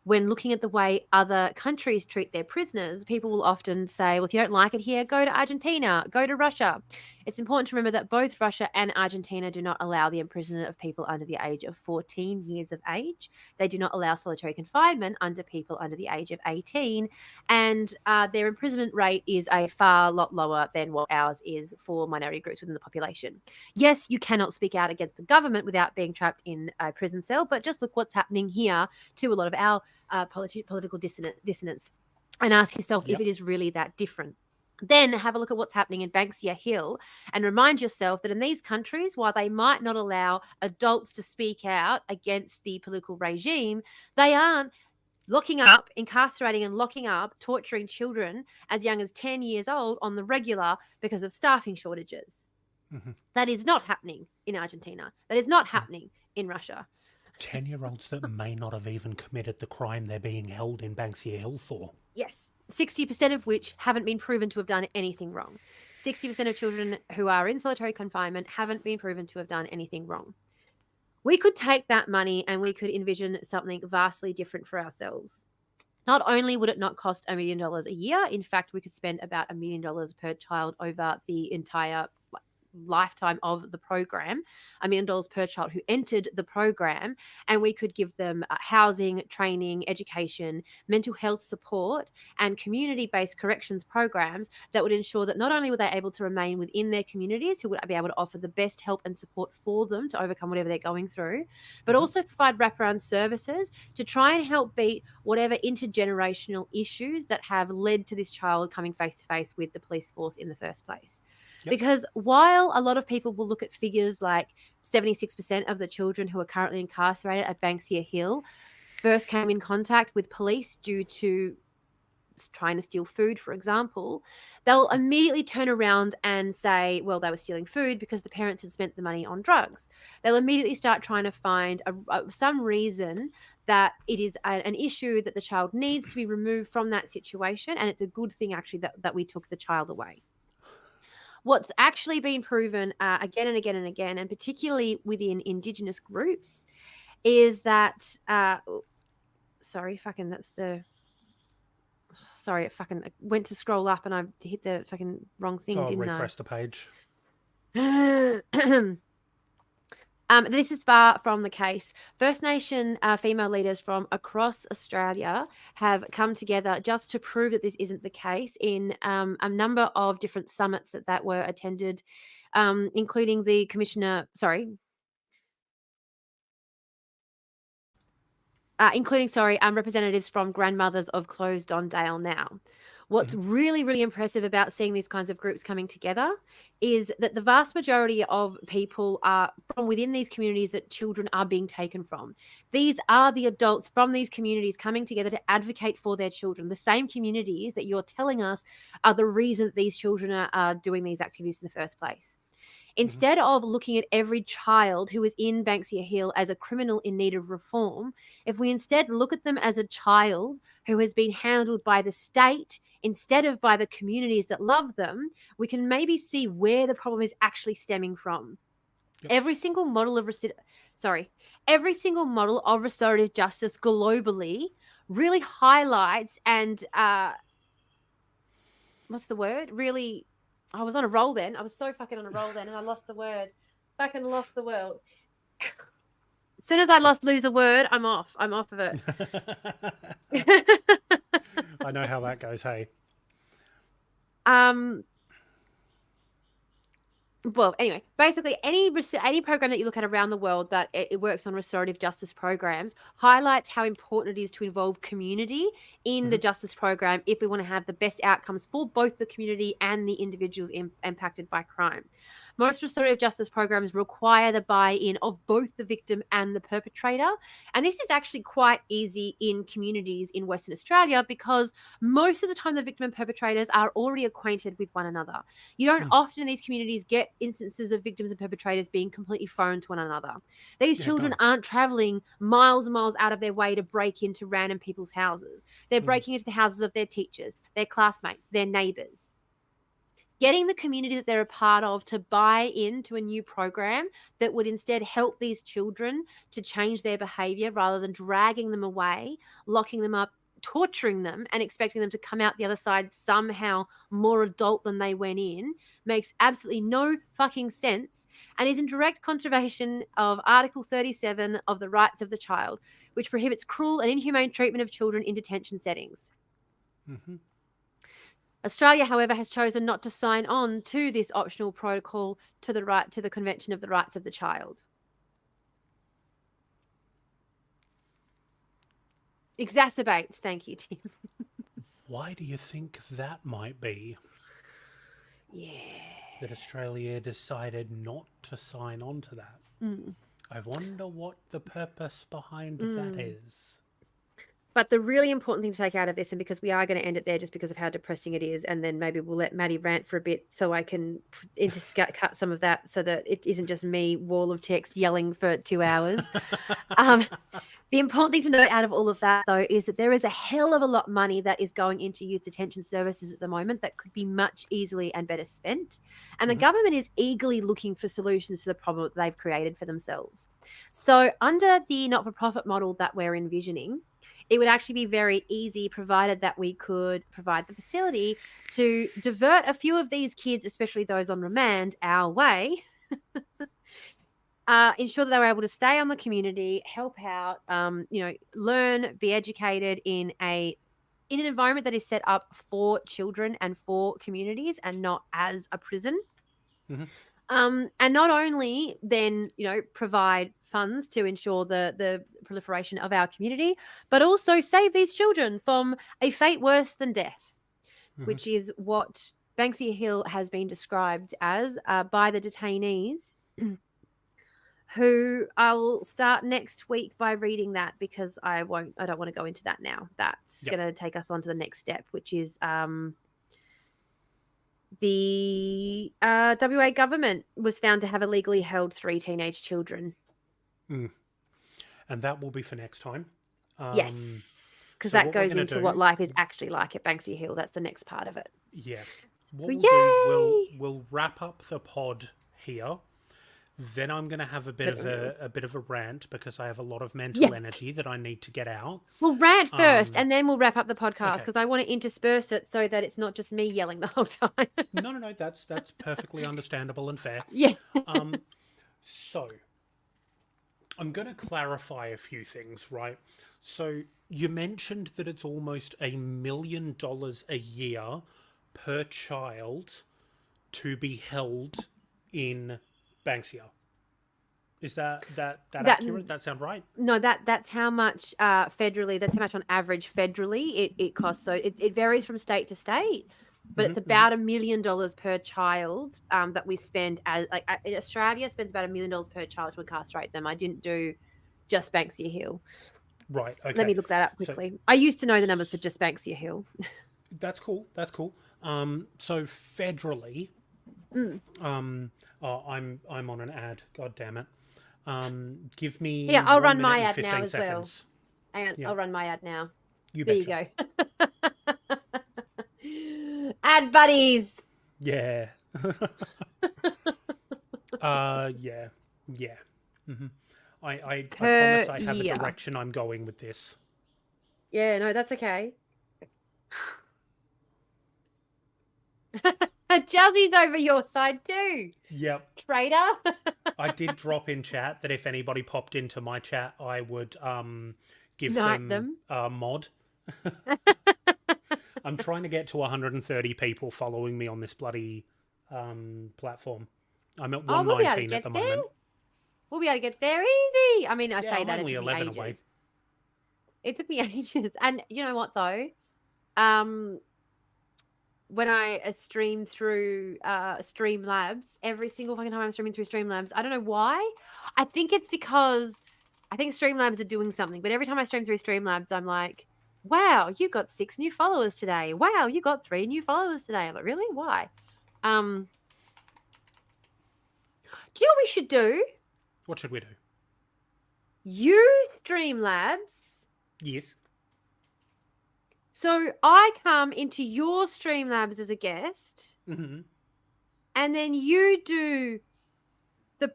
When looking at the way other countries treat their prisoners, people will often say, well, if you don't like it here, go to Argentina, go to Russia. It's important to remember that both Russia and Argentina do not allow the imprisonment of people under the age of 14 years of age. They do not allow solitary confinement under people under the age of 18. And their imprisonment rate is a far lot lower than what ours is for minority groups within the population. Yes, you cannot speak out against the government without being trapped in a prison cell, but just look what's happening here to a lot of our political dissonance and ask yourself if it is really that different. Then have a look at what's happening in Banksia Hill and remind yourself that in these countries, while they might not allow adults to speak out against the political regime, they aren't locking up, incarcerating and locking up, torturing children as young as 10 years old on the regular because of staffing shortages. Mm-hmm. That is not happening in Argentina. That is not happening in Russia. 10-year-olds that may not have even committed the crime they're being held in Banksia Hill for. Yes. 60% of which haven't been proven to have done anything wrong. 60% of children who are in solitary confinement haven't been proven to have done anything wrong. We could take that money and we could envision something vastly different for ourselves. Not only would it not cost $1 million a year, in fact, we could spend about $1 million per child over the entire lifetime of the program, $1 million per child who entered the program, and we could give them housing, training, education, mental health support, and community-based corrections programs that would ensure that not only were they able to remain within their communities, who would be able to offer the best help and support for them to overcome whatever they're going through, but also provide wraparound services to try and help beat whatever intergenerational issues that have led to this child coming face to face with the police force in the first place. Because while a lot of people will look at figures like 76% of the children who are currently incarcerated at Banksia Hill first came in contact with police due to trying to steal food, for example, they'll immediately turn around and say, well, they were stealing food because the parents had spent the money on drugs. They'll immediately start trying to find some reason that it is an issue that the child needs to be removed from that situation. And it's a good thing, actually, that we took the child away. What's actually been proven again and again and again, and particularly within Indigenous groups, is that sorry, it fucking went to scroll up and I hit the fucking wrong thing, didn't I? Refresh the page. This is far from the case. First Nation female leaders from across Australia have come together just to prove that this isn't the case in a number of different summits that were attended, including the representatives from Grandmothers of Closed on Dale Now. What's really, really impressive about seeing these kinds of groups coming together is that the vast majority of people are from within these communities that children are being taken from. These are the adults from these communities coming together to advocate for their children, the same communities that you're telling us are the reason that these children are doing these activities in the first place. Instead of looking at every child who is in Banksia Hill as a criminal in need of reform, if we instead look at them as a child who has been handled by the state instead of by the communities that love them, we can maybe see where the problem is actually stemming from. Every single model of restorative justice globally really highlights and really, I was on a roll then. I was so fucking on a roll then and I lost the word. Fucking lost the word. As soon as I lose a word, I'm off. I'm off of it. I know how that goes, hey. Well, anyway, basically any program that you look at around the world that it works on restorative justice programs highlights how important it is to involve community in the justice program if we want to have the best outcomes for both the community and the individuals impacted by crime. Most restorative justice programs require the buy-in of both the victim and the perpetrator. And this is actually quite easy in communities in Western Australia because most of the time the victim and perpetrators are already acquainted with one another. You don't often in these communities get instances of victims and perpetrators being completely foreign to one another. These children aren't traveling miles and miles out of their way to break into random people's houses. They're breaking into the houses of their teachers, their classmates, their neighbors. Getting the community that they're a part of to buy into a new program that would instead help these children to change their behavior rather than dragging them away, locking them up, torturing them and expecting them to come out the other side somehow more adult than they went in makes absolutely no fucking sense and is in direct contravention of Article 37 of the Rights of the Child, which prohibits cruel and inhumane treatment of children in detention settings. Mm-hmm. Australia, however, has chosen not to sign on to this optional protocol to the Convention of the Rights of the Child. Exacerbates, thank you, Tim. Why do you think that might be? Yeah. That Australia decided not to sign on to that. I wonder what the purpose behind that is. But the really important thing to take out of this, and because we are going to end it there just because of how depressing it is, and then maybe we'll let Maddie rant for a bit so I can cut some of that so that it isn't just me, wall of text, yelling for 2 hours. The important thing to note out of all of that, though, is that there is a hell of a lot of money that is going into youth detention services at the moment that could be much easily and better spent. And the government is eagerly looking for solutions to the problem that they've created for themselves. So under the not-for-profit model that we're envisioning, it would actually be very easy, provided that we could provide the facility to divert a few of these kids, especially those on remand, our way, ensure that they were able to stay on the community, help out, learn, be educated in an environment that is set up for children and for communities and not as a prison. And not only then, provide funds to ensure the proliferation of our community, but also save these children from a fate worse than death, which is what Banksia Hill has been described as by the detainees, who I'll start next week by reading that because I don't want to go into that now. That's going to take us on to the next step, which is the WA government was found to have illegally held 3 teenage children. And that will be for next time. Yes, because that goes into what life is actually like at Banksia Hill. That's the next part of it. Yeah. What we'll wrap up the pod here. Then I'm going to have a bit of a rant because I have a lot of mental energy that I need to get out. We'll rant first and then we'll wrap up the podcast because I want to intersperse it so that it's not just me yelling the whole time. No, that's perfectly understandable and fair. Yeah. So I'm going to clarify a few things, right? So you mentioned that it's almost $1 million a year per child to be held in Banksia. Is that accurate? That sound right? No, that's how much federally. That's how much on average federally it costs. So it varies from state to state, but it's about $1 million per child that we spend. In Australia, spends about $1 million per child to incarcerate them. I didn't do just Banksia Hill. Right. Okay. Let me look that up quickly. I used to know the numbers for just Banksia Hill. That's cool. So federally. I'm on an ad. God damn it. Give me. Yeah, I'll run my ad now as well. Hang on, Yeah. I'll run my ad now. There you go. Ad buddies. Yeah. Yeah. I promise I have a direction I'm going with this. Yeah, no, that's okay. Jazzy's over your side too. Yep. Traitor. I did drop in chat that if anybody popped into my chat, I would give them a mod. I'm trying to get to 130 people following me on this bloody platform. I'm at 119 at the moment. We'll be able to get there easy. I mean, I say that it took me ages. Away. It took me ages. And you know what, though? When I stream through Streamlabs, every single fucking time I'm streaming through Streamlabs, I don't know why. I think it's because I think Streamlabs are doing something. But every time I stream through Streamlabs, I'm like, wow, you got 6 new followers today. Wow, you got 3 new followers today. I'm like, really? Why? Do you know what we should do? What should we do? You Streamlabs. Yes. So I come into your Streamlabs as a guest, and then you do the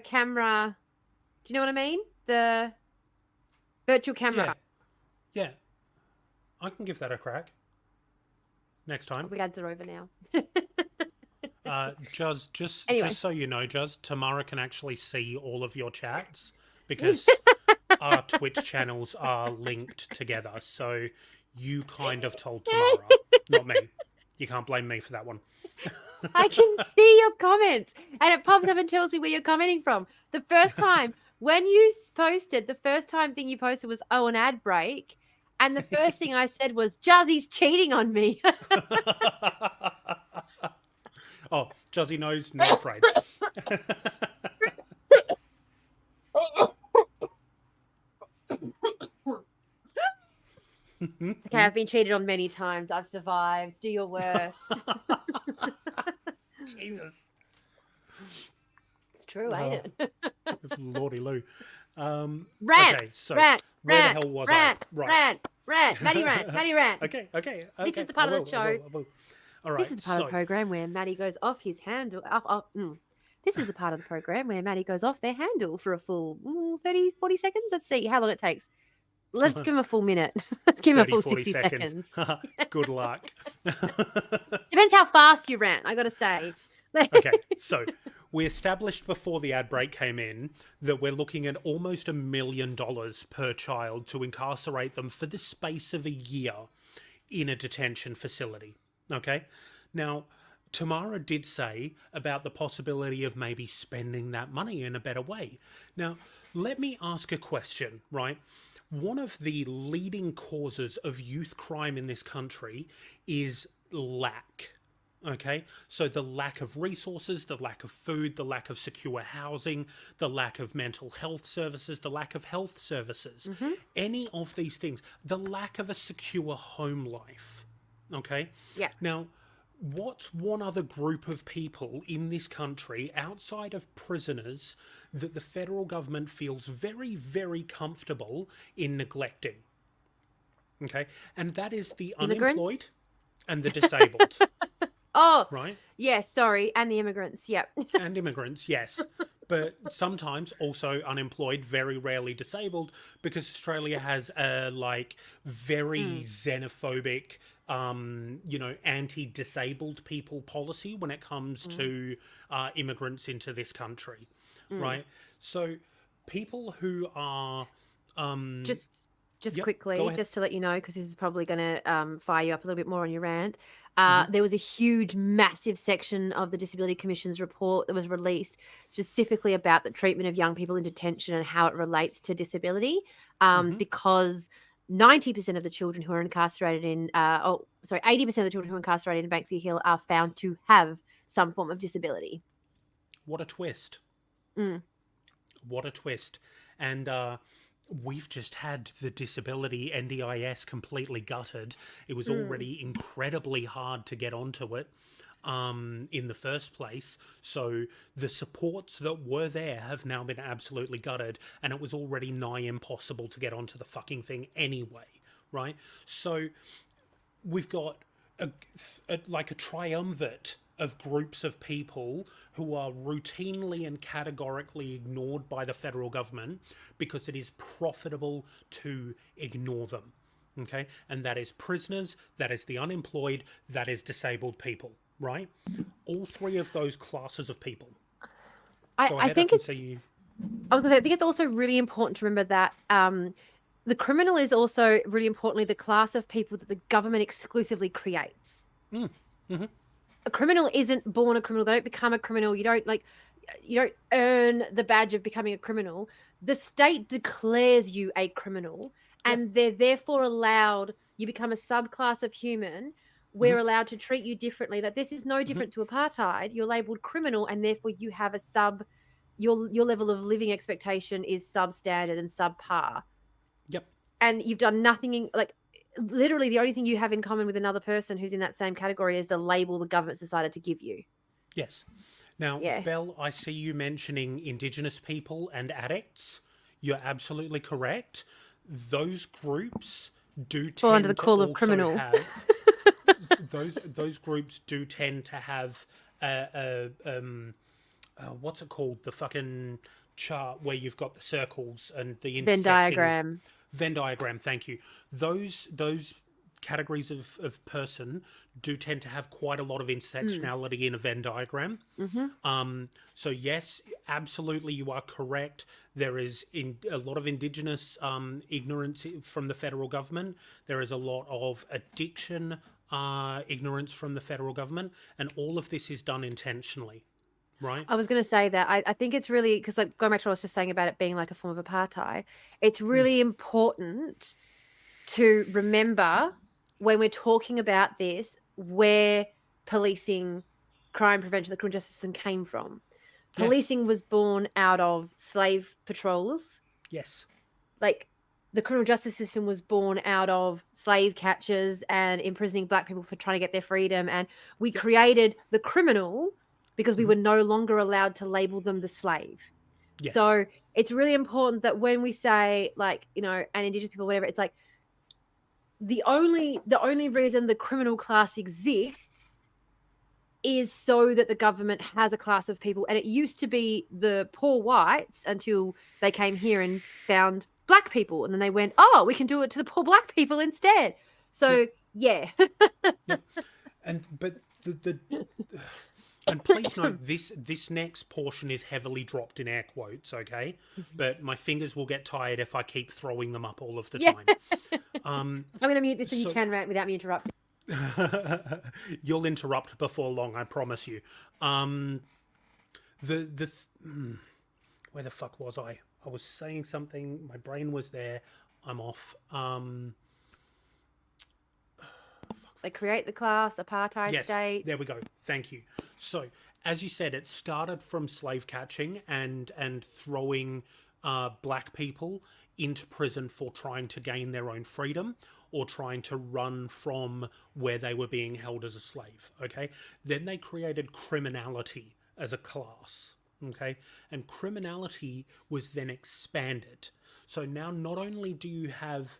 camera. Do you know what I mean? Virtual camera. Yeah. Yeah. I can give that a crack next time. We ads are over now. Just Anyway. so you know, Juz, Tamara can actually see all of your chats because our Twitch channels are linked together. So you kind of told Tamara, not me. You can't blame me for that one. I can see your comments and it pops up and tells me where you're commenting from. The first time when you posted, the first time thing you posted was, oh, an ad break. And the first thing I said was, Juzzy's cheating on me. Oh, Juzzy knows, not afraid. It's okay, I've been cheated on many times. I've survived. Do your worst. Jesus. It's true, ain't it? Lordy Lou. Rant, Okay, so rant, where rant, the hell was rant, I? Right. rant, Maddie rant. Okay. This is the part of the show. I will. All right. This is the part of the program where Maddie goes off his handle. This is the part of the program where Maddie goes off their handle for a full 30, 40 seconds. Let's see how long it takes. Let's give him a full minute. Let's give him a full 60 seconds. Good luck. Depends how fast you rant, I got to say. Okay, so we established before the ad break came in that we're looking at almost $1 million per child to incarcerate them for the space of a year in a detention facility. Okay? Now, Tamara did say about the possibility of maybe spending that money in a better way. Now, let me ask a question, right? One of the leading causes of youth crime in this country is lack. Okay, so the lack of resources, the lack of food, the lack of secure housing, the lack of mental health services, the lack of health services, any of these things, the lack of a secure home life. Okay? Yeah. Now, what's one other group of people in this country outside of prisoners that the federal government feels very, very comfortable in neglecting? Okay, and that is the unemployed and the disabled. Oh, right. Yes, sorry, and the immigrants. Yep. And immigrants, yes. But sometimes also unemployed, very rarely disabled, because Australia has a very xenophobic, anti-disabled people policy when it comes to immigrants into this country, right? So people who are Just Yep, quickly, just to let you know, because this is probably going to fire you up a little bit more on your rant. There was a huge, massive section of the Disability Commission's report that was released specifically about the treatment of young people in detention and how it relates to disability, because 90% of the children who are incarcerated in, 80% of the children who are incarcerated in Banksia Hill are found to have some form of disability. What a twist. What a twist. And we've just had the disability NDIS completely gutted. It was already incredibly hard to get onto it in the first place. So the supports that were there have now been absolutely gutted, and it was already nigh impossible to get onto the fucking thing anyway, right? So we've got a triumvirate of groups of people who are routinely and categorically ignored by the federal government because it is profitable to ignore them. Okay? And that is prisoners, that is the unemployed, that is disabled people, right? All three of those classes of people. I think it's also really important to remember that the criminal is also really importantly the class of people that the government exclusively creates. A criminal isn't born a criminal. They don't become a criminal. You don't earn the badge of becoming a criminal. The state declares you a criminal, and they're therefore allowed. You become a subclass of human. We're allowed to treat you differently. That this is no different to apartheid. You're labeled criminal, and therefore you have a your level of living expectation is substandard and subpar. Yep. And you've done nothing literally the only thing you have in common with another person who's in that same category is the label the government's decided to give you. Yes. Now, Belle, I see you mentioning Indigenous people and addicts. You're absolutely correct. Those groups do fall tend under the call of criminal. Those groups do tend to have what's it called? The fucking chart where you've got the circles and the Venn diagram. Venn diagram, thank you. Those categories of person do tend to have quite a lot of intersectionality in a Venn diagram. So yes, absolutely, you are correct. There is a lot of Indigenous ignorance from the federal government. There is a lot of addiction ignorance from the federal government, and all of this is done intentionally, right? I was going to say that I think it's really, because like going back to what I was just saying about it being like a form of apartheid, it's really important to remember when we're talking about this where policing, crime prevention, the criminal justice system came from. Yeah. Policing was born out of slave patrols. Yes. Like the criminal justice system was born out of slave catchers and imprisoning black people for trying to get their freedom. And we created the criminal because we were no longer allowed to label them the slave. Yes. So it's really important that when we say, like, you know, and Indigenous people, whatever, it's like the only reason the criminal class exists is so that the government has a class of people. And it used to be the poor whites until they came here and found black people. And then they went, oh, we can do it to the poor black people instead. So, yeah. But and please note this next portion is heavily dropped in air quotes, okay? But my fingers will get tired if I keep throwing them up all of the time. I'm going to mute this so you can rant without me interrupting. You'll interrupt before long, I promise you. Where the fuck was I? I was saying something. My brain was there. I'm off. They create the class, apartheid state. There we go. Thank you. So, as you said, it started from slave catching and throwing black people into prison for trying to gain their own freedom or trying to run from where they were being held as a slave, okay? Then they created criminality as a class, okay? And criminality was then expanded. So now not only do you have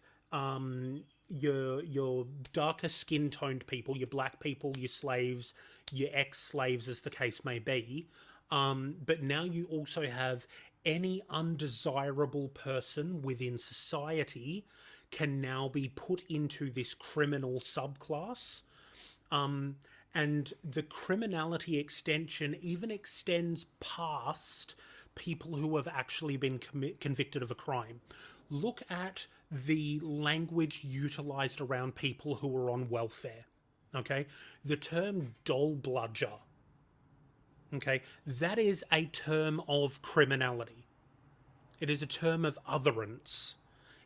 your darker skin toned people, your black people, your slaves, your ex-slaves as the case may be, but now you also have any undesirable person within society can now be put into this criminal subclass. And the criminality extension even extends past people who have actually been convicted of a crime. Look at the language utilized around people who are on welfare. Okay? The term dole bludger. Okay? That is a term of criminality. It is a term of otherance.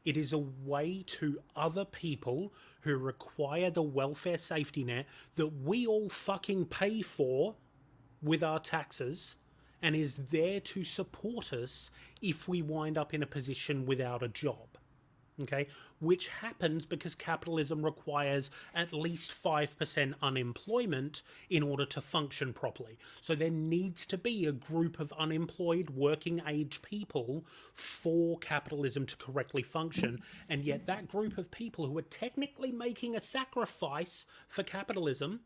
It is a way to other people who require the welfare safety net that we all fucking pay for with our taxes and is there to support us if we wind up in a position without a job. Okay, which happens because capitalism requires at least 5% unemployment in order to function properly. So there needs to be a group of unemployed working age people for capitalism to correctly function. And yet that group of people who are technically making a sacrifice for capitalism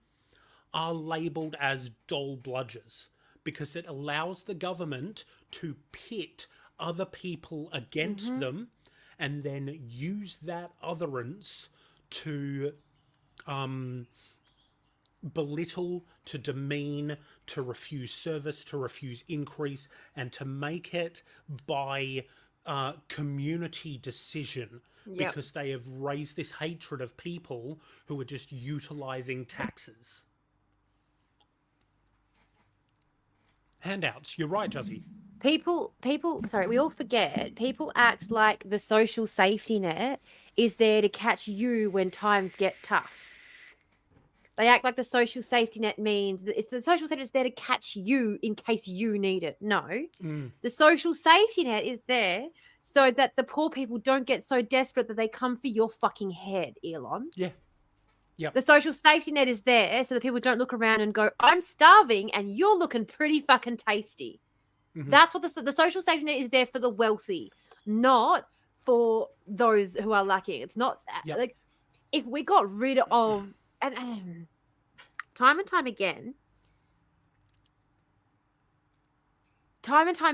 are labeled as dole bludgers because it allows the government to pit other people against them and then use that otherance to belittle, to demean, to refuse service, to refuse increase, and to make it by community decision because they have raised this hatred of people who are just utilizing taxes. Handouts. You're right, Juzzy. People, sorry, we all forget, people act like the social safety net is there to catch you when times get tough. They act like the social safety net means that the social safety net is there to catch you in case you need it. No. The social safety net is there so that the poor people don't get so desperate that they come for your fucking head, Elon. Yeah. Yep. The social safety net is there so that people don't look around and go, I'm starving and you're looking pretty fucking tasty. That's what the social safety net is there for the wealthy, not for those who are lacking. It's not like if we got rid of and time and time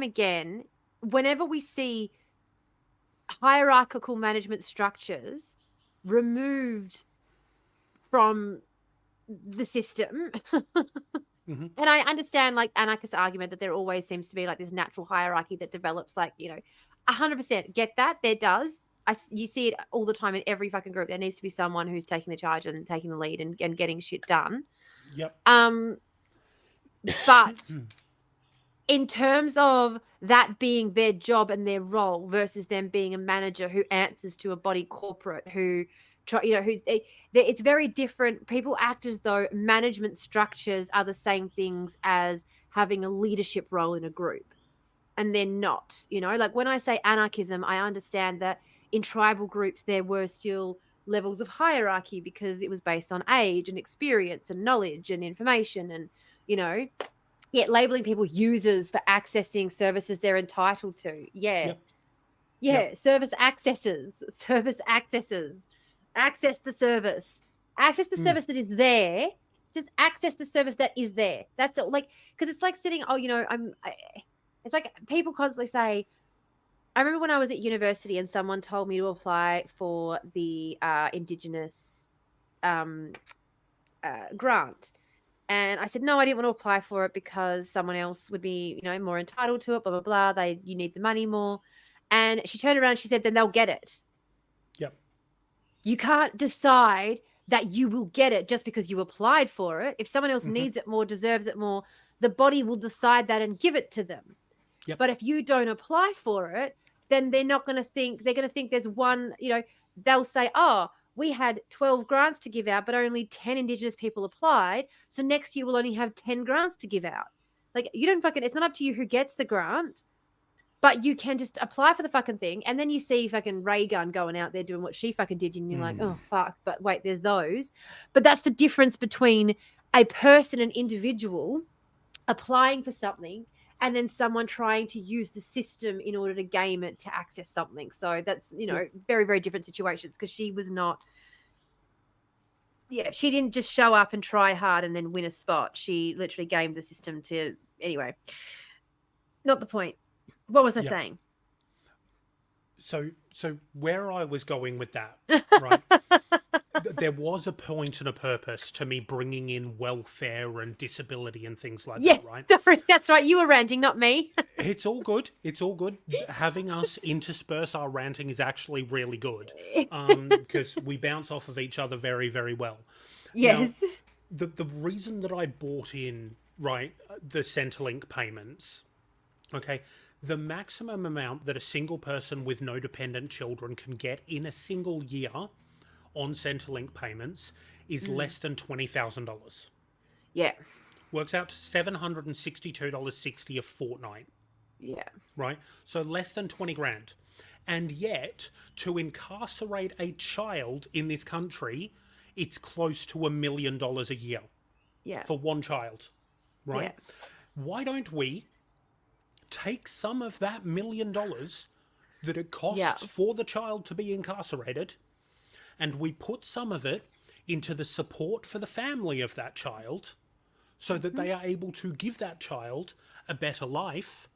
again, whenever we see hierarchical management structures removed from the system. Mm-hmm. And I understand like anarchist argument that there always seems to be like this natural hierarchy that develops, like, 100% get that. There does. You see it all the time in every fucking group. There needs to be someone who's taking the charge and taking the lead and getting shit done. Yep. But in terms of that being their job and their role versus them being a manager who answers to a body corporate who it's very different. People act as though management structures are the same things as having a leadership role in a group, and they're not. Like when I say anarchism, I understand that in tribal groups there were still levels of hierarchy because it was based on age and experience and knowledge and information, and yet labeling people users for accessing services they're entitled to. Yep. Service accesses, access the service, that is there. Just access the service that is there. That's all. Like, because it's like sitting, it's like people constantly say, I remember when I was at university and someone told me to apply for the Indigenous grant. And I said, no, I didn't want to apply for it because someone else would be, more entitled to it, blah, blah, blah. You need the money more. And she turned around and she said, then they'll get it. Yep. You can't decide that you will get it just because you applied for it. If someone else needs it more, deserves it more, the body will decide that and give it to them. Yep. But if you don't apply for it, then they're not going to think, they're going to think there's one, they'll say, oh, we had 12 grants to give out, but only 10 Indigenous people applied. So next year we'll only have 10 grants to give out. Like, it's not up to you who gets the grant, but you can just apply for the fucking thing. And then you see fucking Ray Gun going out there doing what she fucking did. And you're like, oh, fuck. But wait, there's those. But that's the difference between a person, an individual, applying for something and then someone trying to use the system in order to game it to access something. So that's, very, very different situations, because she was not, she didn't just show up and try hard and then win a spot. She literally gamed the system to, anyway, not the point. What was I saying? So where I was going with that, right? There was a point and a purpose to me bringing in welfare and disability and things like that, right? Sorry, that's right. You were ranting, not me. It's all good. It's all good. Having us intersperse our ranting is actually really good, because we bounce off of each other very, very well. Yes. Now, the reason that I bought in, right, the Centrelink payments, okay, the maximum amount that a single person with no dependent children can get in a single year on Centrelink payments is less than $20,000. Yeah. Works out to $762.60 a fortnight. Yeah. Right? So less than 20 grand. And yet, to incarcerate a child in this country, it's close to $1 million a year. Yeah. For one child. Right? Yeah. Why don't we take some of that $1 million that it costs for the child to be incarcerated, and we put some of it into the support for the family of that child so that they are able to give that child a better life,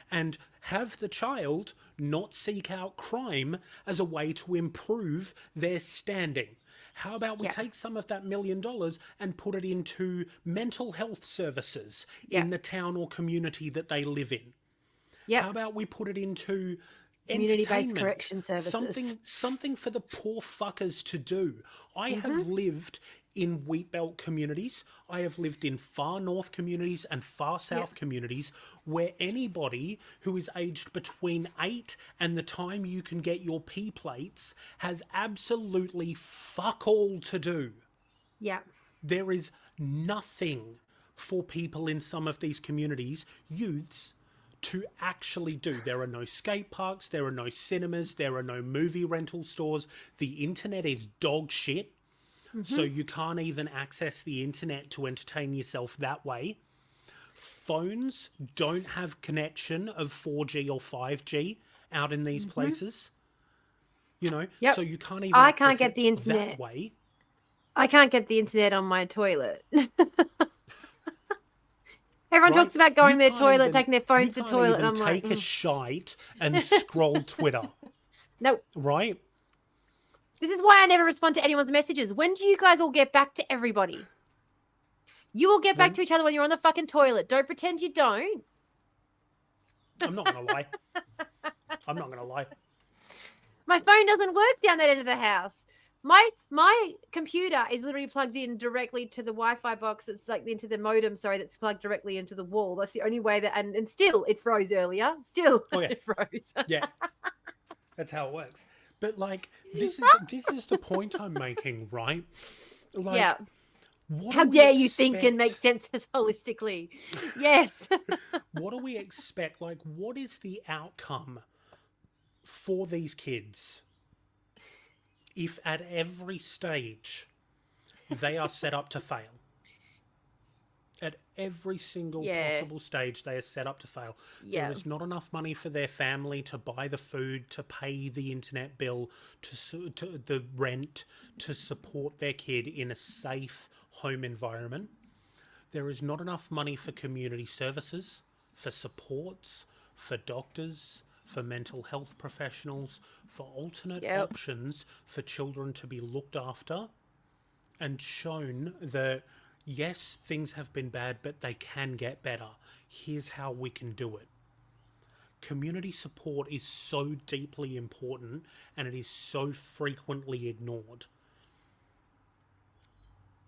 and have the child not seek out crime as a way to improve their standing. How about we take some of that $1 million and put it into mental health services in the town or community that they live in? How about we put it into community-based correction services? Something for the poor fuckers to do. I have lived in wheatbelt communities. I have lived in far north communities and far south communities where anybody who is aged between 8 and the time you can get your P plates has absolutely fuck all to do. Yeah. There is nothing for people in some of these communities, youths, to actually do. There are no skate parks, there are no cinemas, there are no movie rental stores. The internet is dog shit. So you can't even access the internet to entertain yourself that way. Phones don't have connection of 4G or 5G out in these places. So you can't even I can't get the internet that way. I can't get the internet on my toilet. Everyone talks about going to their toilet, taking their phone to the toilet, and I'm like, take a shite and scroll Twitter. No. Right? This is why I never respond to anyone's messages. When do you guys all get back to everybody? You all get back to each other when you're on the fucking toilet. Don't pretend you don't. I'm not going to lie. I'm not going to lie. My phone doesn't work down that end of the house. My computer is literally plugged in directly to the Wi-Fi box. It's like into the modem, that's plugged directly into the wall. That's the only way that, and still it froze earlier. Still it froze. Yeah. That's how it works. But like, this is the point I'm making, right? Like, yeah. What How dare you think and make sense holistically? Yes. What do we expect? Like, what is the outcome for these kids if at every stage they are set up to fail? At every single possible stage, they are set up to fail. Yeah. There is not enough money for their family to buy the food, to pay the internet bill, to the rent, to support their kid in a safe home environment. There is not enough money for community services, for supports, for doctors, for mental health professionals, for alternate options for children to be looked after and shown that, yes, things have been bad, but they can get better. Here's how we can do it. Community support is so deeply important and it is so frequently ignored.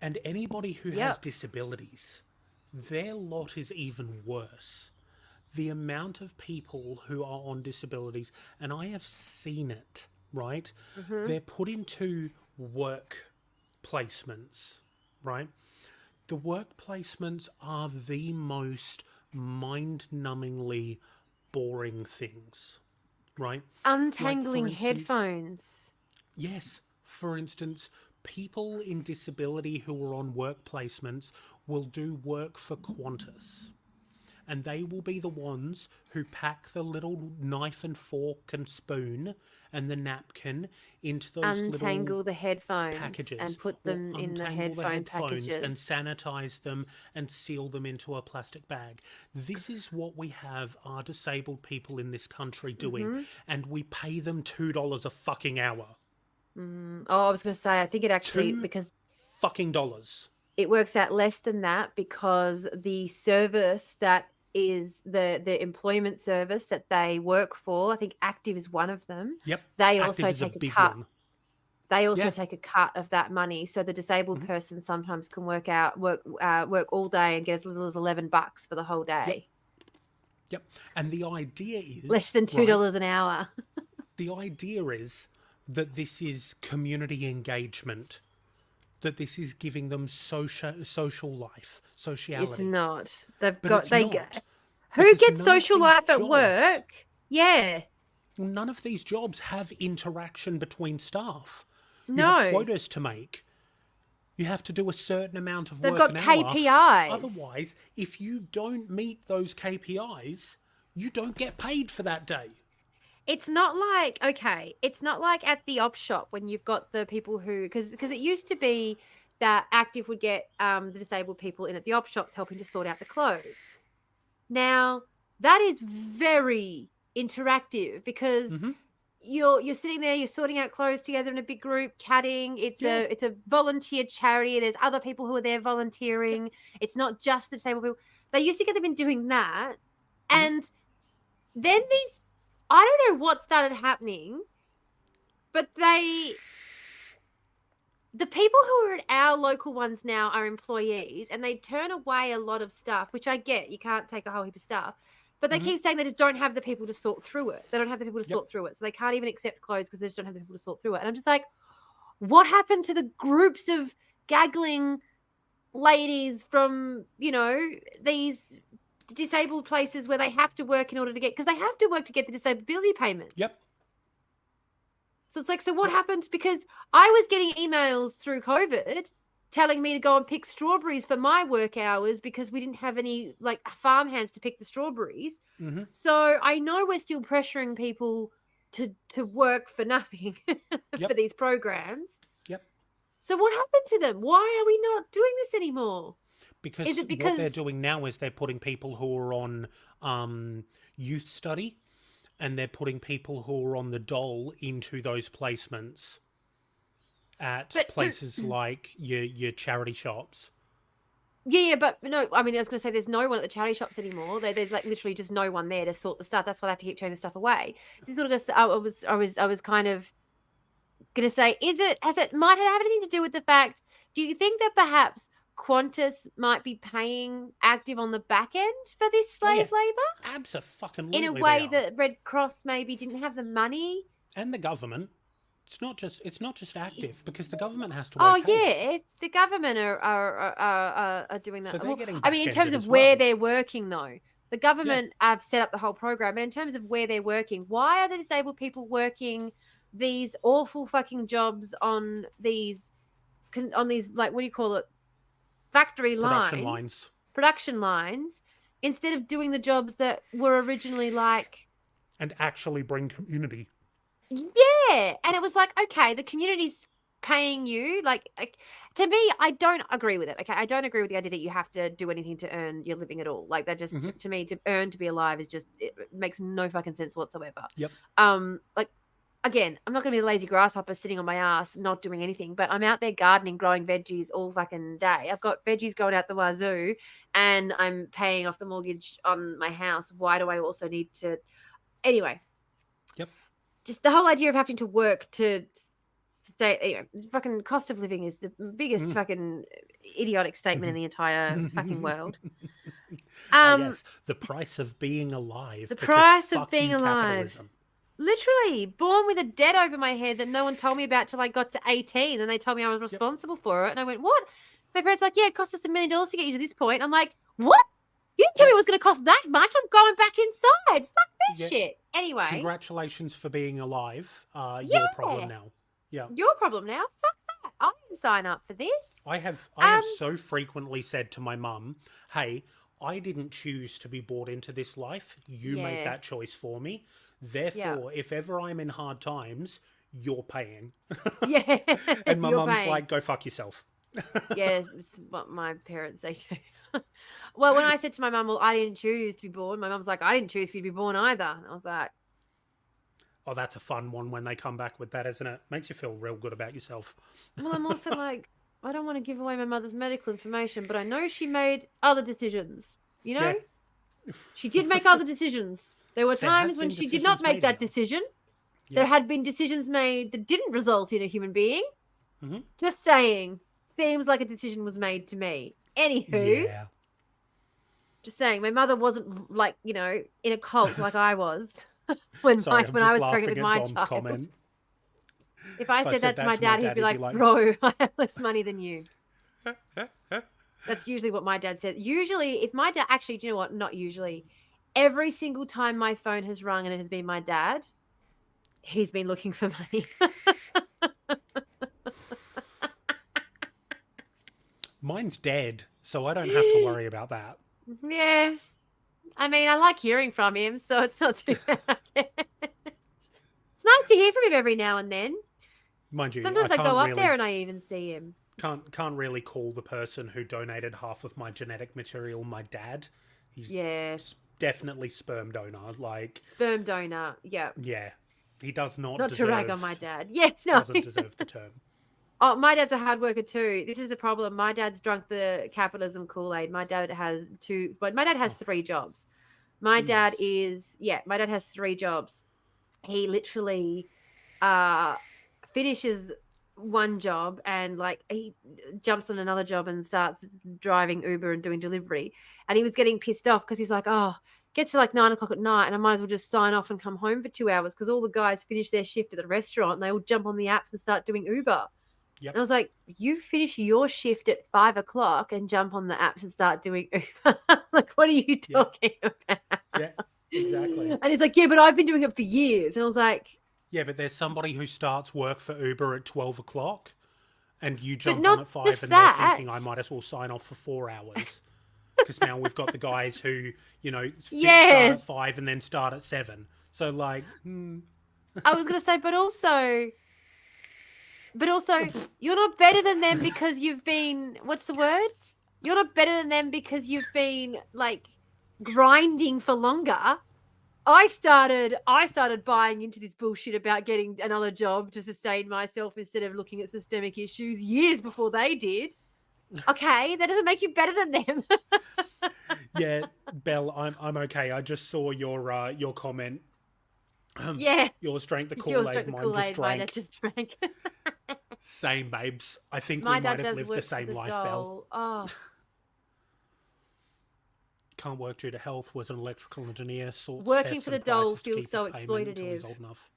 And anybody who has disabilities, their lot is even worse. The amount of people who are on disabilities, and I have seen it, right? They're put into work placements, right? The work placements are the most mind-numbingly boring things, right? Untangling headphones. Yes. For instance, people in disability who are on work placements will do work for Qantas. And they will be the ones who pack the little knife and fork and spoon and the napkin into those untangle little the headphones packages and put them in the headphone packages and sanitize them and seal them into a plastic bag. This is what we have our disabled people in this country doing, and we pay them $2 a fucking hour. Oh, I was going to say, I think it actually because fucking dollars. It works out less than that because the service that is the employment service that they work for, I think Active is one of them. Yep. They Active also is take a big cut. one. They also take a cut of that money. So the disabled person sometimes can work all day and get as little as $11 for the whole day. Yep. And the idea is less than $2 an hour. The idea is that this is community engagement, that this is giving them social life, sociality. It's not. Who gets social life at work? Yeah. None of these jobs have interaction between staff. No. You have quotas to make. You have to do a certain amount of work an hour. They've got KPIs. Otherwise, if you don't meet those KPIs, you don't get paid for that day. It's not like, it's not like at the op shop when you've got the people who, because it used to be that Active would get the disabled people in at the op shops helping to sort out the clothes. Now, that is very interactive because you're sitting there, you're sorting out clothes together in a big group, chatting. It's a volunteer charity. There's other people who are there volunteering. It's not just the disabled people. They used to get them in doing that. And then I don't know what started happening, but the people who are at our local ones now are employees and they turn away a lot of stuff, which I get. You can't take a whole heap of stuff. But they keep saying they just don't have the people to sort through it. They don't have the people to sort through it. So they can't even accept clothes because they just don't have the people to sort through it. And I'm just like, what happened to the groups of gaggling ladies from, these disabled places where they have to work in order to get, because they have to work to get the disability payments. Yep. So it's like, so what happened? Because I was getting emails through COVID telling me to go and pick strawberries for my work hours because we didn't have any farmhands to pick the strawberries. So I know we're still pressuring people to work for nothing for these programs. Yep. So what happened to them? Why are we not doing this anymore? Because what they're doing now is they're putting people who are on youth study and they're putting people who are on the dole into those placements at places like your charity shops. Yeah, but no, I mean, I was going to say there's no one at the charity shops anymore. There's like literally just no one there to sort the stuff. That's why they have to keep turning the stuff away. So I was kind of going to say, might it have anything to do with the fact, do you think that perhaps Qantas might be paying Active on the back end for this slave labour? Abso-fucking-lutely. In a way that Red Cross maybe didn't have the money. And the government. It's not just Active, because the government has to. The government are doing that. So they're getting I mean, in terms of where they're working, though, the government have set up the whole program. But in terms of where they're working, why are the disabled people working these awful fucking jobs on these like, what do you call it, factory production lines, instead of doing the jobs that were originally like, and actually bring community. Yeah, and it was like, okay, the community's paying you. Like, to me, I don't agree with it. Okay, I don't agree with the idea that you have to do anything to earn your living at all. Like, that just to me, to earn to be alive is just, it makes no fucking sense whatsoever. Yep. Like, again, I'm not going to be a lazy grasshopper sitting on my ass not doing anything, but I'm out there gardening, growing veggies all fucking day. I've got veggies going out the wazoo, and I'm paying off the mortgage on my house. Why do I also need to? Anyway. Yep. Just the whole idea of having to work to stay, you know, fucking cost of living is the biggest fucking idiotic statement in the entire fucking world. Yes, the price of being alive. The price of being alive. Capitalism. Literally, born with a debt over my head that no one told me about till I got to 18, and they told me I was responsible for it, and I went, what? My parents were like, yeah, it cost us $1 million to get you to this point. I'm like, what? You didn't tell me it was going to cost that much. I'm going back inside. Fuck this shit. Anyway. Congratulations for being alive. Your problem now. Yeah. Your problem now. Fuck that. I didn't sign up for this. I have so frequently said to my mum, hey, I didn't choose to be brought into this life. You made that choice for me. Therefore, if ever I'm in hard times, you're paying. Yeah. And my mum's like, go fuck yourself. Yeah, it's what my parents say too. Well, when I said to my mum, well, I didn't choose to be born, my mum's like, I didn't choose for you to be born either. And I was like, oh, that's a fun one when they come back with that, isn't it? Makes you feel real good about yourself. Well, I'm also like, I don't want to give away my mother's medical information, but I know she made other decisions. You know? Yeah. She did make other decisions. There were times when she did not make that decision. Yeah. There had been decisions made that didn't result in a human being. Mm-hmm. Just saying. Seems like a decision was made to me. Anywho, just saying, my mother wasn't like, you know, in a cult like I was when I was pregnant with my child. Comment. If I said that to my dad, he'd be like, bro, I have less money than you. That's usually what my dad said. Usually, if my dad, actually, do you know what? Not usually. Every single time my phone has rung and it has been my dad, he's been looking for money. Mine's dead, so I don't have to worry about that. Yeah. I mean, I like hearing from him, so it's not too bad. It's nice to hear from him every now and then. Mind you, sometimes I go up there and I even see him. Can't really call the person who donated half of my genetic material my dad. He's definitely sperm donor. Like sperm donor, yeah. Yeah. He does not deserve... to rag on my dad. Yeah, no. Doesn't deserve the term. Oh, my dad's a hard worker too. This is the problem. My dad's drunk the capitalism Kool-Aid. My dad has 3 jobs. My dad has 3 jobs. He literally finishes one job and like he jumps on another job and starts driving Uber and doing delivery. And he was getting pissed off because he's like, oh, gets to like 9:00 at night and I might as well just sign off and come home for 2 hours because all the guys finish their shift at the restaurant and they all jump on the apps and start doing Uber. Yep. And I was like, you finish your shift at 5:00 and jump on the apps and start doing Uber. Like, what are you talking about? Yeah, exactly. And he's like, yeah, but I've been doing it for years. And I was like, yeah, but there's somebody who starts work for Uber at 12:00 and you jump on at 5 and they're thinking I might as well sign off for 4 hours. Because now we've got the guys who, you know, start at 5 and then start at 7. So like, I was going to say, but also, you're not better than them because you've been, what's the word? You're not better than them because you've been, like, grinding for longer. I started buying into this bullshit about getting another job to sustain myself instead of looking at systemic issues years before they did. Okay, that doesn't make you better than them. Yeah, Belle, I'm okay. I just saw your comment. Yeah. Yours drank the Yours Kool-Aid, drank the mine just Kool-Aid, my dad drank. just drank. Same, babes. I think we My might dad have does lived the work for same the life, Belle. dole. Oh, Can't work due to health, was an electrical engineer, sorts working tests for the and dole prices to feels keep his so payment until he's exploitative. old enough.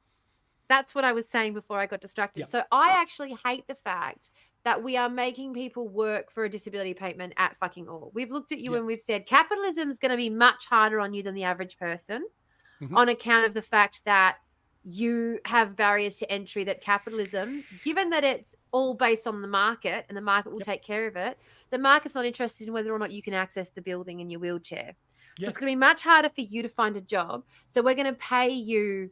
That's what I was saying before I got distracted. Yep. So I actually hate the fact that we are making people work for a disability payment at fucking all. We've looked at you Yep. and we've said capitalism is going to be much harder on you than the average person Mhm. on account of the fact that you have barriers to entry that capitalism, given that it's all based on the market and the market will Yep. take care of it, the market's not interested in whether or not you can access the building in your wheelchair. So Yeah. it's going to be much harder for you to find a job. So we're going to pay you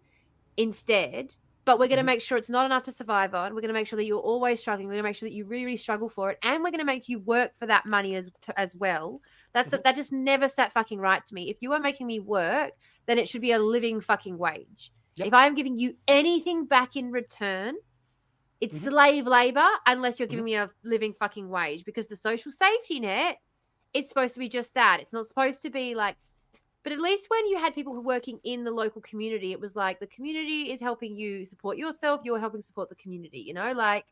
instead, but we're going to Mhm. make sure it's not enough to survive on. We're going to make sure that you're always struggling. We're going to make sure that you really, really struggle for it, and we're going to make you work for that money as well. Mhm. That just never sat fucking right to me. If you are making me work, then it should be a living fucking wage. Yep. If I am giving you anything back in return, it's Mhm. slave labor unless you're Mhm. giving me a living fucking wage, because the social safety net is supposed to be just that. It's not supposed to be like, but at least when you had people who were working in the local community, it was like the community is helping you support yourself, you're helping support the community, like,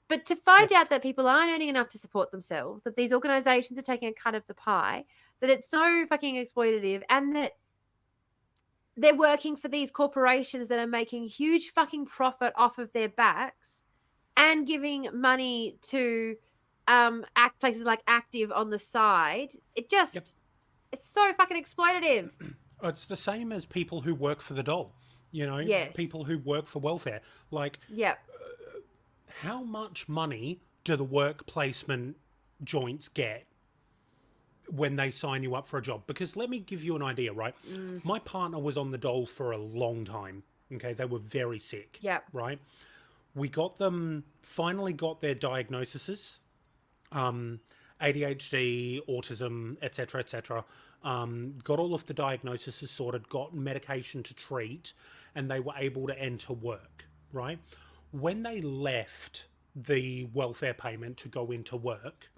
but to find Yep. out that people aren't earning enough to support themselves, that these organizations are taking a cut of the pie, that it's so fucking exploitative, and that they're working for these corporations that are making huge fucking profit off of their backs and giving money to places like Active on the side. Yep. It's so fucking exploitative. It's the same as people who work for the dole. Yes. People who work for welfare. Like, Yep. how much money do the work placement joints get when they sign you up for a job? Because let me give you an idea, right? My partner was on the dole for a long time. Okay, they were very sick. Yep. Right? We finally got their diagnoses, ADHD, autism, etc., etc. Got all of the diagnoses sorted, got medication to treat, and they were able to enter work, right? When they left the welfare payment to go into work,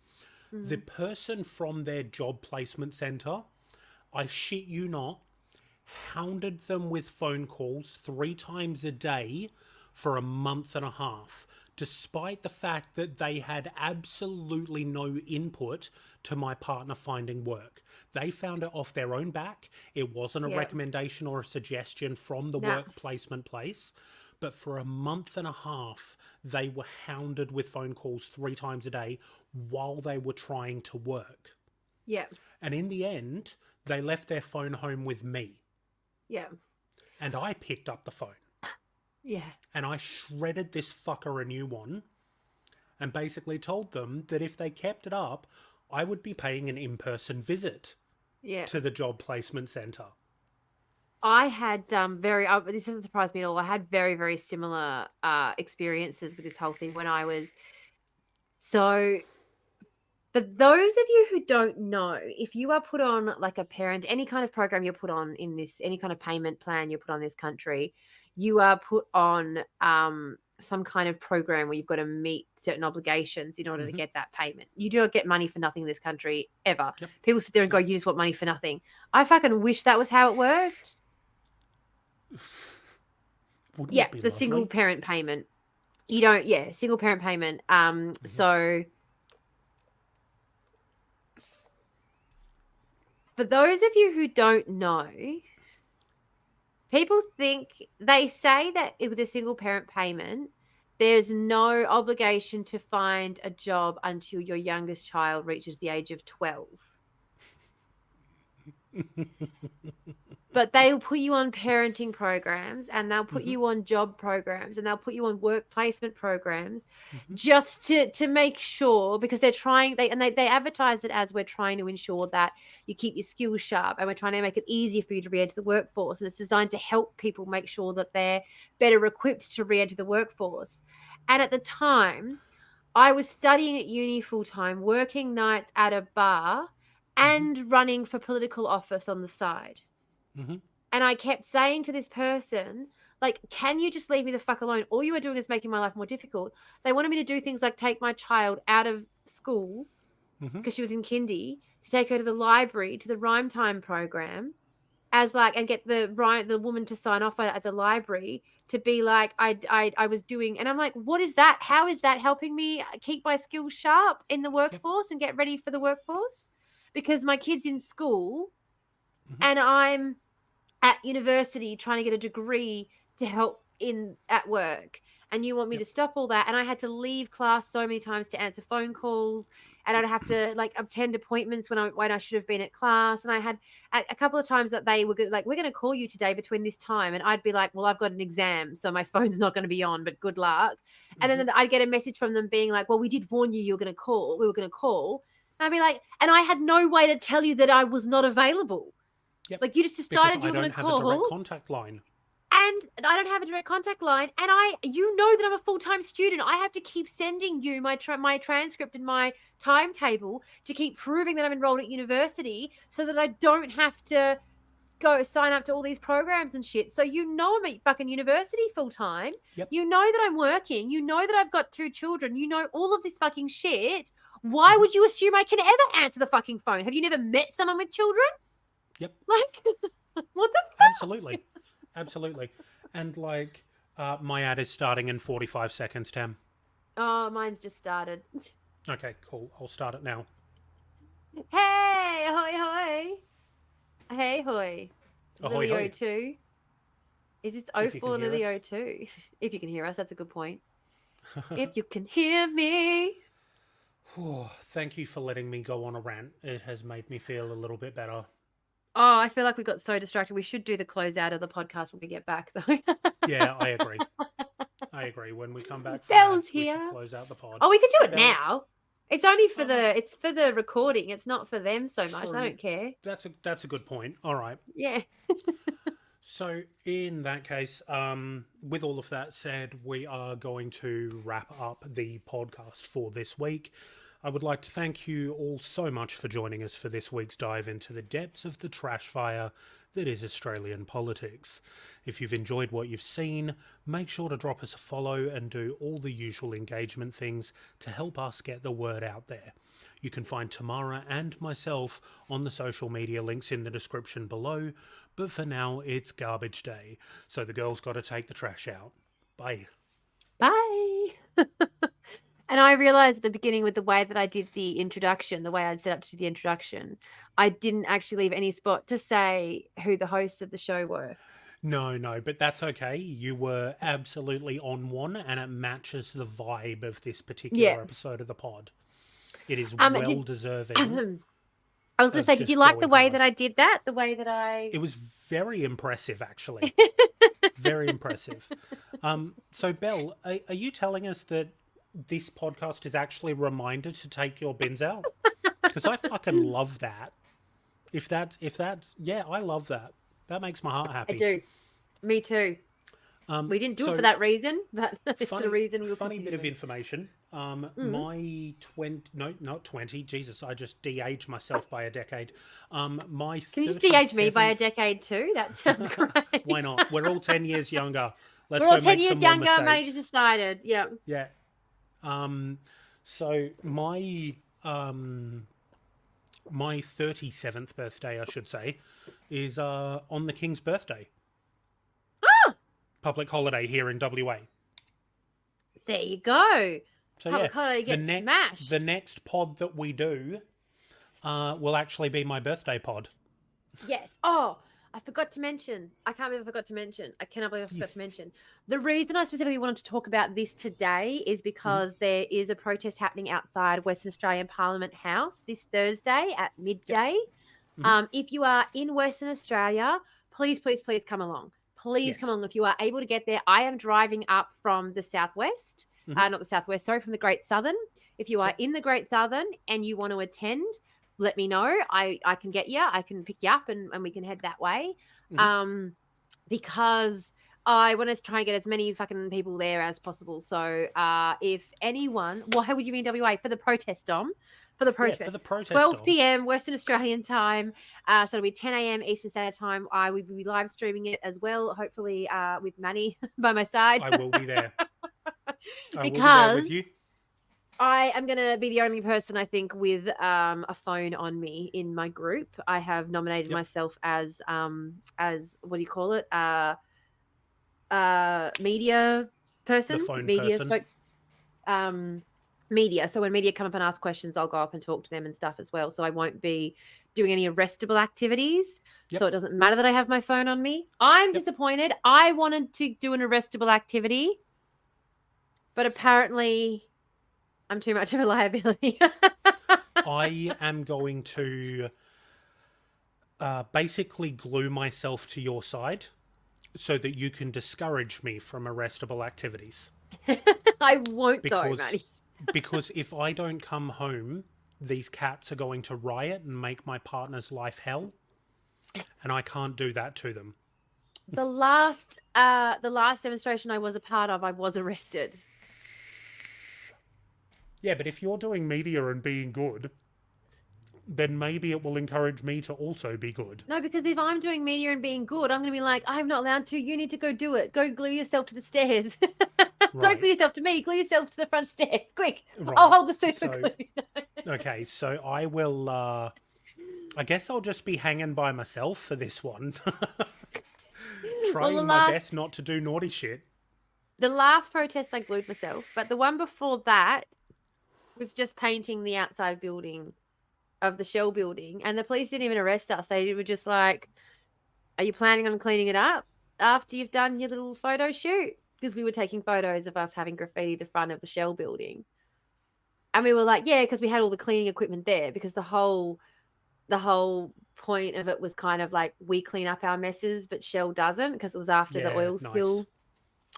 the person from their job placement centre, I shit you not, hounded them with phone calls 3 times a day for a month and a half, despite the fact that they had absolutely no input to my partner finding work. They found it off their own back. It wasn't a Yep. recommendation or a suggestion from the Nah. work placement place. But for a month and a half, they were hounded with phone calls 3 times a day while they were trying to work. Yep. And in the end, they left their phone home with me. Yep. And I picked up the phone. Yeah. And I shredded this fucker a new one and basically told them that if they kept it up, I would be paying an in-person visit Yeah. to the job placement centre. I had this doesn't surprise me at all. I had very, very similar experiences with this whole thing when I was so. For those of you who don't know, if you are put on like a parent, any kind of program you're put on in this, any kind of payment plan you're put on this country, you are put on some kind of program where you've got to meet certain obligations in order to get that payment. You do not get money for nothing in this country ever. Yep. People sit there and go, you just want money for nothing. I fucking wish that was how it worked. Wouldn't Yeah, it be the lovely? single parent payment. You don't, yeah, single parent payment. So for those of you who don't know, people think they say that with a single parent payment, there's no obligation to find a job until your youngest child reaches the age of 12. But they'll put you on parenting programs, and they'll put you on job programs, and they'll put you on work placement programs just to make sure, because they're trying, they advertise it as, we're trying to ensure that you keep your skills sharp, and we're trying to make it easier for you to re-enter the workforce. And it's designed to help people make sure that they're better equipped to re-enter the workforce. And at the time, I was studying at uni full time, working nights at a bar, and running for political office on the side. And I kept saying to this person, like, can you just leave me the fuck alone? All you are doing is making my life more difficult. They wanted me to do things like take my child out of school Mm-hmm. because she was in kindy, to take her to the library, to the rhyme time program, as like, and get the woman to sign off at the library to be like, I was doing, and I'm like, what is that? How is that helping me keep my skills sharp in the workforce and get ready for the workforce? Because my kid's in school Mm-hmm. and I'm at university trying to get a degree to help at work, and you want me to stop all that, and I had to leave class so many times to answer phone calls, and I'd have to like attend appointments when I should have been at class, and I had a couple of times that they were like, we're going to call you today between this time, and I'd be like, well, I've got an exam, so my phone's not going to be on, but good luck. And then I'd get a message from them being like, well, we did warn you we were going to call, and I'd be like, and I had no way to tell you that I was not available. Yep. Like, you just decided because you were going I to don't have a direct call, contact line. and I don't have a direct contact line, and you know that I'm a full-time student. I have to keep sending you my transcript and my timetable to keep proving that I'm enrolled at university, so that I don't have to go sign up to all these programs and shit. So you know I'm at fucking university full-time. Yep. You know that I'm working. You know that I've got 2 children. You know all of this fucking shit. Why would you assume I can ever answer the fucking phone? Have you never met someone with children? Yep. Like, what the fuck? Absolutely. And like, my ad is starting in 45 seconds, Tam. Oh, mine's just started. Okay, cool. I'll start it now. Hey, ahoy, hoy. Hey, hoy. Ahoy, Lily hoy. 02. Is this If you 04 can hear Lily us. 02? If you can hear us, that's a good point. If you can hear me. Thank you for letting me go on a rant. It has made me feel a little bit better. Oh, I feel like we got so distracted. We should do the closeout of the podcast when we get back, though. Yeah, I agree. When we come back from Bell's that, we here. should close out the pod. Oh, we could do it Bell. now. It's only for it's for the recording. It's not for them so much. True. I don't care. That's a good point. All right. Yeah. So in that case, with all of that said, we are going to wrap up the podcast for this week. I would like to thank you all so much for joining us for this week's dive into the depths of the trash fire that is Australian politics. If you've enjoyed what you've seen, make sure to drop us a follow and do all the usual engagement things to help us get the word out there. You can find Tamara and myself on the social media links in the description below, but for now it's garbage day, so the girls got to take the trash out. Bye. Bye. And I realized at the beginning with the way that I did the introduction, the way I'd set up to do the introduction, I didn't actually leave any spot to say who the hosts of the show were. No, but that's okay. You were absolutely on one, and it matches the vibe of this particular episode of the pod. It is well deserving. I was going to say, did you like the way that I did that? The way that I... It was very impressive, actually. Very impressive. So, Belle, are you telling us that this podcast is actually a reminder to take your bins out? Because I fucking love that. If that's, yeah, I love that. That makes my heart happy. I do. Me too. We didn't do it for that reason, but it's the reason we'll Funny bit of information. My 20, no, not 20. Jesus, I just de-aged myself by a decade. My Can you just de-age me by a decade too? That sounds great. Why not? We're all 10 years younger. We're all 10 years younger. Mate just decided. Yeah. Yeah. So my 37th birthday, I should say, is on the King's birthday. Ah! Public holiday here in WA. There you go. So Public holiday gets smashed. The next pod that we do will actually be my birthday pod. Yes. Oh, I forgot to mention. I can't believe I forgot to mention. I cannot believe I forgot to mention. The reason I specifically wanted to talk about this today is because there is a protest happening outside Western Australian Parliament House this Thursday at midday. Yep. If you are in Western Australia, please come along. Please come along if you are able to get there. I am driving up from the southwest, not the southwest, sorry, from the Great Southern. If you are in the Great Southern and you want to attend, let me know. I can get you. I can pick you up and we can head that way. Because I want to try and get as many fucking people there as possible. So if anyone, why would you be in WA for the protest, Dom? for the Yeah, protest. for the protest. 12 Dom. p.m. Western Australian time. So it'll be 10 a.m. Eastern Standard Time. I will be live streaming it as well, hopefully with Manny by my side. I will be there. I will be there Because with you. I am going to be the only person, I think, with a phone on me in my group. I have nominated Yep. myself as what do you call it? Media person, The phone media person. spokes, media. So when media come up and ask questions, I'll go up and talk to them and stuff as well. So I won't be doing any arrestable activities. Yep. So it doesn't matter that I have my phone on me. I'm Yep. disappointed. I wanted to do an arrestable activity, but apparently I'm too much of a liability. I am going to basically glue myself to your side so that you can discourage me from arrestable activities. I won't go, Because Maddie. because if I don't come home, these cats are going to riot and make my partner's life hell, and I can't do that to them. The last demonstration I was a part of, I was arrested. Yeah, but if you're doing media and being good, then maybe it will encourage me to also be good. No, because if I'm doing media and being good, I'm going to be like, I'm not allowed to. You need to go do it. Go glue yourself to the stairs. Don't Right. glue yourself to me. Glue yourself to the front stairs. Quick. Right. I'll hold the super So- glue. Okay, so I will. I guess I'll just be hanging by myself for this one. Trying my best not to do naughty shit. The last protest, I glued myself, but the one before that was just painting the outside building of the Shell building, and the police didn't even arrest us. They were just like, "Are you planning on cleaning it up after you've done your little photo shoot?" Because we were taking photos of us having graffiti the front of the Shell building, and we were like, "Yeah," because we had all the cleaning equipment there. Because the whole point of it was kind of like we clean up our messes, but Shell doesn't, because it was after the oil spill.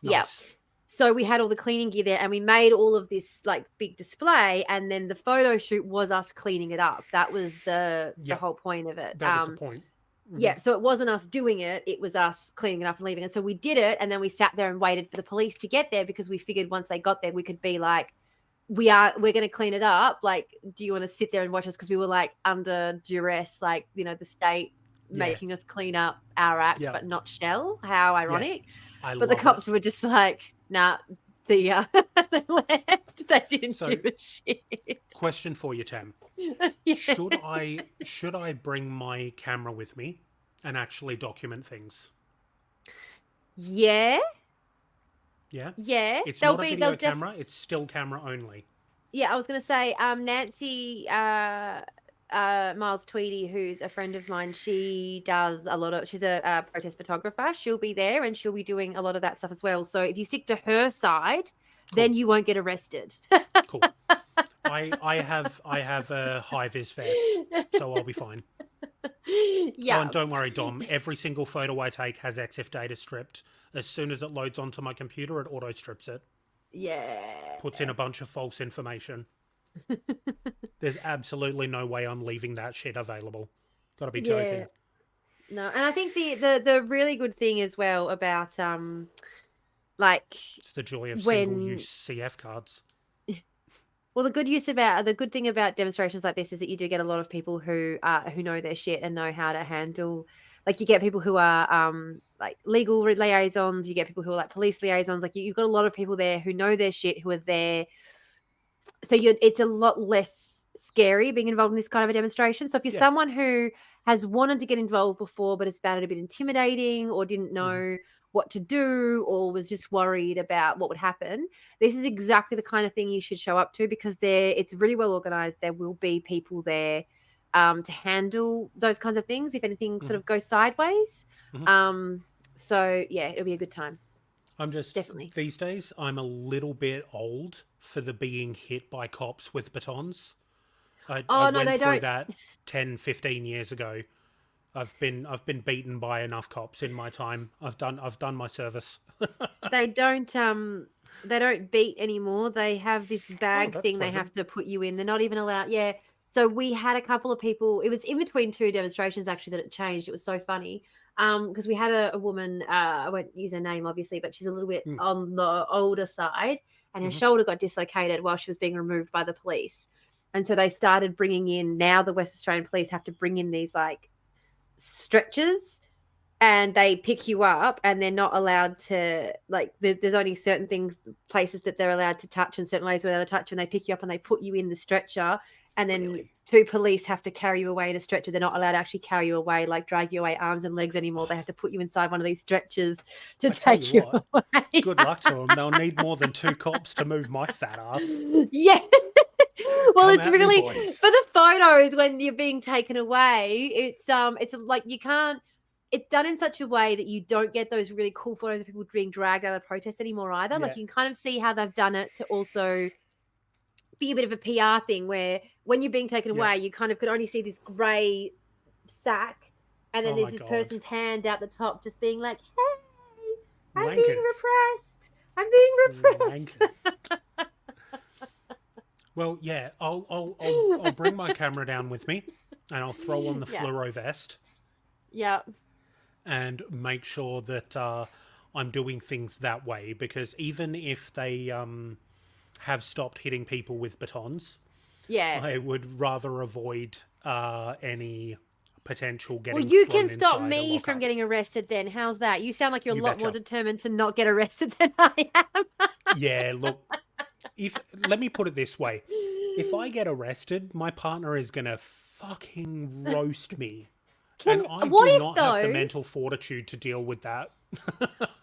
Yeah. Nice. So we had all the cleaning gear there, and we made all of this like big display, and then the photo shoot was us cleaning it up. That was the whole point of it. That was the point. Yeah, so it wasn't us doing it, it was us cleaning it up and leaving it. So we did it, and then we sat there and waited for the police to get there, because we figured once they got there, we could be like, we're going to clean it up. Like, do you want to sit there and watch us? Because we were like under duress, like, you know, the state making us clean up our act, but not Shell. How ironic. But the cops were just like, nah, see ya. They left. They didn't give a shit. Question for you, Tam. Should I bring my camera with me and actually document things? Yeah. Yeah? Yeah. It's not a video camera, it's still camera only. Yeah, I was going to say, Nancy Miles Tweedy, who's a friend of mine, she does a lot of, she's a protest photographer. She'll be there, and she'll be doing a lot of that stuff as well. So if you stick to her side, then you won't get arrested. Cool. I have a high vis vest, so I'll be fine. Yeah. Oh, and don't worry, Dom. Every single photo I take has EXIF data stripped. As soon as it loads onto my computer, it auto strips it. Yeah. Puts in a bunch of false information. There's absolutely no way I'm leaving that shit available. Gotta be joking. No, and I think the really good thing as well about like, it's the joy of single-use CF cards. Well, the good thing about demonstrations like this is that you do get a lot of people who know their shit and know how to handle. Like, you get people who are like legal liaisons. You get people who are like police liaisons. Like, you've got a lot of people there who know their shit, who are there. So it's a lot less scary being involved in this kind of a demonstration. So if you're someone who has wanted to get involved before, but has found it a bit intimidating, or didn't know what to do, or was just worried about what would happen, this is exactly the kind of thing you should show up to, because it's really well organized. There will be people there to handle those kinds of things if anything sort of goes sideways. So yeah, it'll be a good time. I'm just definitely these days I'm a little bit old for the being hit by cops with batons. I went through that 10, 15 years ago. I've been beaten by enough cops in my time. I've done my service. They don't beat anymore. They have this bag thing they have to put you in. They're not even allowed. Yeah. So we had a couple of people. It was in between two demonstrations actually that it changed. It was so funny. Because we had a woman. I won't use her name obviously, but she's a little bit on the older side, and her shoulder got dislocated while she was being removed by the police. And so they started bringing in, now the West Australian police have to bring in these like stretchers, and they pick you up, and they're not allowed to, like, there's only certain places that they're allowed to touch and certain ways where they're allowed to touch, and they pick you up and they put you in the stretcher, and then Really? 2 police have to carry you away in a stretcher. They're not allowed to actually carry you away, like drag you away arms and legs anymore. They have to put you inside one of these stretchers to take you away. Good luck to them. They'll need more than 2 cops to move my fat ass. Yeah. Well, Come it's at me, really boys. for the photos when you're being taken away. It's like you can't. It's done in such a way that you don't get those really cool photos of people being dragged out of protest anymore either. Yeah. Like you can kind of see how they've done it to also be a bit of a PR thing, where when you're being taken away, you kind of could only see this grey sack, and then there's this person's hand out the top, just being like, "Hey, I'm being repressed. I'm being repressed." Well, yeah, I'll bring my camera down with me, and I'll throw on the fluoro vest. Yeah. And make sure that I'm doing things that way, because even if they have stopped hitting people with batons, I would rather avoid any potential getting. Well, you can stop me from getting arrested then. How's that? You sound like you're a lot more determined to not get arrested than I am. Yeah, look, let me put it this way. If I get arrested, my partner is going to fucking roast me. And I do not have the mental fortitude to deal with that.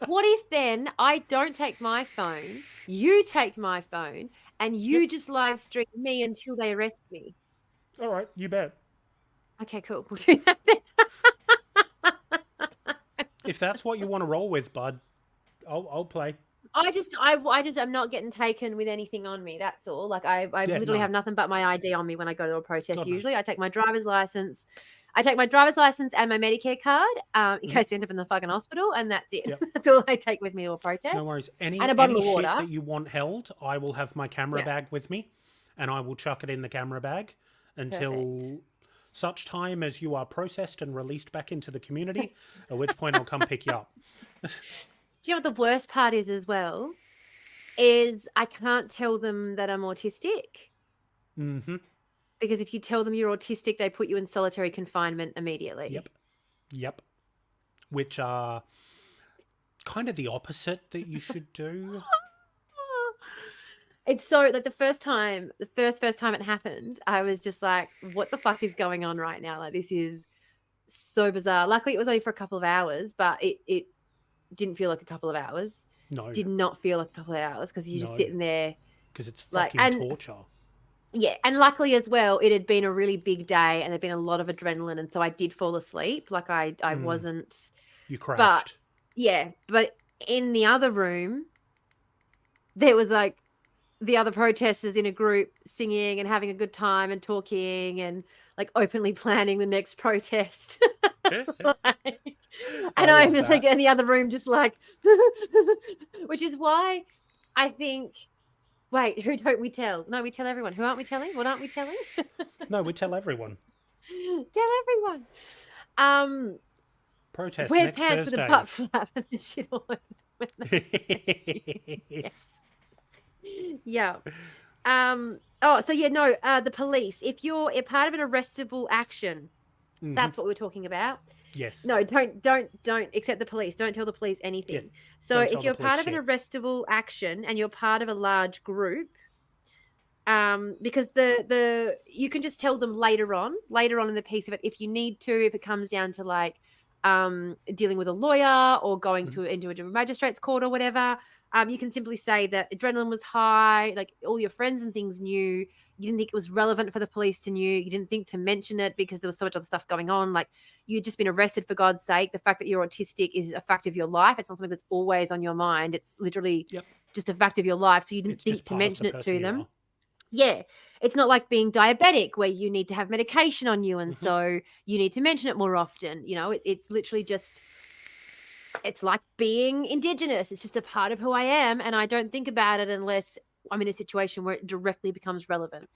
What if then I don't take my phone, you take my phone, and you just live stream me until they arrest me? All right, you bet. Okay, cool. We'll do that then. If that's what you want to roll with, bud, I'll play. I'm not getting taken with anything on me. That's all. Like I literally have nothing but my ID on me when I go to a protest. Usually, I take my driver's license. I take my driver's license and my Medicare card in case I end up in the fucking hospital, and that's it. Yep. That's all I take with me to a protest. No worries. And a bottle of water that you want held, I will have my camera bag with me, and I will chuck it in the camera bag until such time as you are processed and released back into the community, at which point I'll come pick you up. Do you know what the worst part is as well? Is I can't tell them that I'm autistic. Mm-hmm. Because if you tell them you're autistic, they put you in solitary confinement immediately. Yep. Which are kind of the opposite that you should do. It's so, like, the first time it happened, I was just like, what the fuck is going on right now? Like, this is so bizarre. Luckily, it was only for a couple of hours, but it didn't feel like a couple of hours. No. Did not feel like a couple of hours because you're just sitting there. Because it's fucking torture. Yeah, and luckily as well, it had been a really big day and there'd been a lot of adrenaline, and so I did fall asleep. Like I wasn't. You crashed. But yeah, but in the other room, there was like the other protesters in a group singing and having a good time and talking and like openly planning the next protest. And I'm just like in the other room, just like, which is why I think. Wait, who don't we tell? No, we tell everyone. Who aren't we telling? What aren't we telling? No, we tell everyone. Tell everyone. Protest wear next pants Thursday. with a butt flap and the shit all over them. Yes. Yeah. So yeah, no. The police. If you're a part of an arrestable action, that's what we're talking about. Yes. No, don't accept the police. Don't tell the police anything. Yeah. So if you're part of an arrestable action and you're part of a large group, because you can just tell them later on in the piece of it, if you need to, if it comes down to like dealing with a lawyer or going into a magistrate's court or whatever, you can simply say that adrenaline was high, like all your friends and things knew. You didn't think it was relevant for the police to know. You didn't think to mention it because there was so much other stuff going on. Like you'd just been arrested, for God's sake. The fact that you're autistic is a fact of your life. It's not something that's always on your mind. It's literally just a fact of your life. So you didn't think to mention it to them. Yeah. It's not like being diabetic where you need to have medication on you. And so you need to mention it more often. You know, it's literally just, it's like being Indigenous. It's just a part of who I am. And I don't think about it unless I'm in a situation where it directly becomes relevant.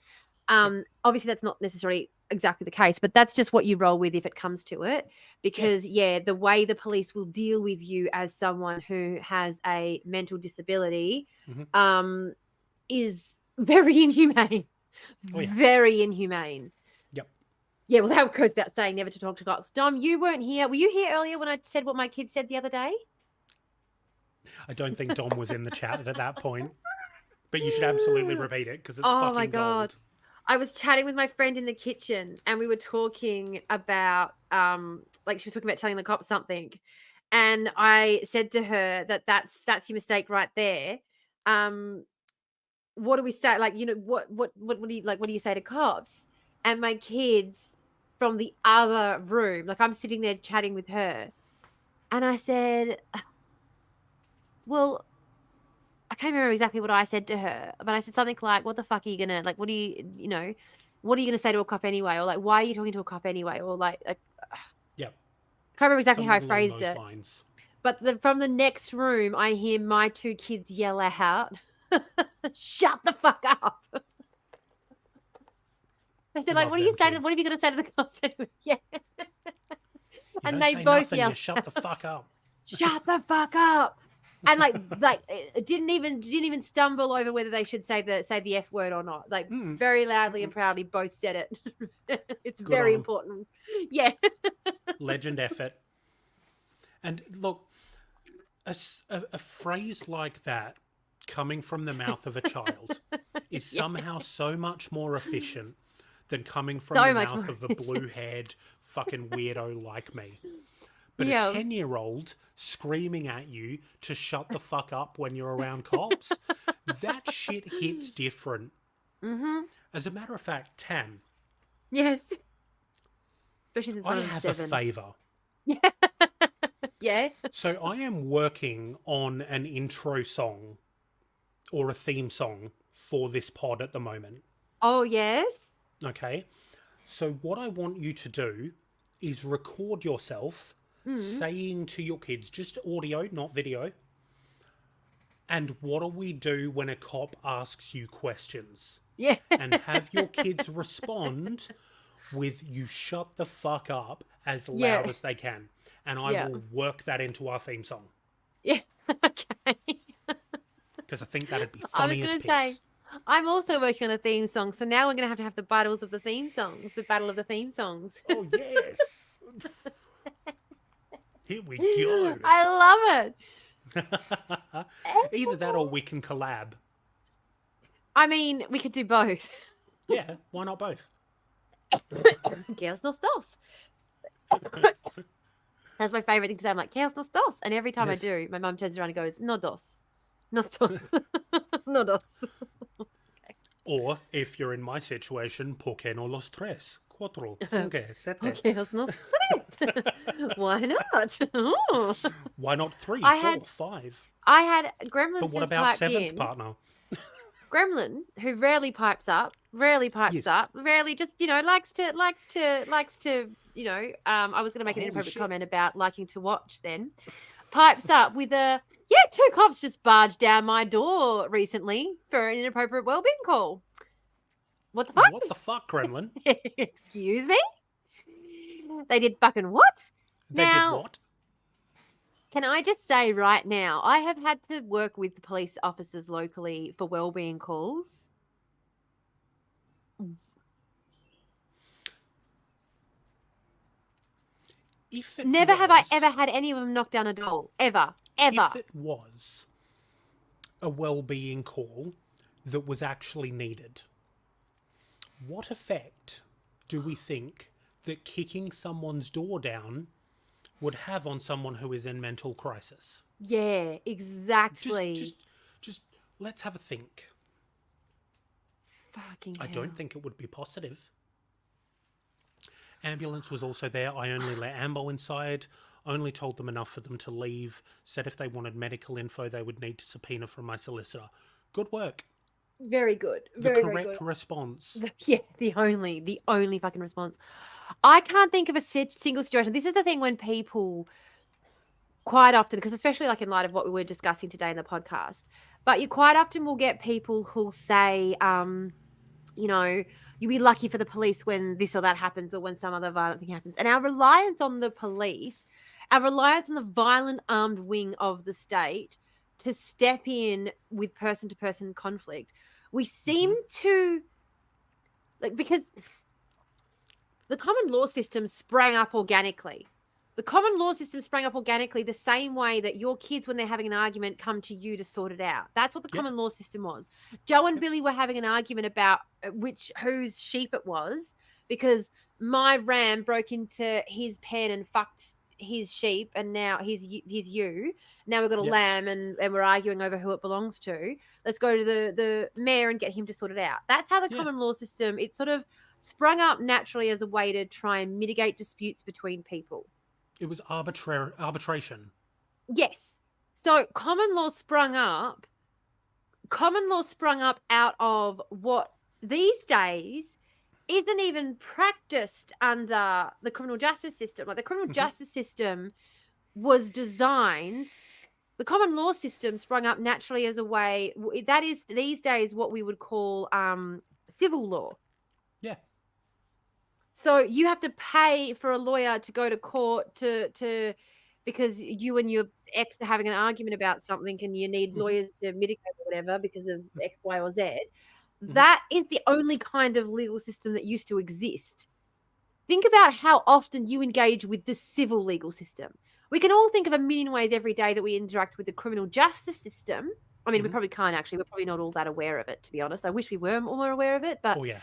Obviously that's not necessarily exactly the case, but that's just what you roll with if it comes to it, because the way the police will deal with you as someone who has a mental disability is very inhumane. Oh, yeah. Very inhumane. Yep. Yeah, well, that goes without saying, never to talk to cops. Dom, you weren't here. Were you here earlier when I said what my kids said the other day? I don't think Dom was in the chat at that point. But you should absolutely repeat it because it's Oh, fucking my God. gold. I was chatting with my friend in the kitchen and we were talking about, like she was talking about telling the cops something. And I said to her that that's your mistake right there. What do we say? Like, what do you like? What do you say to cops? And my kids from the other room, like I'm sitting there chatting with her, and I said, well, I can't remember exactly what I said to her, but I said something like, "What the fuck are you gonna like? What are you know? What are you gonna say to a cop anyway? Or like, why are you talking to a cop anyway? Or like, Yep. can't remember exactly how I Something along phrased those it. lines. But from the next room, I hear my two kids yell out, "Shut the fuck up!" I said, like, Love what are you them saying? kids. What are you going to say to the cops? Yeah. You And don't they say both nothing, yelled, you shut the fuck up. "Shut the fuck up!" And like it didn't even stumble over whether they should say the F word or not. Like very loudly and proudly, both said it. It's Good very on 'em. important. Yeah. Legend effort. And look, a phrase like that coming from the mouth of a child is Yeah. somehow so much more efficient than coming from So the much mouth more of a blue-haired fucking weirdo like me. But a Yeah. 10-year-old screaming at you to shut the fuck up when you're around cops, that shit hits different. Mm-hmm. As a matter of fact, Tam, Yes. Especially since one I of them's have a 7. favour. Yeah. Yeah. So I am working on an intro song or a theme song for this pod at the moment. Oh, yes. Okay. So what I want you to do is record yourself saying to your kids, just audio, not video. And what do we do when a cop asks you questions? Yeah. And have your kids respond with "you shut the fuck up" as loud Yeah. as they can. And I Yeah. will work that into our theme song. Yeah. Okay. Because I think that'd be I was funny as going to piss. say, I'm also working on a theme song, so now we're going to have the battles of the theme songs, the battle of the theme songs. Oh, yes. Here we go. I love it. Either that or we can collab. I mean, we could do both. Yeah, why not both? Chaos nos dos. That's my favorite thing to say. I'm like, chaos nos dos. And every time Yes. I do, my mum turns around and goes, no dos. Nos dos. No dos. Or, if you're in my situation, ¿por qué no los tres? Cuatro, cinco, sete. Chaos nos tres. Why not? Oh. Why not 3, I 4, had- 5? I had Gremlins But what just about piped 7th in. partner? Gremlin, who rarely pipes up, rarely, just, likes to, I was going to make an Holy inappropriate shit. comment about liking to watch then, pipes up with a, 2 cops just barged down my door recently for an inappropriate wellbeing call. What the fuck? What the fuck, Gremlin? Excuse me? They did fucking what? They Now, did what? Can I just say right now, I have had to work with police officers locally for wellbeing calls. Never have I ever had any of them knock down a door. Ever. If it was a well-being call that was actually needed, what effect do we think that kicking someone's door down would have on someone who is in mental crisis? Yeah, exactly. Just let's have a think. Fucking I hell. don't think it would be positive. Ambulance was also there. I only let Ambo inside, only told them enough for them to leave, said if they wanted medical info, they would need to subpoena from my solicitor. Good work. Very good. The Very, correct very good. response. Yeah, the only fucking response. I can't think of a single situation. This is the thing when people quite often, because especially like in light of what we were discussing today in the podcast, but you quite often will get people who'll say, you'll be lucky for the police when this or that happens or when some other violent thing happens. And our reliance on the police, our reliance on the violent armed wing of the state to step in with person-to-person conflict, we seem to like, because the common law system sprang up organically. The common law system sprang up organically the same way that your kids, when they're having an argument, come to you to sort it out. That's what the Yep. common law system was. Joe and Yep. Billy were having an argument about whose sheep it was, because my ram broke into his pen and fucked his sheep, and now he's you. Now we've got a Yep. lamb, and we're arguing over who it belongs to. Let's go to the mayor and get him to sort it out. That's how the Yeah. common law system, it sort of sprung up naturally as a way to try and mitigate disputes between people. It was arbitration. Yes. So common law sprung up out of what these days isn't even practiced under the criminal justice system. Like, the criminal justice system was designed, the common law system sprung up naturally as a way, that is these days what we would call civil law. Yeah. So you have to pay for a lawyer to go to court to because you and your ex are having an argument about something, and you need lawyers to mitigate or whatever because of X, Y, or Z. That is the only kind of legal system that used to exist. Think about how often you engage with the civil legal system. We can all think of a million ways every day that we interact with the criminal justice system. I mean, we probably can't actually. We're probably not all that aware of it, to be honest. I wish we were more aware of it, but Oh, yeah.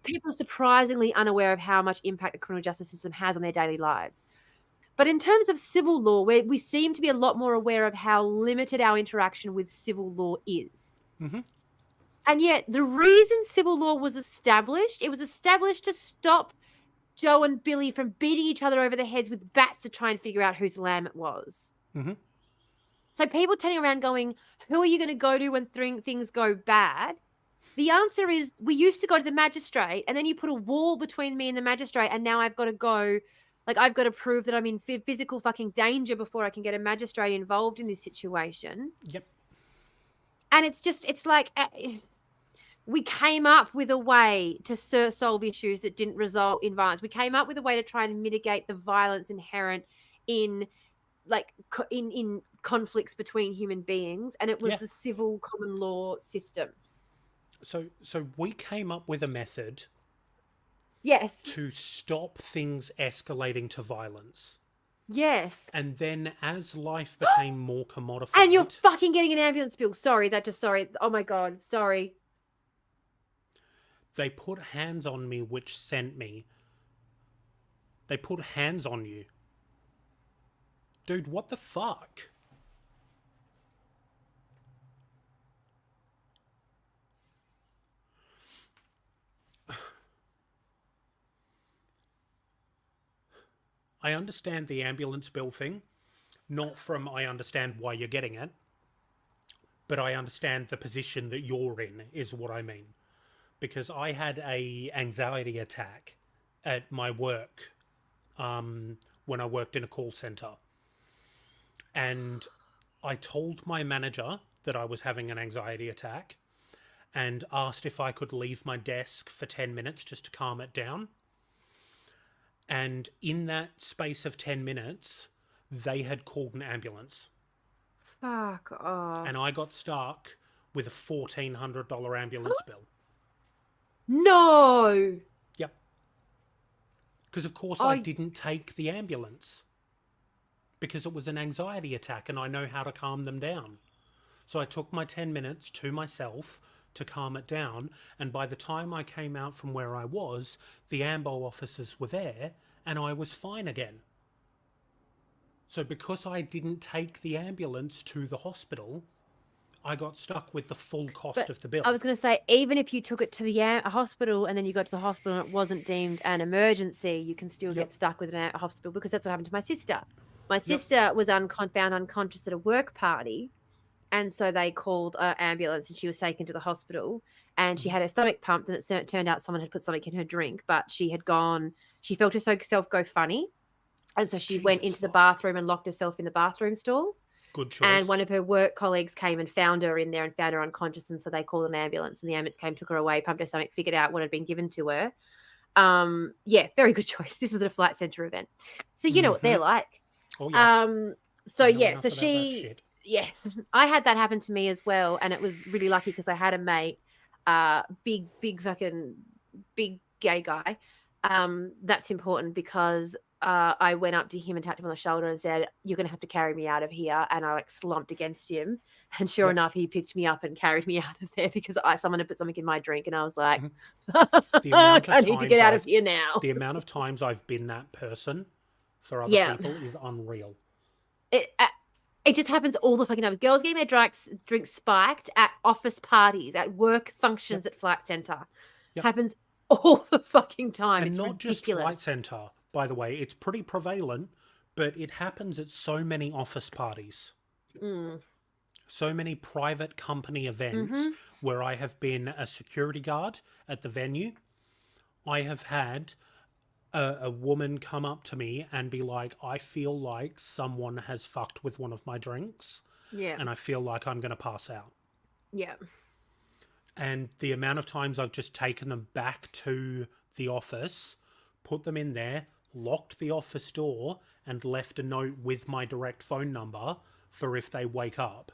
people are surprisingly unaware of how much impact the criminal justice system has on their daily lives. But in terms of civil law, we seem to be a lot more aware of how limited our interaction with civil law is. And yet the reason civil law was established, it was established to stop Joe and Billy from beating each other over the heads with bats to try and figure out whose lamb it was. So people turning around going, who are you going to go to when things go bad? The answer is, we used to go to the magistrate, and then you put a wall between me and the magistrate, and now I've got to go, like, I've got to prove that I'm in physical fucking danger before I can get a magistrate involved in this situation. Yep. And it's like, we came up with a way to solve issues that didn't result in violence. We came up with a way to try and mitigate the violence inherent in, like, in conflicts between human beings, and it was the civil common law system. So we came up with a method, yes, to stop things escalating to violence. Yes. And then as life became more commodified... And you're fucking getting an ambulance bill. Sorry. Oh my God. Sorry. They put hands on me, which sent me... They put hands on you. Dude, what the fuck? I understand the ambulance bill thing, not from I understand why you're getting it, but I understand the position that you're in is what I mean. Because I had a anxiety attack at my work when I worked in a call center. And I told my manager that I was having an anxiety attack and asked if I could leave my desk for 10 minutes just to calm it down. And in that space of 10 minutes, they had called an ambulance. Fuck off. And I got stuck with a $1,400 ambulance bill. No! Yep. Because, of course, I didn't take the ambulance. Because it was an anxiety attack and I know how to calm them down. So I took my 10 minutes to myself to calm it down, and by the time I came out from where I was, the AMBO officers were there and I was fine again. So because I didn't take the ambulance to the hospital, I got stuck with the full cost of the bill. I was going to say, even if you took it to the hospital and then you got to the hospital and it wasn't deemed an emergency, you can still get stuck with a hospital, because that's what happened to my sister. My sister was found unconscious at a work party, and so they called an ambulance and she was taken to the hospital, and she had her stomach pumped, and it turned out someone had put something in her drink, but she felt herself go funny. And so she went into the bathroom and locked herself in the bathroom stall. Good choice. And one of her work colleagues came and found her in there and found her unconscious, and so they called an ambulance, and the ambulance came, took her away, pumped her stomach, figured out what had been given to her. Very good choice. This was at a flight center event. So you know what they're like. Oh, yeah. I had that happen to me as well, and it was really lucky because I had a mate, big fucking big gay guy, that's important because I went up to him and tapped him on the shoulder and said, "You're going to have to carry me out of here." And I like slumped against him. And sure Yep. enough, he picked me up and carried me out of there because someone had put something in my drink. And I was like, The amount of I need to get out of here now. The amount of times I've been that person for other Yeah. people is unreal. It just happens all the fucking times. Girls getting their drinks spiked at office parties, at work functions at Flight Centre. Yep. Happens all the fucking time. And it's not ridiculous. just Flight Centre, by the way. It's pretty prevalent, but it happens at so many office parties. So many private company events where I have been a security guard at the venue. I have had a woman come up to me and be like, "I feel like someone has fucked with one of my drinks. Yeah. And I feel like I'm going to pass out." Yeah. And the amount of times I've just taken them back to the office, put them in there, locked the office door, and left a note with my direct phone number for if they wake up.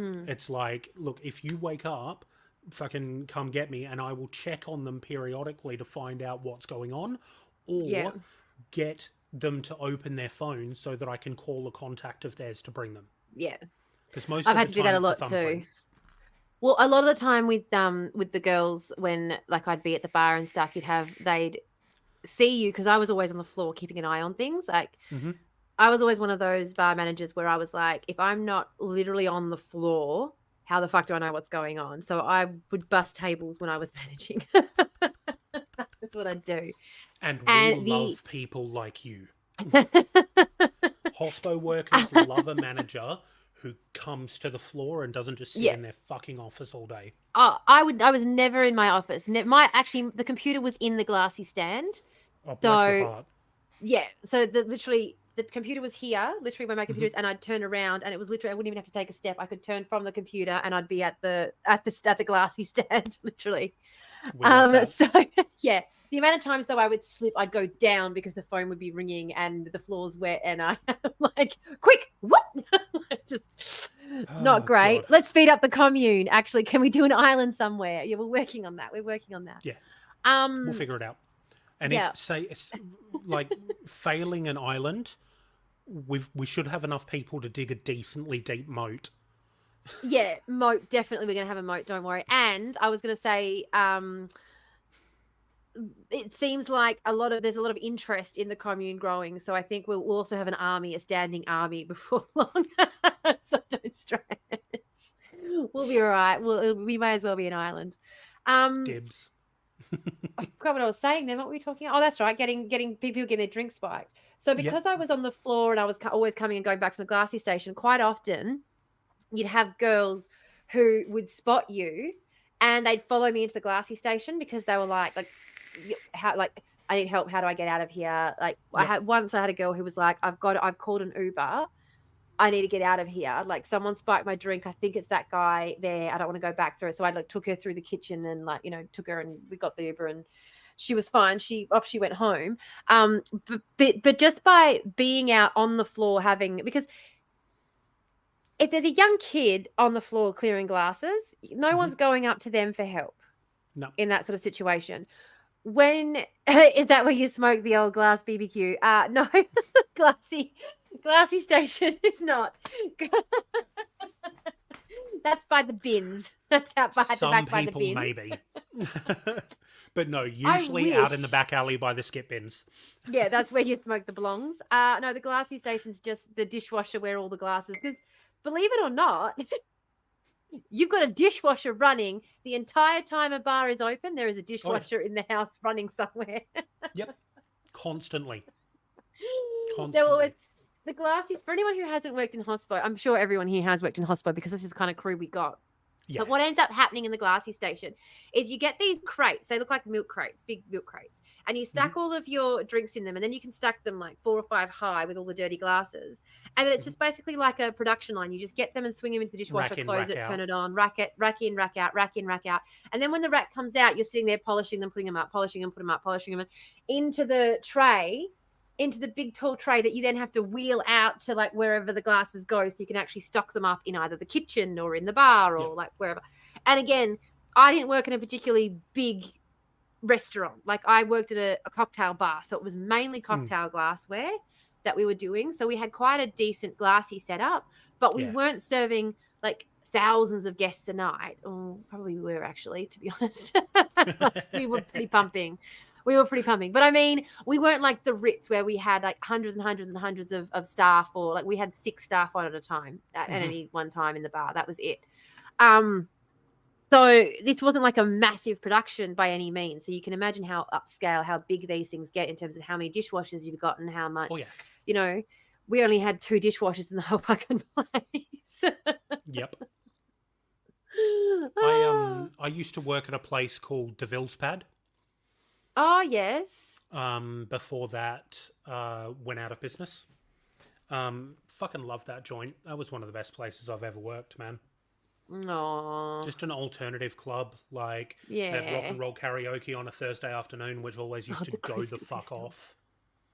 It's like, look, if you wake up, fucking come get me, and I will check on them periodically to find out what's going on, or get them to open their phone so that I can call a contact of theirs to bring them. Yeah. Because most I've of the had to do that a lot too. Well, a lot of the time with the girls, when like I'd be at the bar and stuff, they'd see you, because I was always on the floor keeping an eye on things. Like I was always one of those bar managers where I was like, if I'm not literally on the floor, how the fuck do I know what's going on? So I would bust tables when I was managing. That's what I'd do. And we love people like you. Hospo workers love a manager who comes to the floor and doesn't just sit in their fucking office all day. Oh, I was never in my office. The computer was in the glassy stand. Oh, bless your heart. Yeah. So literally the computer was here, literally where my computer is, and I'd turn around and it was literally, I wouldn't even have to take a step. I could turn from the computer and I'd be at the glassy stand, literally. So yeah. The amount of times though I would slip, I'd go down because the phone would be ringing and the floor's wet, and I'm like, quick, what? Just not great. God. Let's speed up the commune. Actually, can we do an island somewhere? Yeah, we're working on that. Yeah. We'll figure it out. And if say like failing an island, we should have enough people to dig a decently deep moat. Yeah, moat, definitely we're gonna have a moat, don't worry. And I was gonna say, it seems like there's a lot of interest in the commune growing, so I think we'll also have a standing army before long. So don't stress. We'll be all right. We may as well be an island. Dibs. I forgot what I was saying then. What were we talking about? Oh, that's right. Getting people getting their drinks spiked. So because I was on the floor and I was always coming and going back from the glassy station, quite often you'd have girls who would spot you and they'd follow me into the glassy station because they were like I need help. How do I get out of here? Like I had a girl who was like, I've called an Uber. I need to get out of here. Like someone spiked my drink. I think it's that guy there. I don't want to go back through it. So I took her through the kitchen and took her, and we got the Uber and she was fine. She went home. But just by being out on the floor because if there's a young kid on the floor clearing glasses, no one's going up to them for help. No. In that sort of situation. When is that where you smoke the old glass BBQ? No, glassy station is not. That's by the bins. That's out by the back by the bins. Some people maybe. But no, usually out in the back alley by the skip bins. Yeah, that's where you smoke the blongs. No, the glassy station's just the dishwasher where all the glasses. Because believe it or not, you've got a dishwasher running the entire time a bar is open. There is a dishwasher in the house running somewhere. Yep, constantly. They're always the glassies. For anyone who hasn't worked in hospo, I'm sure everyone here has worked in hospo because this is the kind of crew we got. Yeah. But what ends up happening in the glassy station is you get these crates. They look like milk crates, big milk crates. And you stack all of your drinks in them. And then you can stack them like 4 or 5 high with all the dirty glasses. And then it's just basically like a production line. You just get them and swing them into the dishwasher, close it, turn it on, rack in, rack out, rack in, rack out. And then when the rack comes out, you're sitting there polishing them, putting them up, polishing them, put them up, polishing them into the tray, into the big tall tray that you then have to wheel out to like wherever the glasses go so you can actually stock them up in either the kitchen or in the bar or like wherever. And again, I didn't work in a particularly big restaurant. Like I worked at a cocktail bar, so it was mainly cocktail glassware that we were doing. So we had quite a decent glassy setup, but we Yeah. weren't serving like thousands of guests a night. Or probably we were actually, to be honest. Like, we were pretty pumping. We were pretty pumping. But I mean, we weren't like the Ritz where we had like hundreds and hundreds and hundreds of staff, or like we had 6 staff on at a time at any one time in the bar. That was it. So this wasn't like a massive production by any means. So you can imagine how upscale, how big these things get in terms of how many dishwashers you've got and how much, you know, we only had 2 dishwashers in the whole fucking place. Yep. I used to work at a place called DeVille's Pad. Oh, yes. Before that, went out of business. Fucking love that joint. That was one of the best places I've ever worked, man. Aww. Just an alternative club, like they had rock and roll karaoke on a Thursday afternoon, which always used to go the fuck off.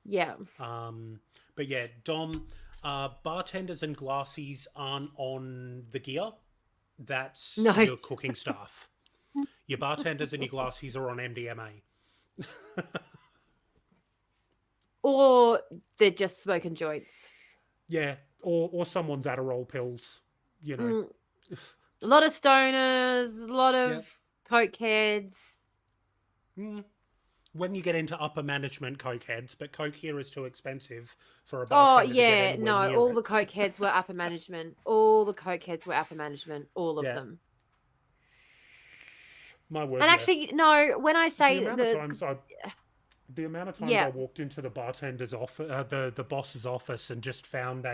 Yeah. But yeah, Dom, bartenders and glassies aren't on the gear. That's your cooking staff. Your bartenders and your glassies are on MDMA. Or they're just smoking joints. Yeah, or someone's Adderall pills, you know. A lot of stoners, a lot of coke heads. When you get into upper management coke heads, but coke here is too expensive for a bartender to get anywhere near all it. the coke heads were upper management. All the coke heads were upper management. All of them. My word. And actually, no, when I say the amount of times I walked into the bartender's office, the boss's office, and just found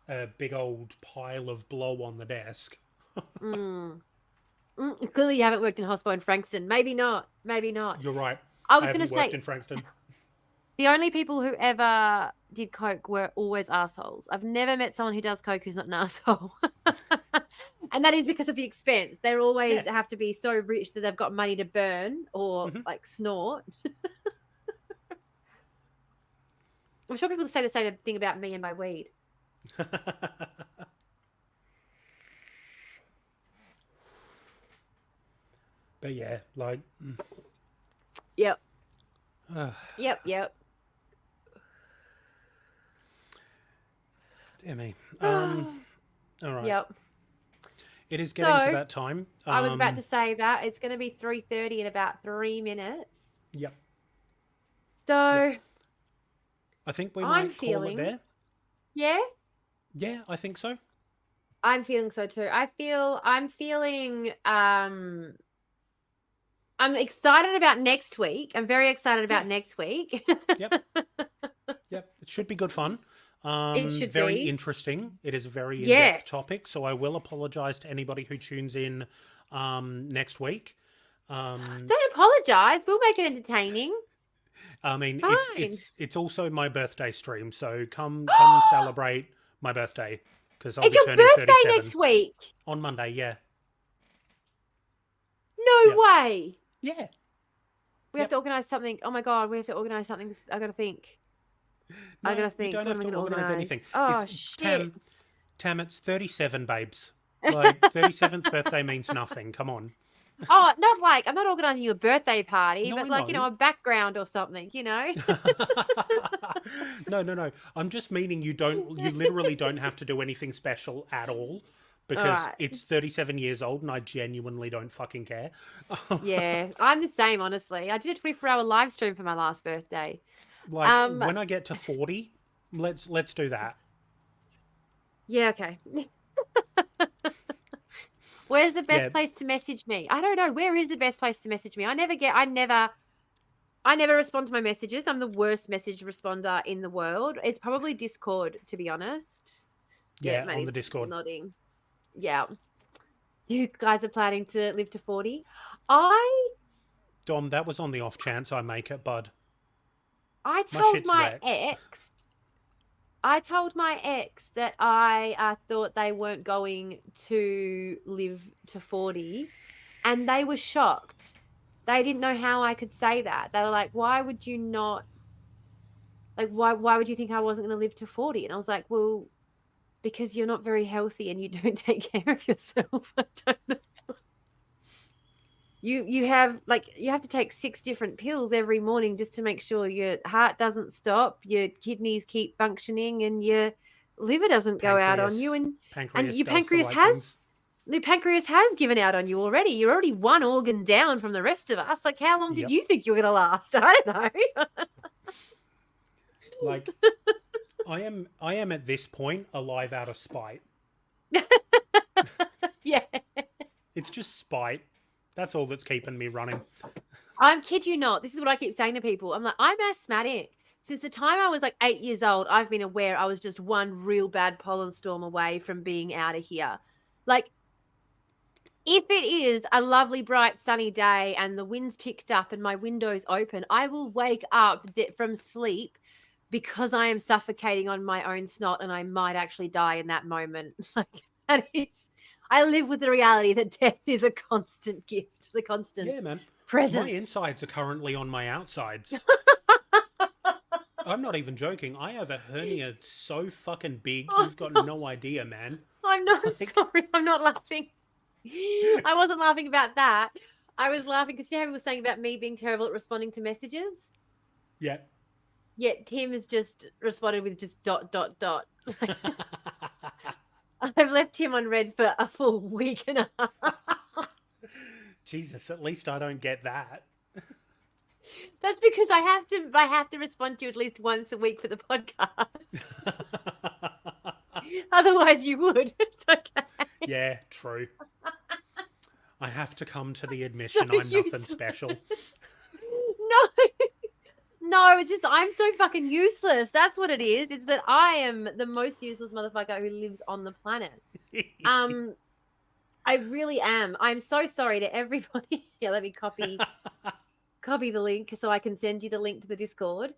a big old pile of blow on the desk. Clearly, you haven't worked in Hospo in Frankston. Maybe not. Maybe not. You're right. I was going to say, worked in Frankston. The only people who ever did coke were always assholes. I've never met someone who does coke who's not an asshole. And that is because of the expense. They always have to be so rich that they've got money to burn or like snort. I'm sure people say the same thing about me and my weed. But yeah, like... Yep. Yep. Dear me. All right. Yep. It is getting to that time. I was about to say that. It's going to be 3:30 in about 3 minutes. Yep. So... Yep. I think we might call it there. Yeah? Yeah, I think so. I'm feeling so too. I'm feeling I'm excited about next week. I'm very excited about next week. Yep. It should be good fun. It should very be interesting. It is a very in-depth topic, so I will apologize to anybody who tunes in next week. Don't apologize. We'll make it entertaining. I mean, it's also my birthday stream, so come celebrate my birthday because I'll be turning 37 next week on Monday. Yeah. No way. Yeah. We have to organize something. Oh my god, we have to organize something. I gotta think. No, I gotta think. You don't have to organize anything. Oh shit. Tam, it's 37, babes. Like 37th birthday means nothing. Come on. Oh, not like I'm not organizing you a birthday party, No, but I like know. a background or something, No. I'm just meaning you literally don't have to do anything special at all because it's 37 years old and I genuinely don't fucking care. Yeah, I'm the same, honestly. I did a 24-hour live stream for my last birthday. Like when I get to 40, let's do that. Yeah, okay. Where's the best place to message me? I don't know. Where is the best place to message me? I never respond to my messages. I'm the worst message responder in the world. It's probably Discord, to be honest. Yeah, on the Discord. Nodding. Yeah. You guys are planning to live to 40? Dom, that was on the off chance I make it, bud. I told my ex that I thought they weren't going to live to 40, and they were shocked. They didn't know how I could say that. They were like, why would you not, like, why would you think I wasn't going to live to 40? And I was like, well, because you're not very healthy and you don't take care of yourself. I don't know. You have to take 6 different pills every morning just to make sure your heart doesn't stop, your kidneys keep functioning, and your liver doesn't go out on you, and Pancreas your does the right things. pancreas has given out on you already. You're already one organ down from the rest of us. Like, how long did Yep. you think you were going to last? I don't know. Like, I am at this point alive out of spite. Yeah. It's just spite. That's all that's keeping me running. I'm kid you not. This is what I keep saying to people. I'm like, I'm asthmatic. Since the time I was like 8 years old, I've been aware I was just one real bad pollen storm away from being out of here. Like, if it is a lovely, bright, sunny day and the wind's picked up and my window's open, I will wake up from sleep because I am suffocating on my own snot and I might actually die in that moment. Like, that is, I live with the reality that death is a constant gift, the constant Yeah, man. presence. My insides are currently on my outsides. I'm not even joking. I have a hernia so fucking big, you've got no idea, man. I'm not sorry. I'm not laughing. I wasn't laughing about that. I was laughing because you know how we were saying about me being terrible at responding to messages? Yeah. Yeah, Tim has just responded with just ... I've left him on red for a full week and a half. Jesus, at least I don't get that. That's because I have to respond to you at least once a week for the podcast. Otherwise you would. It's okay. Yeah, true. I have to come to the admission So I'm nothing special. No, it's just I'm so fucking useless. That's what it is. It's that I am the most useless motherfucker who lives on the planet. I really am. I'm so sorry to everybody. Yeah, let me copy the link so I can send you the link to the Discord.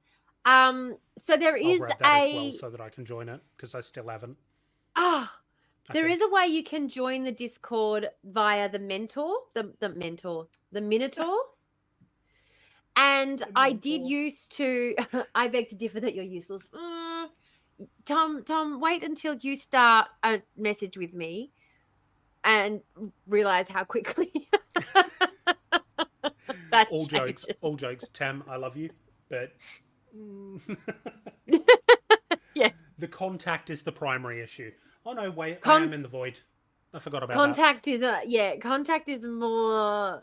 So there is I'll grab that as well so that I can join it because I still haven't. There is a way you can join the Discord via the Minotaur. And I did used to, I beg to differ that you're useless. Tom, wait until you start a message with me and realize how quickly that all changes. jokes. Tam, I love you, but yeah, the contact is the primary issue. Oh no, wait, I am in the void. I forgot about contact that. Contact is more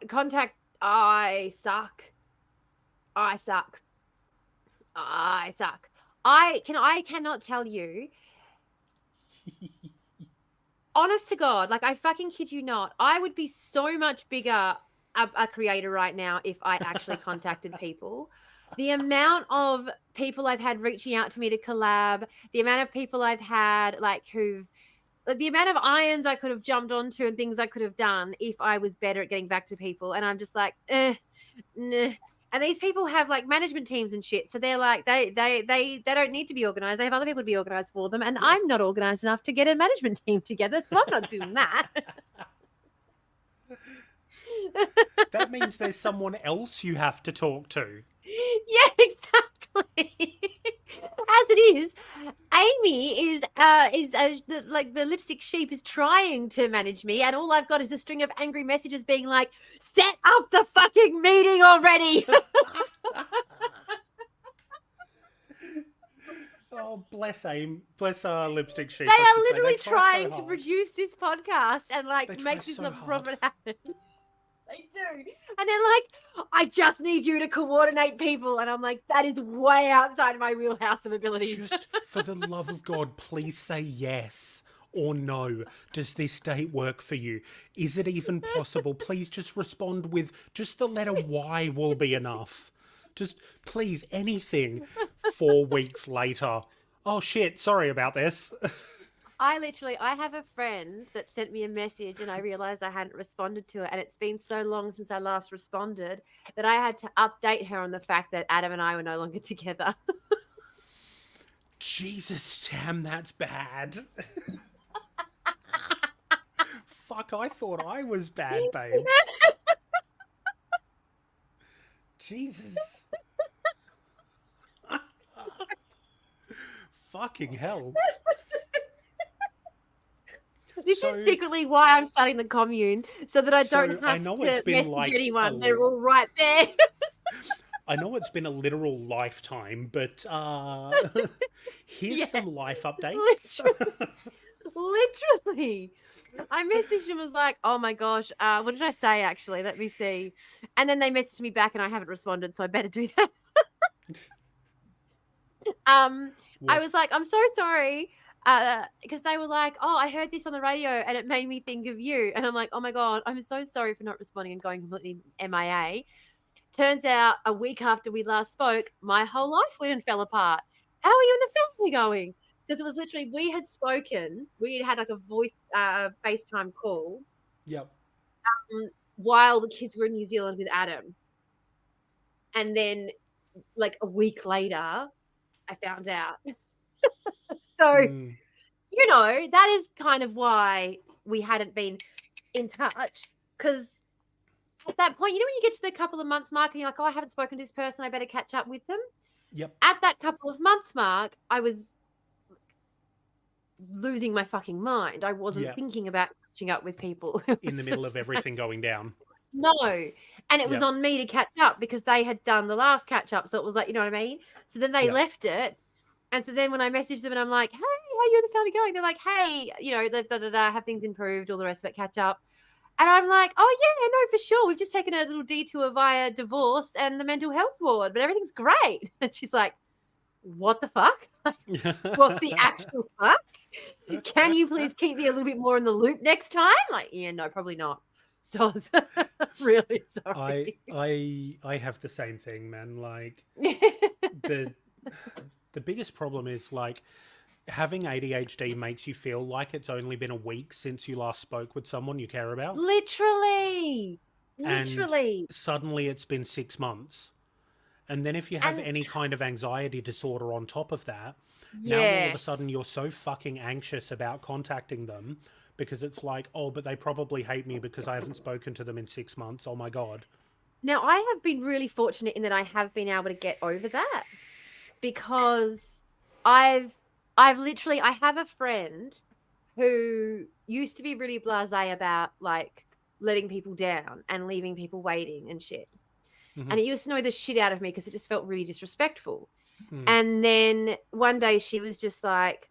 contact. I suck. I cannot tell you. Honest to God, like I fucking kid you not, I would be so much bigger a creator right now if I actually contacted people. The amount of people I've had reaching out to me to collab, the amount of people I've had the amount of irons I could have jumped onto and things I could have done if I was better at getting back to people. And I'm just like, nah. And these people have like management teams and shit. So they're like, they don't need to be organized. They have other people to be organized for them. And I'm not organized enough to get a management team together. So I'm not doing that. That means there's someone else you have to talk to. Yeah, exactly. As it is, Amy is like the lipstick sheep is trying to manage me, and all I've got is a string of angry messages being like, "Set up the fucking meeting already." Oh, bless Aim, bless lipstick sheep. They are literally trying to produce this podcast and like make this non-profit happen. They do. And they're like, I just need you to coordinate people. And I'm like, that is way outside my wheelhouse of abilities. Just for the love of God, please say yes or no. Does this date work for you? Is it even possible? Please just respond with just the letter Y will be enough. Just please, anything. 4 weeks later. Oh shit, sorry about this. I have a friend that sent me a message and I realized I hadn't responded to it. And it's been so long since I last responded that I had to update her on the fact that Adam and I were no longer together. Jesus, Tam, that's bad. Fuck, I thought I was bad, babe. Jesus. Fucking hell. This So, is secretly why I'm starting the commune, so that I so don't I have know it's to been message like anyone. They're all right there. I know it's been a literal lifetime, but here's Yeah, some life updates. literally, literally. I messaged him, was like, "Oh my gosh, what did I say? Actually, let me see." And then they messaged me back, and I haven't responded, so I better do that. I Woof. was like, "I'm so sorry," because they were like, "Oh, I heard this on the radio, and it made me think of you." And I'm like, "Oh my god, I'm so sorry for not responding and going completely MIA." Turns out, a week after we last spoke, my whole life went and fell apart. How are you and the family going? Because it was literally, we had spoken, we had like a voice FaceTime call Yep. while the kids were in New Zealand with Adam. And then, like a week later, I found out. So, Mm, that is kind of why we hadn't been in touch. Because at that point, when you get to the couple of months mark and you're like, oh, I haven't spoken to this person, I better catch up with them. yep. At that couple of month mark, I was losing my fucking mind. I wasn't Yep. thinking about catching up with people. In the middle of everything going down. No. And it was Yep. on me to catch up because they had done the last catch up. So it was like, you know what I mean? So then they Yep. left it. And so then when I messaged them and I'm like, hey, how you and the family going? They're like, hey, have things improved, all the rest of it, catch up. And I'm like, oh, yeah, no, for sure. We've just taken a little detour via divorce and the mental health ward, but everything's great. And she's like, what the fuck? What the actual fuck? Can you please keep me a little bit more in the loop next time? Like, yeah, no, probably not. So I was really sorry. I have the same thing, man. Like the biggest problem is like having ADHD makes you feel like it's only been a week since you last spoke with someone you care about. Literally. And Literally. suddenly it's been 6 months. And then if you have And any kind of anxiety disorder on top of that, now all of a sudden yes. you're so fucking anxious about contacting them because it's like, oh, but they probably hate me because I haven't spoken to them in 6 months. Oh my God. Now I have been really fortunate in that I have been able to get over that because I have a friend who used to be really blasé about like letting people down and leaving people waiting and shit. Mm-hmm. And it used to annoy the shit out of me because it just felt really disrespectful. Mm. And then one day she was just like,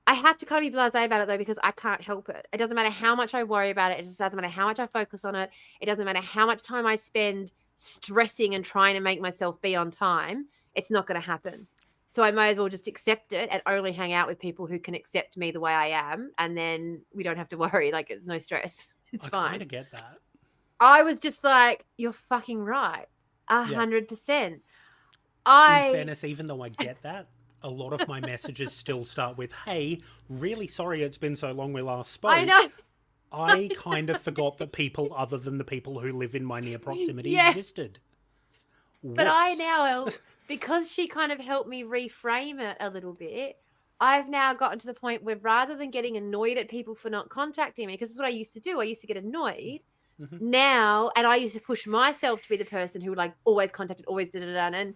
I have to kind of be blasé about it though, because I can't help it. It doesn't matter how much I worry about it. It just doesn't matter how much I focus on it. It doesn't matter how much time I spend stressing and trying to make myself be on time. It's not going to happen. So I might as well just accept it and only hang out with people who can accept me the way I am. And then we don't have to worry. Like, it's no stress. It's I fine. kind of get that. I was just like, you're fucking right. 100%. In fairness, even though I get that, a lot of my messages still start with, hey, really sorry it's been so long we last spoke. I know. I kind of forgot that people other than the people who live in my near proximity Yeah. existed. But I Whoops. now, because she kind of helped me reframe it a little bit, I've now gotten to the point where rather than getting annoyed at people for not contacting me, because this is what I used to do, I used to get annoyed. Mhm. Now, and I used to push myself to be the person who like always contacted, always did it,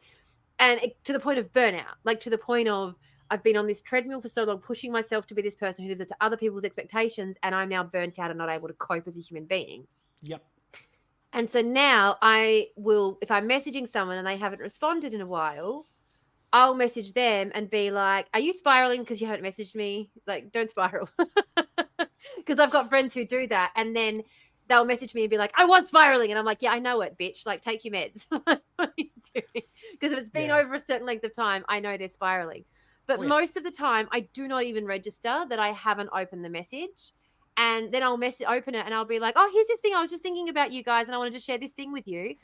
and to the point of burnout, like to the point of I've been on this treadmill for so long, pushing myself to be this person who lives up to other people's expectations, and I'm now burnt out and not able to cope as a human being. Yep. And so now I will, if I'm messaging someone and they haven't responded in a while, I'll message them and be like, are you spiraling because you haven't messaged me? Like, don't spiral. Because I've got friends who do that. And then they'll message me and be like, I was spiraling. And I'm like, yeah, I know it, bitch. Like, take your meds. What are you doing? Because if it's been over a certain length of time, I know they're spiraling. But most of the time, I do not even register that I haven't opened the message. And then I'll open it and I'll be like, oh, here's this thing. I was just thinking about you guys and I wanted to share this thing with you.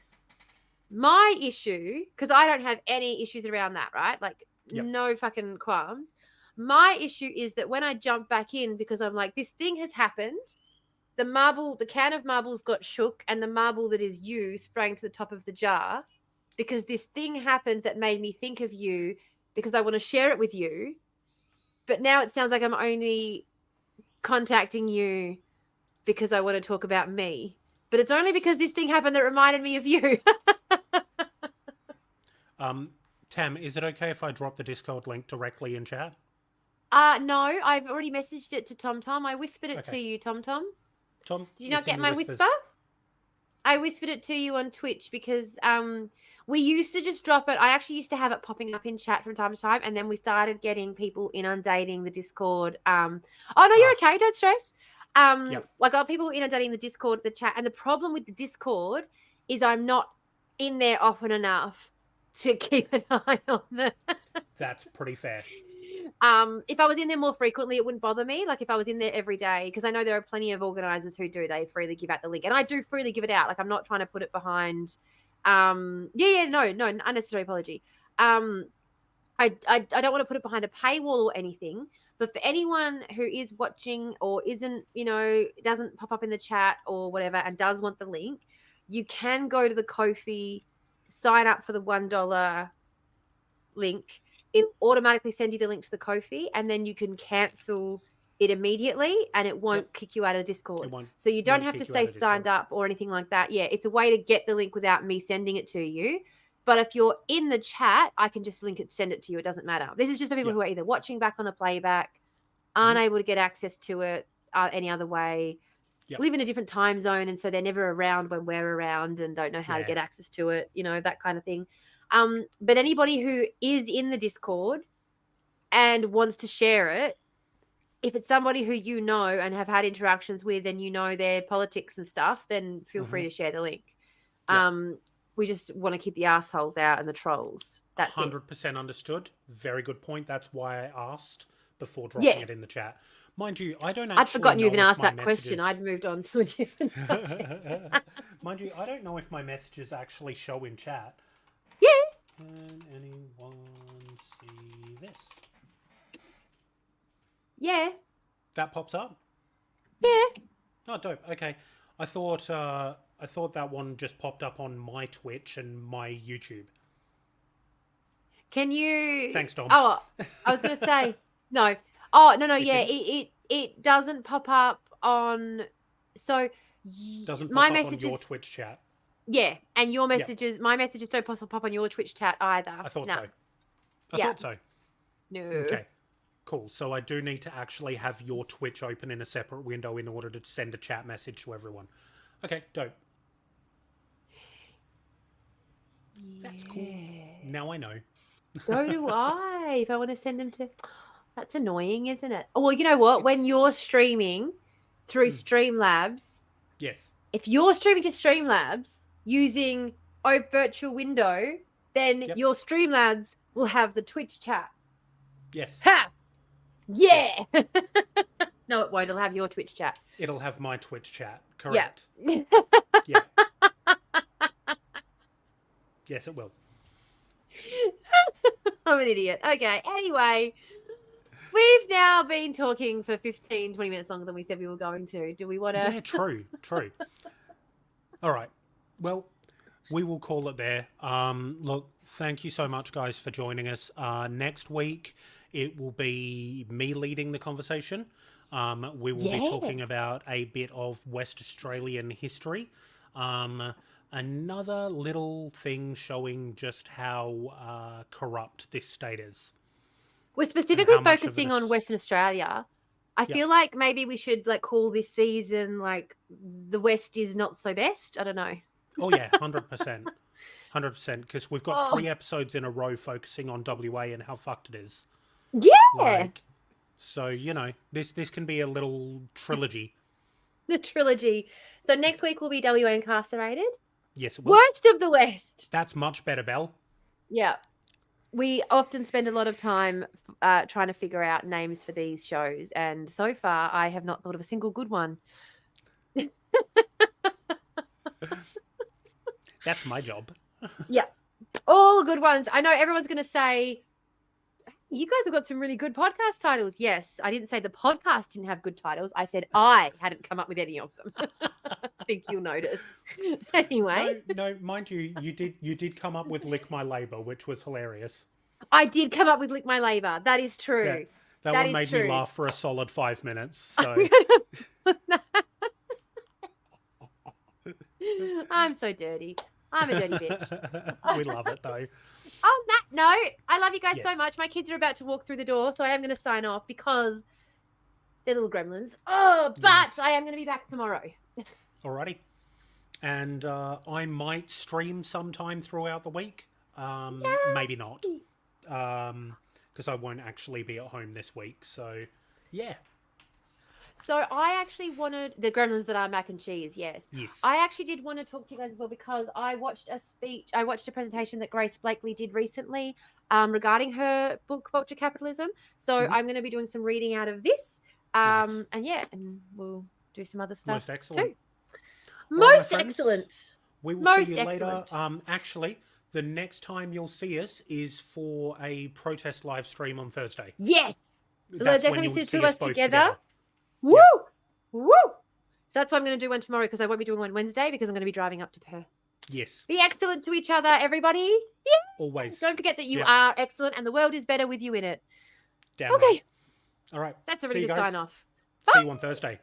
My issue, because I don't have any issues around that, right? Like, no fucking qualms. My issue is that when I jump back in, because I'm like, this thing has happened, the can of marbles got shook and the marble that is you sprang to the top of the jar because this thing happened that made me think of you because I want to share it with you. But now it sounds like I'm only contacting you because I want to talk about me. But it's only because this thing happened that reminded me of you. Tam, is it okay if I drop the Discord link directly in chat? No, I've already messaged it to TomTom. I whispered it to you, TomTom. Tom, Did you not it's in get your my whispers. whisper? I whispered it to you on Twitch because we used to just drop it. I actually used to have it popping up in chat from time to time, and then we started getting people inundating the Discord. Oh no, you're okay. Don't stress. Yep. I got people inundating the Discord, the chat, and the problem with the Discord is I'm not in there often enough to keep an eye on them. That's pretty fair. If I was in there more frequently, it wouldn't bother me. Like if I was in there every day, because I know there are plenty of organizers who do, they freely give out the link, and I do freely give it out. Like I'm not trying to put it behind. No, unnecessary apology. I don't want to put it behind a paywall or anything. But for anyone who is watching or isn't, doesn't pop up in the chat or whatever, and does want the link, you can go to the Ko-fi, sign up for the $1 link. It automatically sends you the link to the Ko-fi, and then you can cancel it immediately, and it won't kick you out of Discord. So you don't have to stay signed up or anything like that. Yeah, it's a way to get the link without me sending it to you. But if you're in the chat, I can just send it to you. It doesn't matter. This is just for people who are either watching back on the playback, aren't able to get access to it any other way, live in a different time zone, and so they're never around when we're around and don't know how to get access to it, that kind of thing. But anybody who is in the Discord and wants to share it, if it's somebody who you know and have had interactions with and their politics and stuff, then feel free to share the link. We just want to keep the assholes out and the trolls. That's 100% understood. Very good point. That's why I asked before dropping it in the chat. Mind you, I don't actually I'd forgotten you even asked that messages... question. I'd moved on to a different subject. Mind you, I don't know if my messages actually show in chat. Yeah. Can anyone see this? Yeah. That pops up? Yeah. Oh, dope. Okay. I thought that one just popped up on my Twitch and my YouTube. Can you... Thanks, Dom. Oh, I was going to say, no. Oh, no, yeah, it doesn't pop up on... So, doesn't my pop up messages... on your Twitch chat. Yeah, and your messages, my messages don't pop on your Twitch chat either. I thought so. I thought so. No. Okay. Cool. So I do need to actually have your Twitch open in a separate window in order to send a chat message to everyone. Okay, dope. That's cool. Now I know. So do I. If I want to send them to... That's annoying, isn't it? Well, you know what? When you're streaming through Streamlabs... Yes. If you're streaming to Streamlabs using a virtual window, then your Streamlabs will have the Twitch chat. Yes. Ha! Yeah! Yes. No, it won't. It'll have your Twitch chat. It'll have my Twitch chat. Correct. Yeah. Yeah. Yes, it will. I'm an idiot. Okay. Anyway, we've now been talking for 15, 20 minutes longer than we said we were going to. Do we want to... Yeah, true. All right. Well, we will call it there. Look, thank you so much, guys, for joining us. Next week, it will be me leading the conversation. We will be talking about a bit of West Australian history. Another little thing showing just how corrupt this state is. We're specifically focusing on Western Australia. I feel like maybe we should call this season the West is not so best. I don't know. Oh yeah, 100%. 100%, because we've got 3 episodes in a row focusing on WA and how fucked it is. Yeah. So, this can be a little trilogy. The trilogy. So next week will be WA Incarcerated. Yes, it will. Worst of the West. That's much better, Belle. Yeah. We often spend a lot of time trying to figure out names for these shows, and so far I have not thought of a single good one. That's my job. Yeah. All good ones. I know everyone's going to say, you guys have got some really good podcast titles. Yes, I didn't say the podcast didn't have good titles. I said I hadn't come up with any of them. I think you'll notice. Anyway. No, mind you, you did come up with Lick My Labour, which was hilarious. I did come up with Lick My Labour. That is true. Yeah, that one made me laugh for a solid 5 minutes. So I'm so dirty. I'm a dirty bitch. We love it, though. On that No, I love you guys so Yes. much. My kids are about to walk through the door, so I am going to sign off because they're little gremlins. Oh, but Yes. I am going to be back tomorrow. Alrighty. And I might stream sometime throughout the week. Maybe not. Because I won't actually be at home this week. So, yeah. So I actually wanted the gremlins that are mac and cheese. Yes. Yes. I actually did want to talk to you guys as well because I watched a presentation that Grace Blakely did recently regarding her book Vulture Capitalism. So I'm going to be doing some reading out of this. Nice. And we'll do some other stuff Most excellent. too. All right, my Most friends. excellent. We will Most see you excellent. later. Actually, the next time you'll see us is for a protest live stream on Thursday. Yes. That's Next when time you you'll see the see two of us us both together. Woo! Woo! So that's why I'm going to do one tomorrow because I won't be doing one Wednesday because I'm going to be driving up to Perth. Yes. Be excellent to each other, everybody. Yeah. Always. Don't forget that you are excellent and the world is better with you in it. Damn Okay. right. All right. That's a See really you good guys. sign off. See you on Thursday.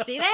See you there.